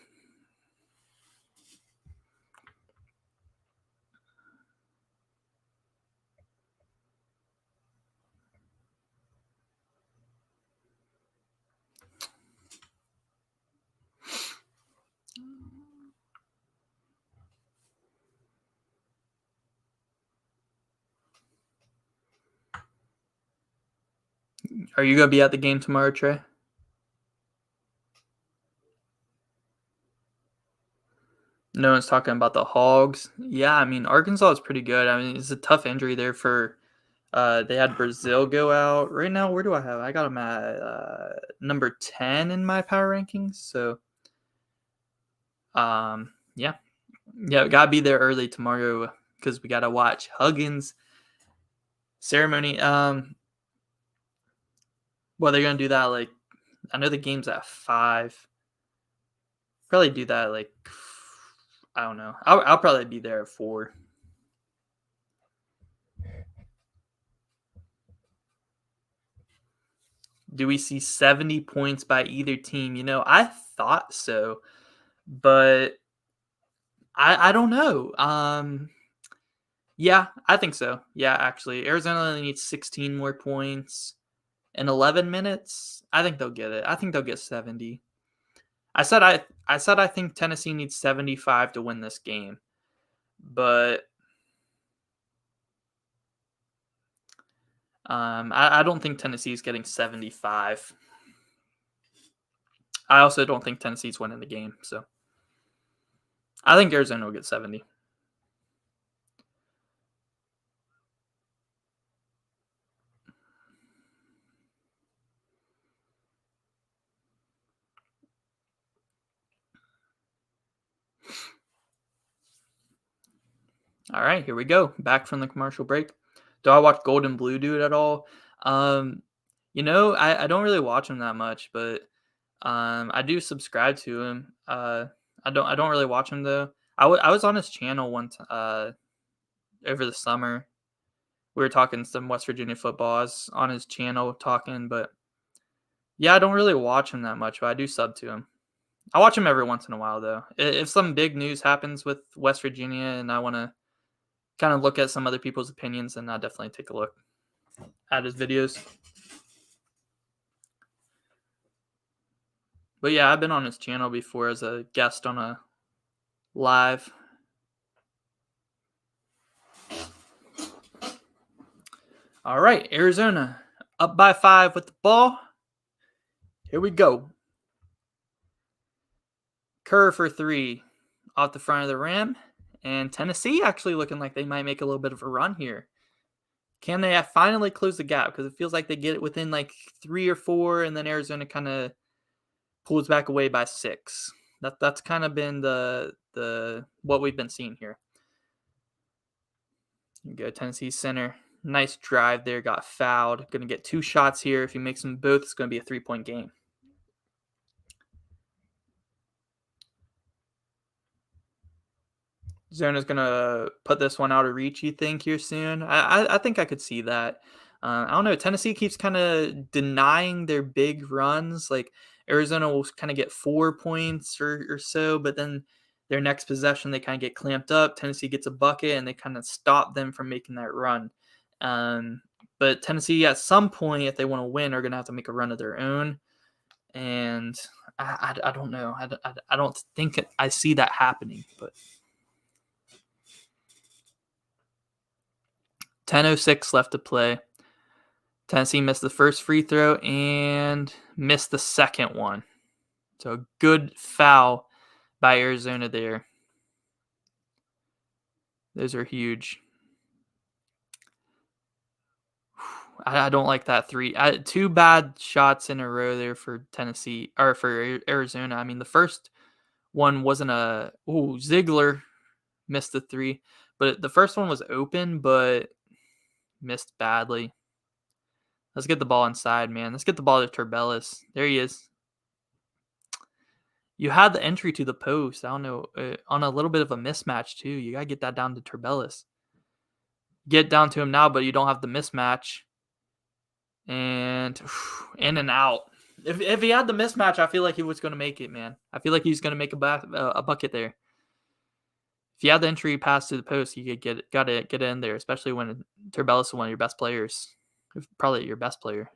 Are you gonna be at the game tomorrow, Trey? No one's talking about the Hogs. Yeah, I mean Arkansas is pretty good. I mean it's a tough injury there for. They had Brazil go out. Right now, where do I have? I got them at number 10 in my power rankings. So, yeah, gotta be there early tomorrow because we gotta watch Huggins ceremony. Well, they're gonna do that like I know the game's at 5. Probably do that like I don't know. I'll probably be there at 4. Do we see 70 points by either team? I thought so, but I don't know. Yeah, I think so. Yeah, actually, Arizona only needs 16 more points in 11 minutes. I think they'll get it. I think they'll get 70. I said I think Tennessee needs 75 to win this game, but I don't think Tennessee is getting 75. I also don't think Tennessee's winning the game, so I think Arizona will get 70. All right, here we go. Back from the commercial break. Do I watch Golden Blue Dude at all? Um, I don't really watch him that much, but I do subscribe to him. I don't really watch him though. I was on his channel once over the summer. We were talking some West Virginia football. I was on his channel talking, but yeah, I don't really watch him that much, but I do sub to him. I watch him every once in a while though. If some big news happens with West Virginia and I want to kind of look at some other people's opinions, then I'll definitely take a look at his videos. But yeah, I've been on his channel before as a guest on a live. All right, Arizona up by 5 with the ball. Here we go. Curve for 3 off the front of the rim. And Tennessee actually looking like they might make a little bit of a run here. Can they finally close the gap? Because it feels like they get it within like 3 or 4, and then Arizona kind of pulls back away by 6. That's kind of been the what we've been seeing here. You go Tennessee center. Nice drive there, got fouled. Going to get 2 shots here. If he makes them both, it's going to be a 3-point game. Zona's going to put this one out of reach, you think, here soon? I think I could see that. I don't know. Tennessee keeps kind of denying their big runs. Like, Arizona will kind of get 4 points or so, but then their next possession, they kind of get clamped up. Tennessee gets a bucket, and they kind of stop them from making that run. But Tennessee, at some point, if they want to win, are going to have to make a run of their own. And I don't know. I don't think I see that happening, but 10:06 left to play. Tennessee missed the first free throw and missed the second one. So a good foul by Arizona there. Those are huge. I don't like that 3. 2 bad shots in a row there for Tennessee, or for Arizona. I mean, the first one wasn't a... Ziegler missed the 3. But the first one was open, but missed badly. Let's get the ball inside, man. Let's get the ball to Turbellis. There he is. You had the entry to the post. I don't know. On a little bit of a mismatch, too. You got to get that down to Turbellis. Get down to him now, but you don't have the mismatch. And in and out. If he had the mismatch, I feel like he was going to make it, man. I feel like he's going to make a bucket there. If you had the entry pass to the post, you could got to get it in there, especially when Turbellis is one of your best players. Probably your best player.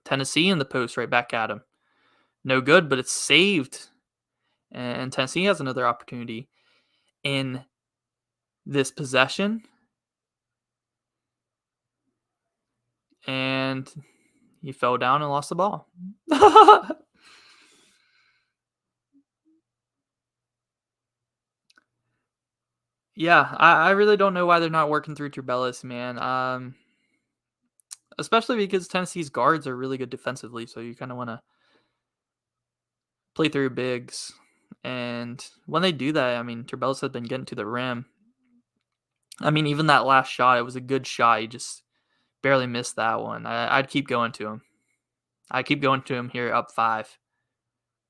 Tennessee in the post right back at him. No good, but it's saved. And Tennessee has another opportunity in this possession. And he fell down and lost the ball. Yeah, I really don't know why they're not working through Turbellis, man. Especially because Tennessee's guards are really good defensively, so you kind of want to play through bigs. And when they do that, I mean, Turbellis has been getting to the rim. I mean, even that last shot, it was a good shot. He just barely missed that one. I'd keep going to him. I keep going to him here up 5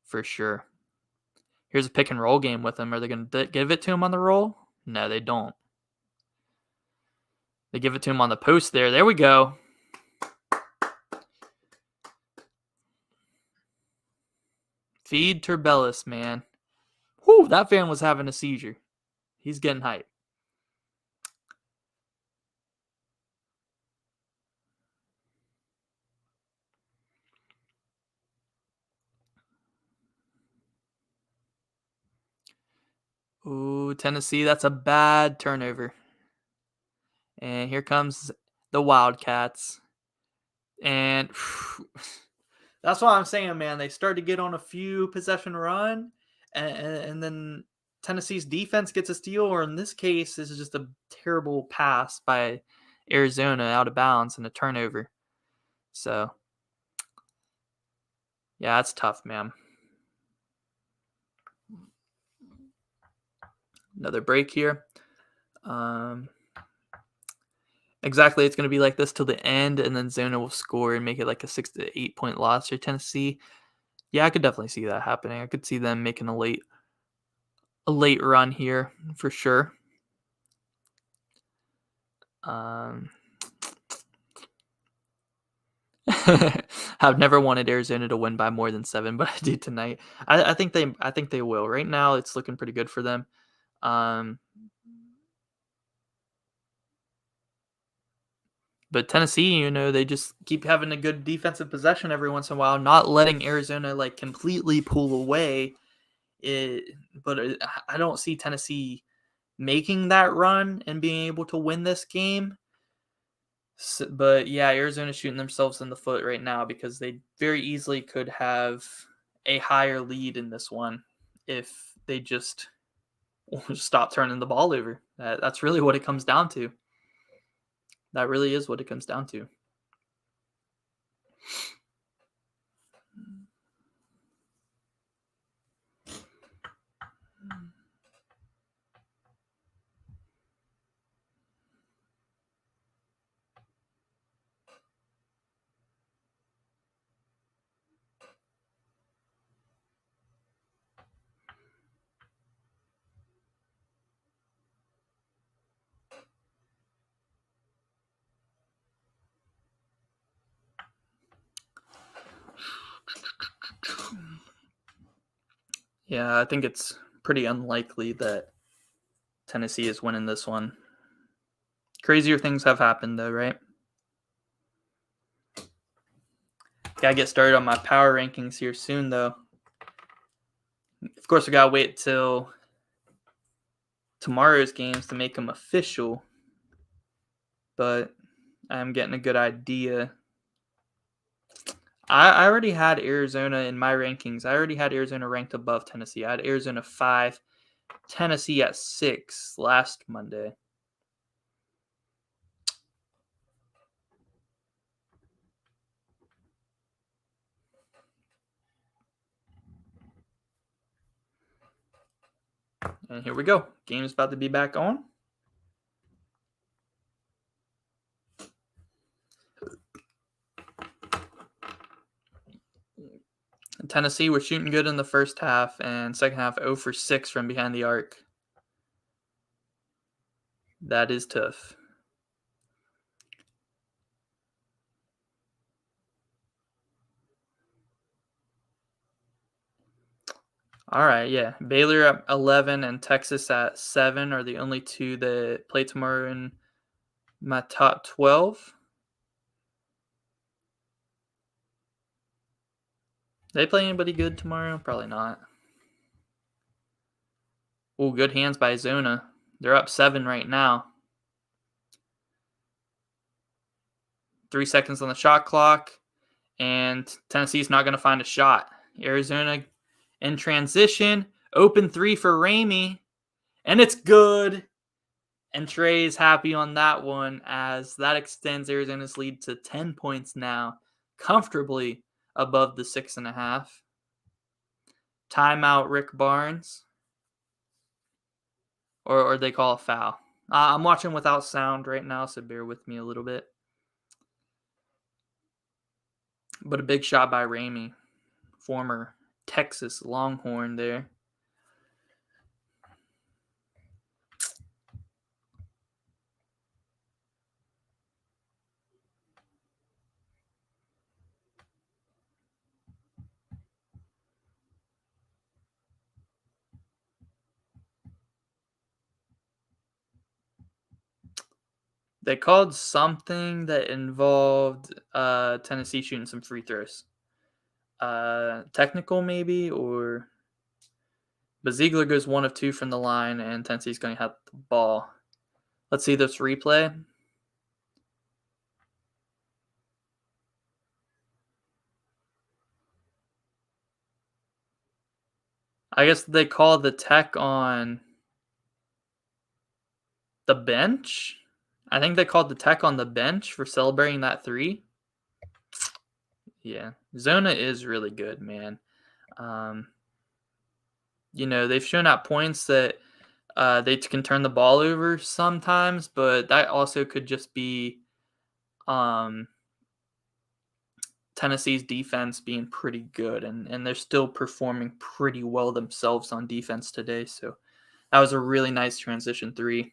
for sure. Here's a pick and roll game with him. Are they going to give it to him on the roll? No, they don't. They give it to him on the post there. There we go. Feed Turbellis, man. Whew, that fan was having a seizure. He's getting hype. Ooh, Tennessee, that's a bad turnover. And here comes the Wildcats. And that's what I'm saying, man. They start to get on a few possession run, and then Tennessee's defense gets a steal, or in this case, this is just a terrible pass by Arizona out of bounds and a turnover. So, yeah, that's tough, man. Another break here. Exactly, it's going to be like this till the end, and then Zona will score and make it like a 6 to 8 point loss for Tennessee. Yeah, I could definitely see that happening. I could see them making a late run here for sure. I've never wanted Arizona to win by more than 7, but I do tonight. I think they will. Right now, it's looking pretty good for them. But Tennessee, they just keep having a good defensive possession every once in a while, not letting Arizona like completely pull away. But I don't see Tennessee making that run and being able to win this game. So, but yeah, Arizona's shooting themselves in the foot right now because they very easily could have a higher lead in this one if they just stop turning the ball over. That's really what it comes down to. That really is what it comes down to. Yeah, I think it's pretty unlikely that Tennessee is winning this one. Crazier things have happened, though, right? Gotta get started on my power rankings here soon, though. Of course, we gotta wait till tomorrow's games to make them official, but I'm getting a good idea. I already had Arizona in my rankings. I already had Arizona ranked above Tennessee. I had Arizona 5, Tennessee at 6 last Monday. And here we go. Game's about to be back on. Tennessee was shooting good in the first half, and second half 0 for 6 from behind the arc. That is tough. All right, yeah. Baylor at 11 and Texas at 7 are the only two that play tomorrow in my top 12. They play anybody good tomorrow? Probably not. Oh, good hands by Zona. They're up 7 right now. 3 seconds on the shot clock, and Tennessee's not going to find a shot. Arizona in transition, open 3 for Ramey, and it's good. And Trey's happy on that one as that extends Arizona's lead to 10 points now, comfortably above the 6.5. Timeout, Rick Barnes. Or they call a foul. I'm watching without sound right now, so bear with me a little bit. But a big shot by Ramey, former Texas Longhorn there. They called something that involved Tennessee shooting some free throws. Technical maybe, or... But Ziegler goes 1 of 2 from the line, and Tennessee's going to have the ball. Let's see this replay. I guess they called the tech on the bench. I think they called the tech on the bench for celebrating that 3. Yeah, Zona is really good, man. They've shown at points that they can turn the ball over sometimes, but that also could just be Tennessee's defense being pretty good, and they're still performing pretty well themselves on defense today. So that was a really nice transition 3.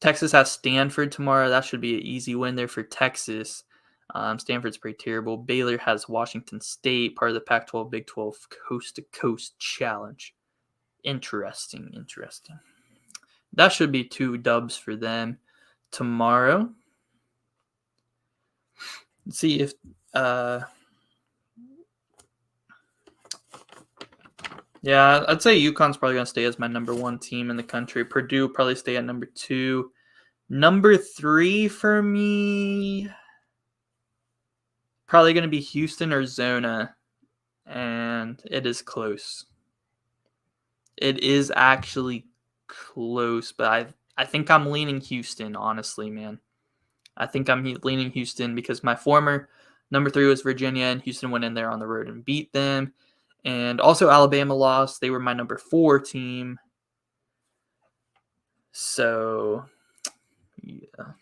Texas has Stanford tomorrow. That should be an easy win there for Texas. Stanford's pretty terrible. Baylor has Washington State, part of the Pac-12, Big 12 coast-to-coast challenge. Interesting. That should be 2 dubs for them tomorrow. Let's see if... yeah, I'd say UConn's probably going to stay as my number 1 team in the country. Purdue probably stay at number 2. Number 3 for me... probably going to be Houston or Zona, and it is close. It is actually close, but I think I'm leaning Houston, honestly, man. I think I'm leaning Houston because my former number 3 was Virginia, and Houston went in there on the road and beat them. And also Alabama lost. They were my number 4 team. So, yeah.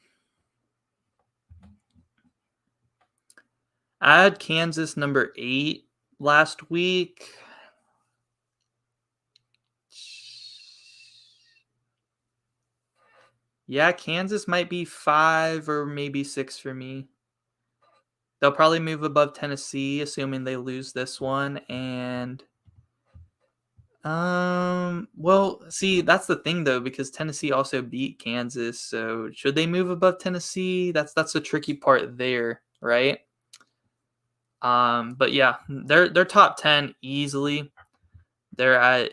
I had Kansas number 8 last week. Yeah, Kansas might be 5 or maybe 6 for me. They'll probably move above Tennessee, assuming they lose this one. And Well, see, that's the thing though, because Tennessee also beat Kansas. So should they move above Tennessee? That's the tricky part there, right? But yeah, they're top 10 easily. They're at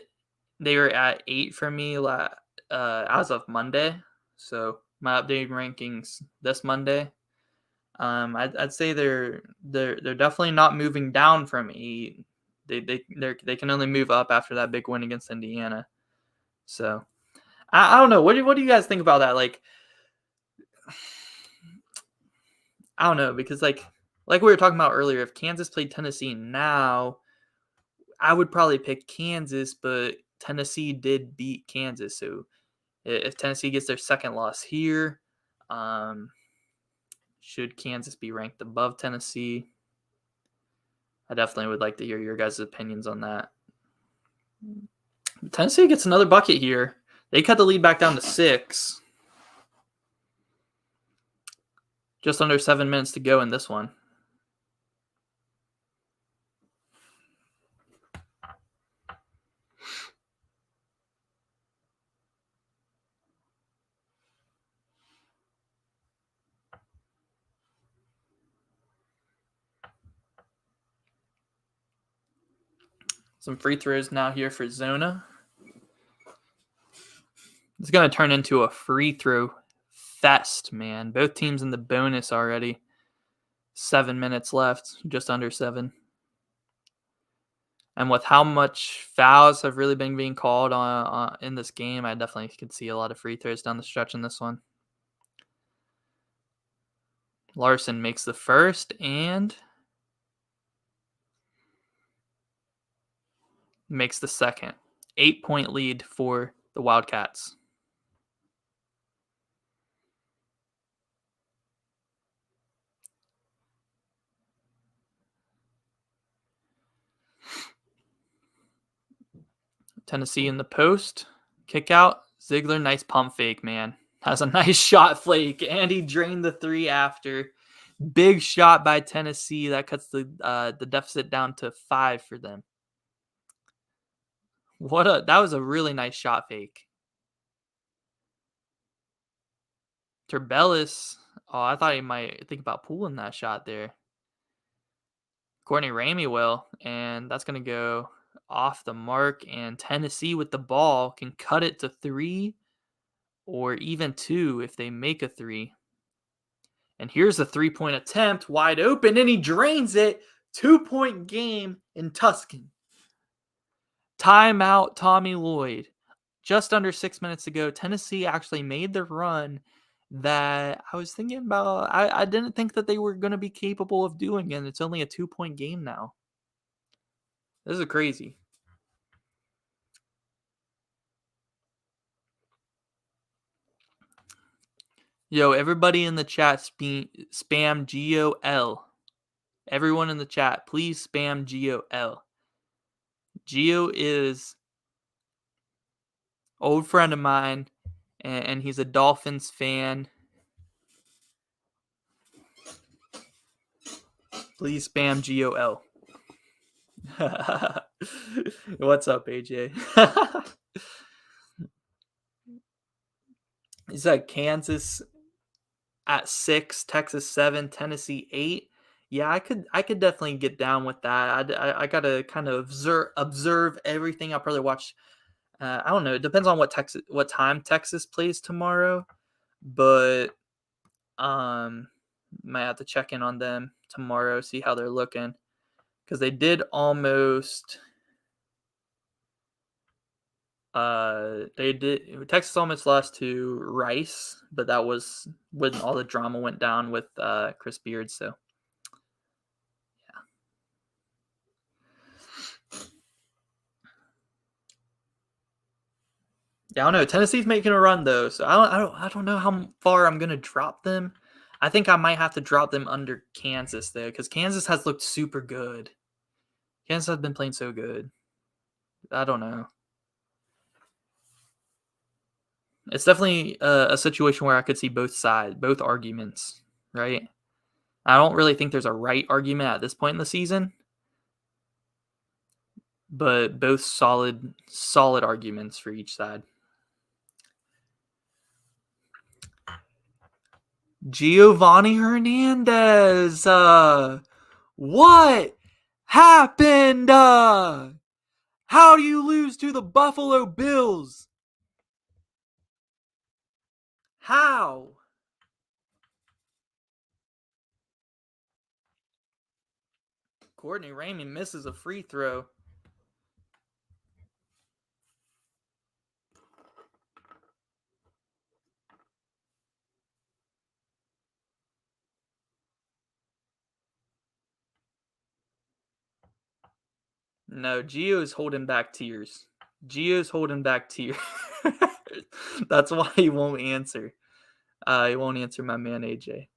they were at 8 for me as of Monday. So my updated rankings this Monday. I'd say they're definitely not moving down from 8. They can only move up after that big win against Indiana. So I don't know. What do you guys think about that? Like, I don't know, because like we were talking about earlier, if Kansas played Tennessee now, I would probably pick Kansas, but Tennessee did beat Kansas. So if Tennessee gets their second loss here, um, should Kansas be ranked above Tennessee? I definitely would like to hear your guys' opinions on that. Tennessee gets another bucket here. They cut the lead back down to 6. Just under 7 minutes to go in this one. Some free throws now here for Zona. It's going to turn into a free throw fest, man. Both teams in the bonus already. 7 minutes left, just under 7. And with how much fouls have really been being called on in this game, I definitely could see a lot of free throws down the stretch in this one. Larson makes the first and makes the second. 8-point lead for the Wildcats. Tennessee in the post. Kick out. Ziegler, nice pump fake, man. Has a nice shot flake, and he drained the 3 after. Big shot by Tennessee. That cuts the deficit down to 5 for them. That was a really nice shot fake. Turbellis. Oh, I thought he might think about pulling that shot there. Courtney Ramey will, and that's going to go off the mark. And Tennessee with the ball can cut it to 3 or even 2 if they make a 3. And here's a 3-point attempt, wide open, and he drains it. 2-point game in Tuscan. Timeout, Tommy Lloyd. Just under 6 minutes to go. Tennessee actually made the run that I was thinking about. I didn't think that they were going to be capable of doing, and it's only a 2-point game now. This is crazy. Yo, everybody in the chat spam GOL. Everyone in the chat, please spam GOL. Gio is old friend of mine, and he's a Dolphins fan. Please spam GOL. What's up, AJ? He said Kansas at 6, Texas 7, Tennessee 8. Yeah, I could definitely get down with that. I gotta kind of observe everything. I'll probably watch. I don't know. It depends on what time Texas plays tomorrow, but might have to check in on them tomorrow, see how they're looking, because they did almost. Texas almost lost to Rice, but that was when all the drama went down with Chris Beard. So yeah, I don't know. Tennessee's making a run though, so I don't know how far I'm gonna drop them. I think I might have to drop them under Kansas though, because Kansas has looked super good. Kansas has been playing so good. I don't know. It's definitely a situation where I could see both sides, both arguments, right? I don't really think there's a right argument at this point in the season, but both solid arguments for each side. Giovanni Hernandez. What happened? How do you lose to the Buffalo Bills? How? Courtney Ramey misses a free throw. No, Gio's holding back tears. Gio's holding back tears. That's why he won't answer. He won't answer my man AJ.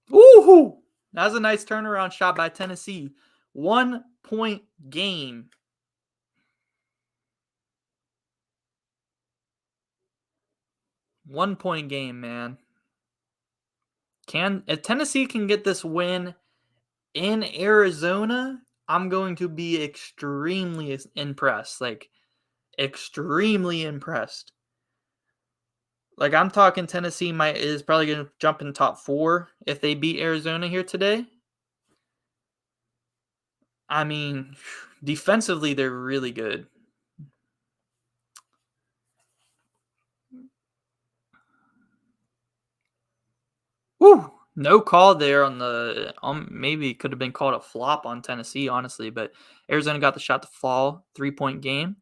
Woohoo! That was a nice turnaround shot by Tennessee. 1 point game. One-point game, man. If Tennessee can get this win in Arizona, I'm going to be extremely impressed. Like, extremely impressed. Like, I'm talking Tennessee is probably going to jump in top 4 if they beat Arizona here today. I mean, defensively, they're really good. Woo! No call there on the maybe it could have been called a flop on Tennessee, honestly, but Arizona got the shot to fall. 3-point game.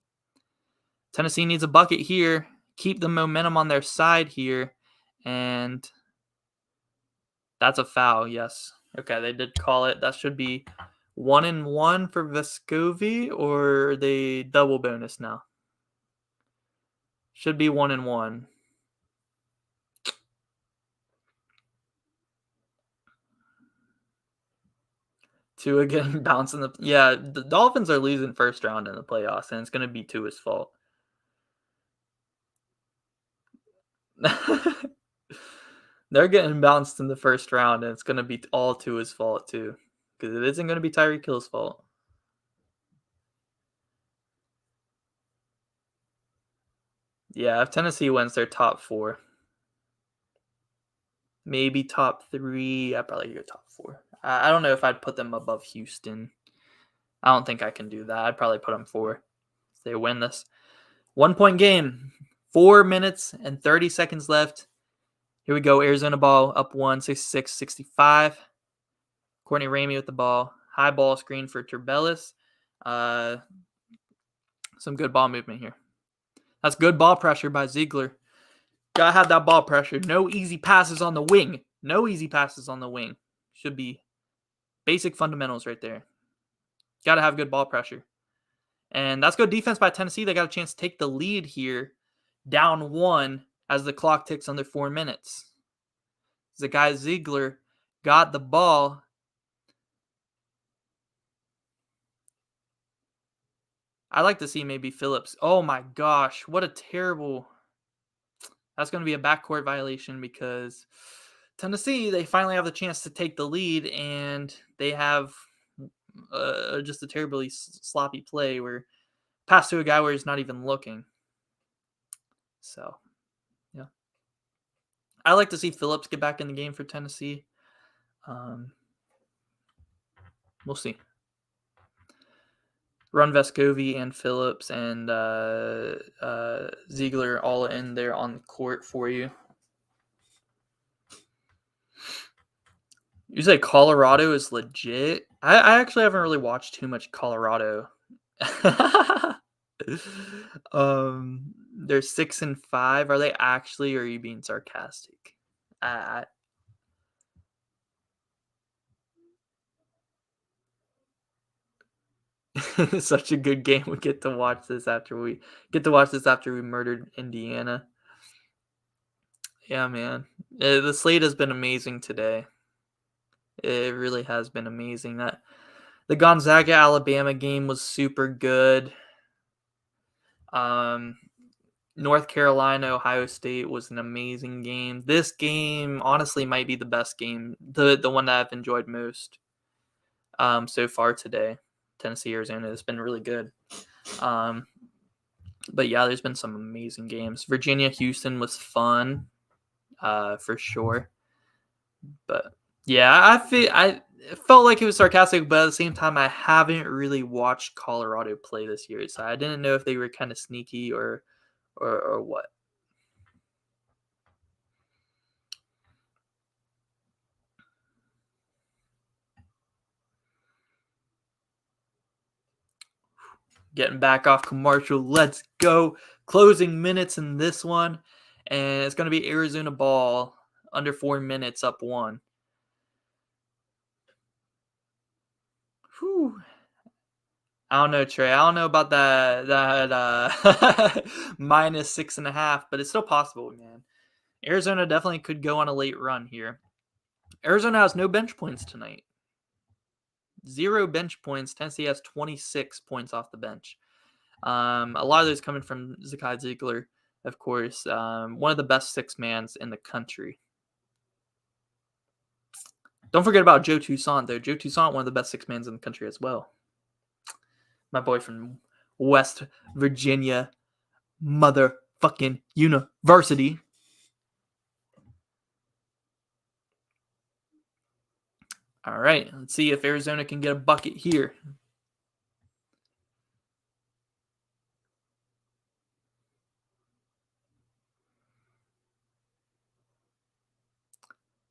Tennessee needs a bucket here. Keep the momentum on their side here. And that's a foul, yes. Okay, they did call it. That should be 1-1 for Vescovi, or are they double bonus now? Should be 1-1. Tua getting bounced in the... Yeah, the Dolphins are losing first round in the playoffs, and it's going to be Tua's fault. They're getting bounced in the first round, and it's going to be all Tua's fault, too. Because it isn't going to be Tyreek Hill's fault. Yeah, if Tennessee wins, they're top 4. Maybe top 3. I'd probably go top 4. I don't know if I'd put them above Houston. I don't think I can do that. I'd probably put them 4 if they win this. 1-point game. 4 minutes and 30 seconds left. Here we go. Arizona ball up 1, 66-65. Courtney Ramey with the ball. High ball screen for Turbellis. Some good ball movement here. That's good ball pressure by Ziegler. Gotta have that ball pressure. No easy passes on the wing. No easy passes on the wing. Should be basic fundamentals right there. Gotta have good ball pressure. And that's good defense by Tennessee. They got a chance to take the lead here. Down 1 as the clock ticks under 4 minutes. The guy Ziegler got the ball. I'd like to see maybe Phillips. Oh my gosh. What a terrible... That's going to be a backcourt violation because Tennessee, they finally have the chance to take the lead, and they have just a terribly sloppy play where pass to a guy where he's not even looking. So, yeah. I like to see Phillips get back in the game for Tennessee. We'll see. Run Vescovi and Phillips and Ziegler all in there on the court for you. You say Colorado is legit? I actually haven't really watched too much Colorado. They're 6-5. Are they actually, or are you being sarcastic? Such a good game. We get to watch this after we murdered Indiana. Yeah, man. The slate has been amazing today. It really has been amazing. That the Gonzaga Alabama game was super good. North Carolina, Ohio State was an amazing game. This game honestly might be the best game, the one that I've enjoyed most so far today. Tennessee, Arizona has been really good. But yeah, there's been some amazing games. Virginia, Houston was fun, for sure. But yeah, I felt like it was sarcastic, but at the same time, I haven't really watched Colorado play this year, so I didn't know if they were kind of sneaky or what. Getting back off commercial. Let's go. Closing minutes in this one. And it's going to be Arizona ball. Under 4 minutes, up 1. Whew. I don't know, Trey. I don't know about that minus 6.5, but it's still possible, man. Arizona definitely could go on a late run here. Arizona has no bench points tonight. 0 bench points. Tennessee has 26 points off the bench. A lot of those coming from Zakai Ziegler, of course. One of the best 6-mans in the country. Don't forget about Joe Toussaint, though. Joe Toussaint, one of the best 6-mans in the country as well. My boy from West Virginia motherfucking University. All right, let's see if Arizona can get a bucket here.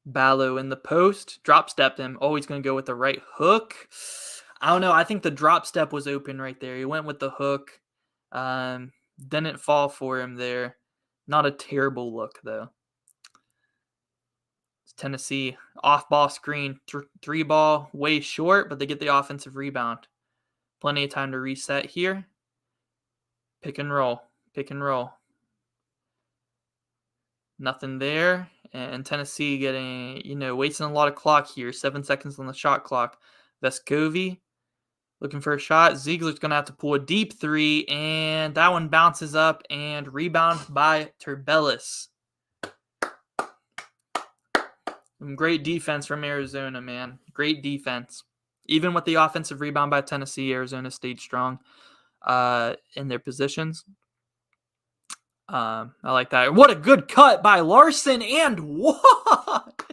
Ballo in the post. Drop stepped him. Oh, he's going to go with the right hook. I don't know. I think the drop step was open right there. He went with the hook. Didn't fall for him there. Not a terrible look, though. It's Tennessee. Off-ball screen. 3-ball. Way short, but they get the offensive rebound. Plenty of time to reset here. Pick and roll. Pick and roll. Nothing there. And Tennessee getting, wasting a lot of clock here. 7 seconds on the shot clock. Vescovi looking for a shot. Ziegler's going to have to pull a deep 3, and that one bounces up and rebound by Turbellis. Great defense from Arizona, man. Great defense. Even with the offensive rebound by Tennessee, Arizona stayed strong in their positions. I like that. What a good cut by Larson, and what?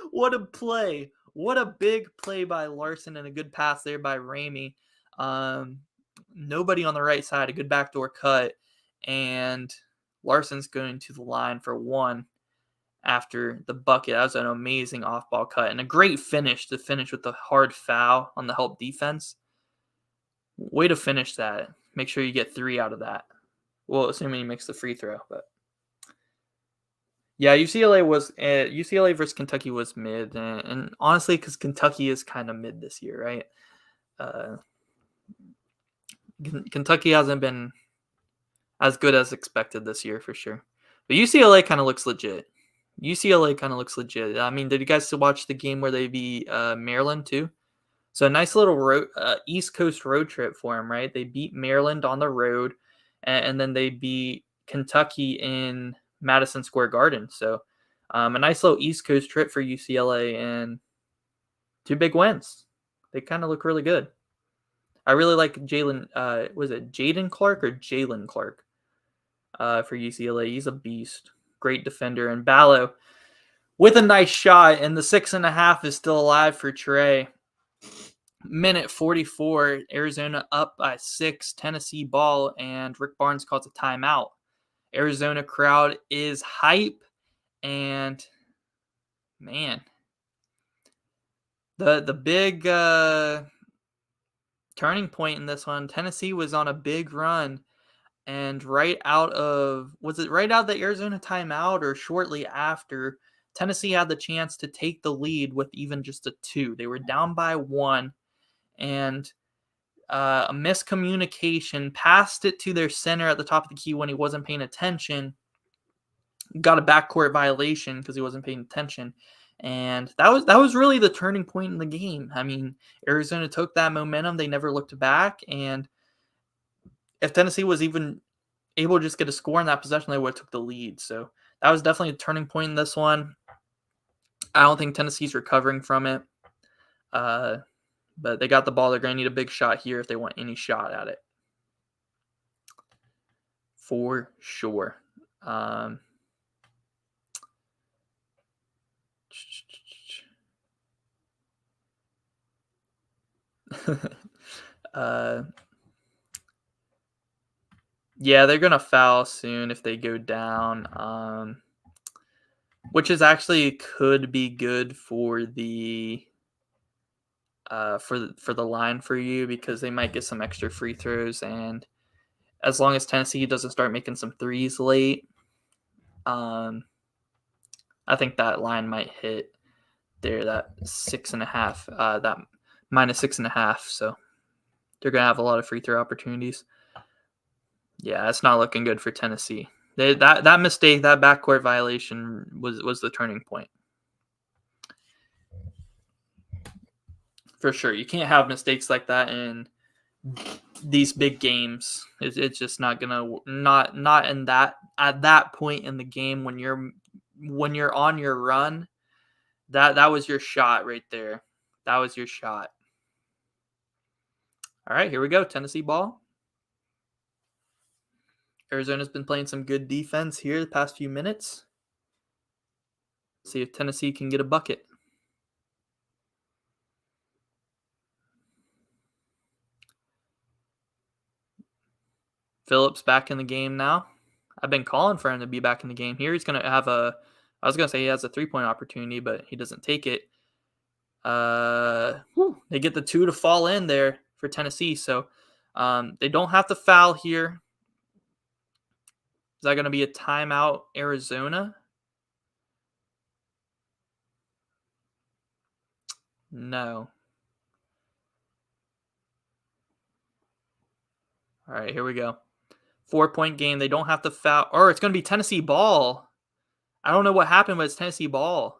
What a play. What a big play by Larson, and a good pass there by Ramey. Nobody on the right side, a good backdoor cut, and Larson's going to the line for 1 after the bucket. That was an amazing off-ball cut, and a great finish to finish with the hard foul on the help defense. Way to finish that. Make sure you get 3 out of that. Well, assuming he makes the free throw, but yeah, UCLA versus Kentucky was mid, and honestly, because Kentucky is kind of mid this year, right? Kentucky hasn't been as good as expected this year for sure, but UCLA kind of looks legit. I mean, did you guys still watch the game where they beat Maryland too? So a nice little East Coast road trip for them, right? They beat Maryland on the road, and then they beat Kentucky in Madison Square Garden. So a nice little East Coast trip for UCLA, and 2 big wins. They kind of look really good. I really like Jalen. Was it Jaden Clark or Jalen Clark for UCLA? He's a beast. Great defender. And Ballo with a nice shot, and the 6.5 is still alive for Trey. Minute 44, Arizona up by 6, Tennessee ball, and Rick Barnes calls a timeout. Arizona crowd is hype, and man, the big turning point in this one, Tennessee was on a big run, and right out of the Arizona timeout or shortly after, Tennessee had the chance to take the lead with even just a 2. They were down by 1. And a miscommunication, passed it to their center at the top of the key when he wasn't paying attention. Got a backcourt violation because he wasn't paying attention. And that was really the turning point in the game. I mean, Arizona took that momentum. They never looked back. And if Tennessee was even able to just get a score in that possession, they would have took the lead. So that was definitely a turning point in this one. I don't think Tennessee's recovering from it. But they got the ball. They're going to need a big shot here if they want any shot at it. For sure. Yeah, they're going to foul soon if they go down, which is actually could be good for the for the line for you, because they might get some extra free throws, and as long as Tennessee doesn't start making some threes late, I think that line might hit there, that 6.5, that -6.5. So they're gonna have a lot of free throw opportunities. Yeah, it's not looking good for Tennessee. That mistake, that backcourt violation was the turning point. For sure, you can't have mistakes like that in these big games. It's just not gonna not in that at that point in the game when you're on your run. That was your shot right there. That was your shot. All right, here we go. Tennessee ball. Arizona's been playing some good defense here the past few minutes. See if Tennessee can get a bucket. Phillips back in the game now. I've been calling for him to be back in the game here. He's going to have I was going to say he has a 3-point opportunity, but he doesn't take it. They get the 2 to fall in there for Tennessee. So they don't have to foul here. Is that going to be a timeout, Arizona? No. All right, here we go. 4-point game. They don't have to foul. Or it's going to be Tennessee ball. I don't know what happened, but it's Tennessee ball.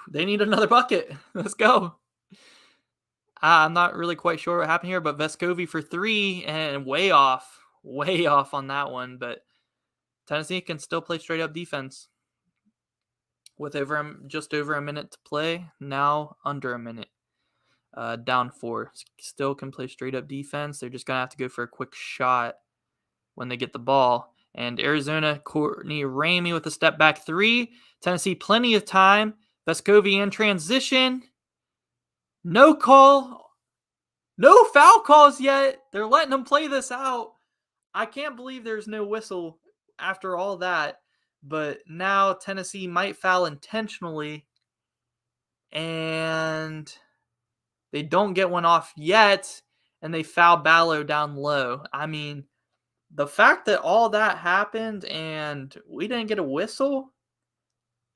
They need another bucket. Let's go. I'm not really quite sure what happened here, but Vescovi for 3 and way off on that one. But Tennessee can still play straight up defense with just over a minute to play. Now under a minute. Down 4. Still can play straight up defense. They're just going to have to go for a quick shot when they get the ball. And Arizona, Courtney Ramey with a step back 3. Tennessee, plenty of time. Vescovi in transition. No call. No foul calls yet. They're letting them play this out. I can't believe there's no whistle after all that. But now Tennessee might foul intentionally. And they don't get one off yet. And they foul Ballo down low. I mean, the fact that all that happened and we didn't get a whistle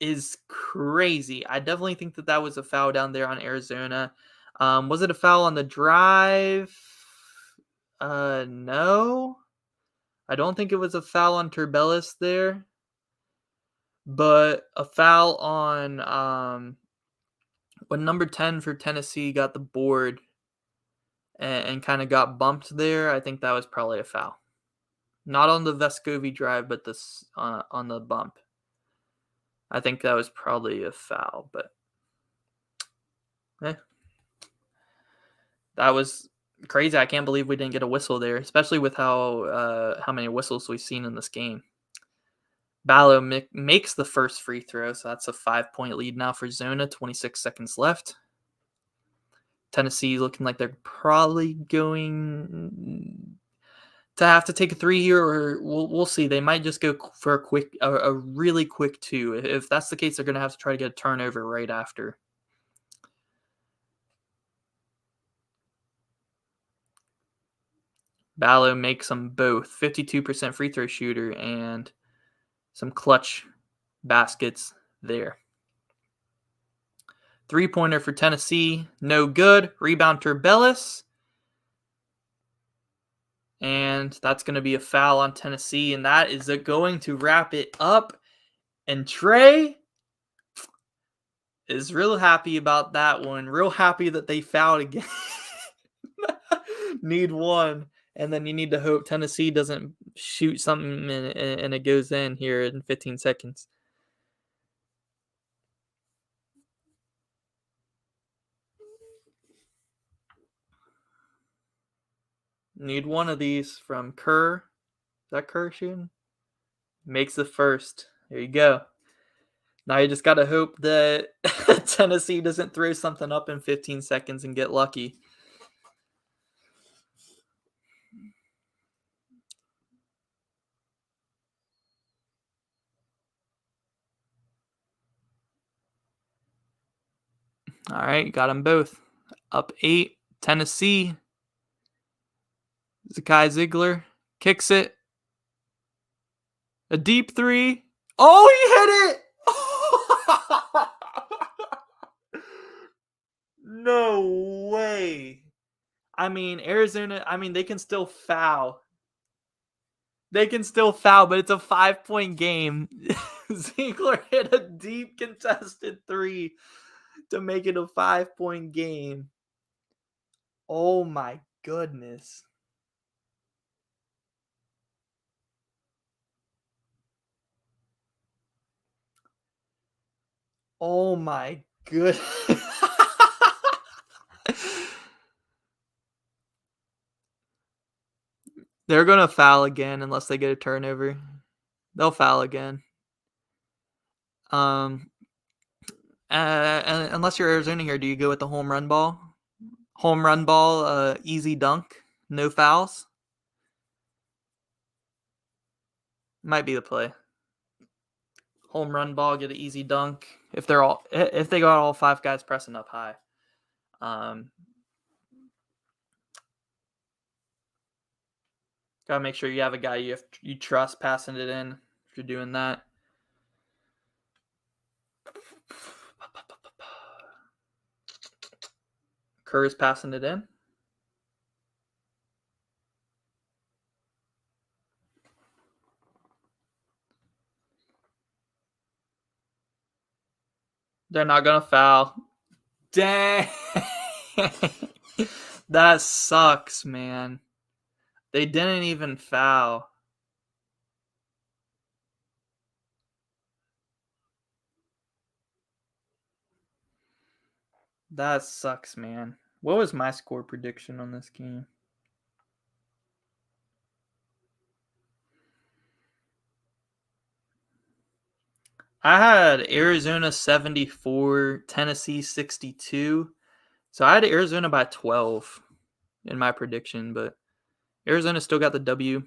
is crazy. I definitely think that was a foul down there on Arizona. Was it a foul on the drive? No. I don't think it was a foul on Turbellis there. But a foul on when number 10 for Tennessee got the board and kind of got bumped there. I think that was probably a foul. Not on the Vescovi drive, but this on the bump. I think that was probably a foul, but that was crazy. I can't believe we didn't get a whistle there, especially with how many whistles we've seen in this game. Ballo makes the first free throw, so that's a 5-point lead now for Zona. 26 seconds left. Tennessee looking like they're probably going to have to take a 3 here, or we'll see. They might just go for a really quick 2. If that's the case, they're going to have to try to get a turnover right after. Ballo makes them both. 52% free throw shooter and some clutch baskets there. 3-pointer for Tennessee, no good. Rebound Turbellis. And that's going to be a foul on Tennessee, and that is going to wrap it up. And Trey is real happy about that one. Real happy that they fouled again. Need one. And then you need to hope Tennessee doesn't shoot something and it goes in here in 15 seconds. Need one of these from Kerr. Is that Kerr shooting? Makes the first. There you go. Now you just got to hope that Tennessee doesn't throw something up in 15 seconds and get lucky. All right, got them both. Up 8, Tennessee. Zakai Ziegler kicks it. A deep 3. Oh, he hit it! No way. I mean, Arizona, they can still foul. They can still foul, but it's a 5-point game. Ziegler hit a deep contested 3 to make it a 5-point game. Oh my goodness. Oh my goodness. They're going to foul again unless they get a turnover. They'll foul again. Unless you're Arizona here, do you go with the home run ball? Home run ball, easy dunk, no fouls? Might be the play. Home run ball, get an easy dunk. If they got all 5 guys pressing up high. Gotta make sure you have a guy you trust passing it in if you're doing that. Kerr's passing it in. They're not gonna foul. Dang. That sucks, man. They didn't even foul. That sucks, man. What was my score prediction on this game? I had Arizona 74, Tennessee 62. So I had Arizona by 12 in my prediction, but Arizona still got the W.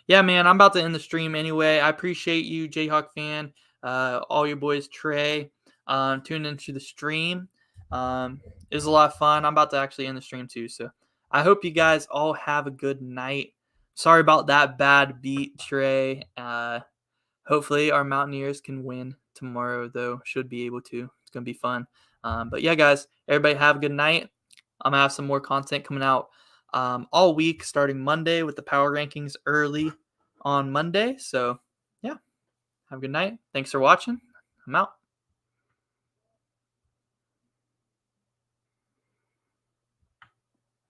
Yeah, man, I'm about to end the stream anyway. I appreciate you, Jayhawk fan, all your boys, Trey, tuning into the stream. It was a lot of fun. I'm about to actually end the stream too. So I hope you guys all have a good night. Sorry about that bad beat, Trey. Hopefully our Mountaineers can win tomorrow, though. Should be able to. It's going to be fun. But yeah, guys, everybody have a good night. I'm going to have some more content coming out all week, starting Monday with the power rankings early on Monday. So yeah, have a good night. Thanks for watching. I'm out.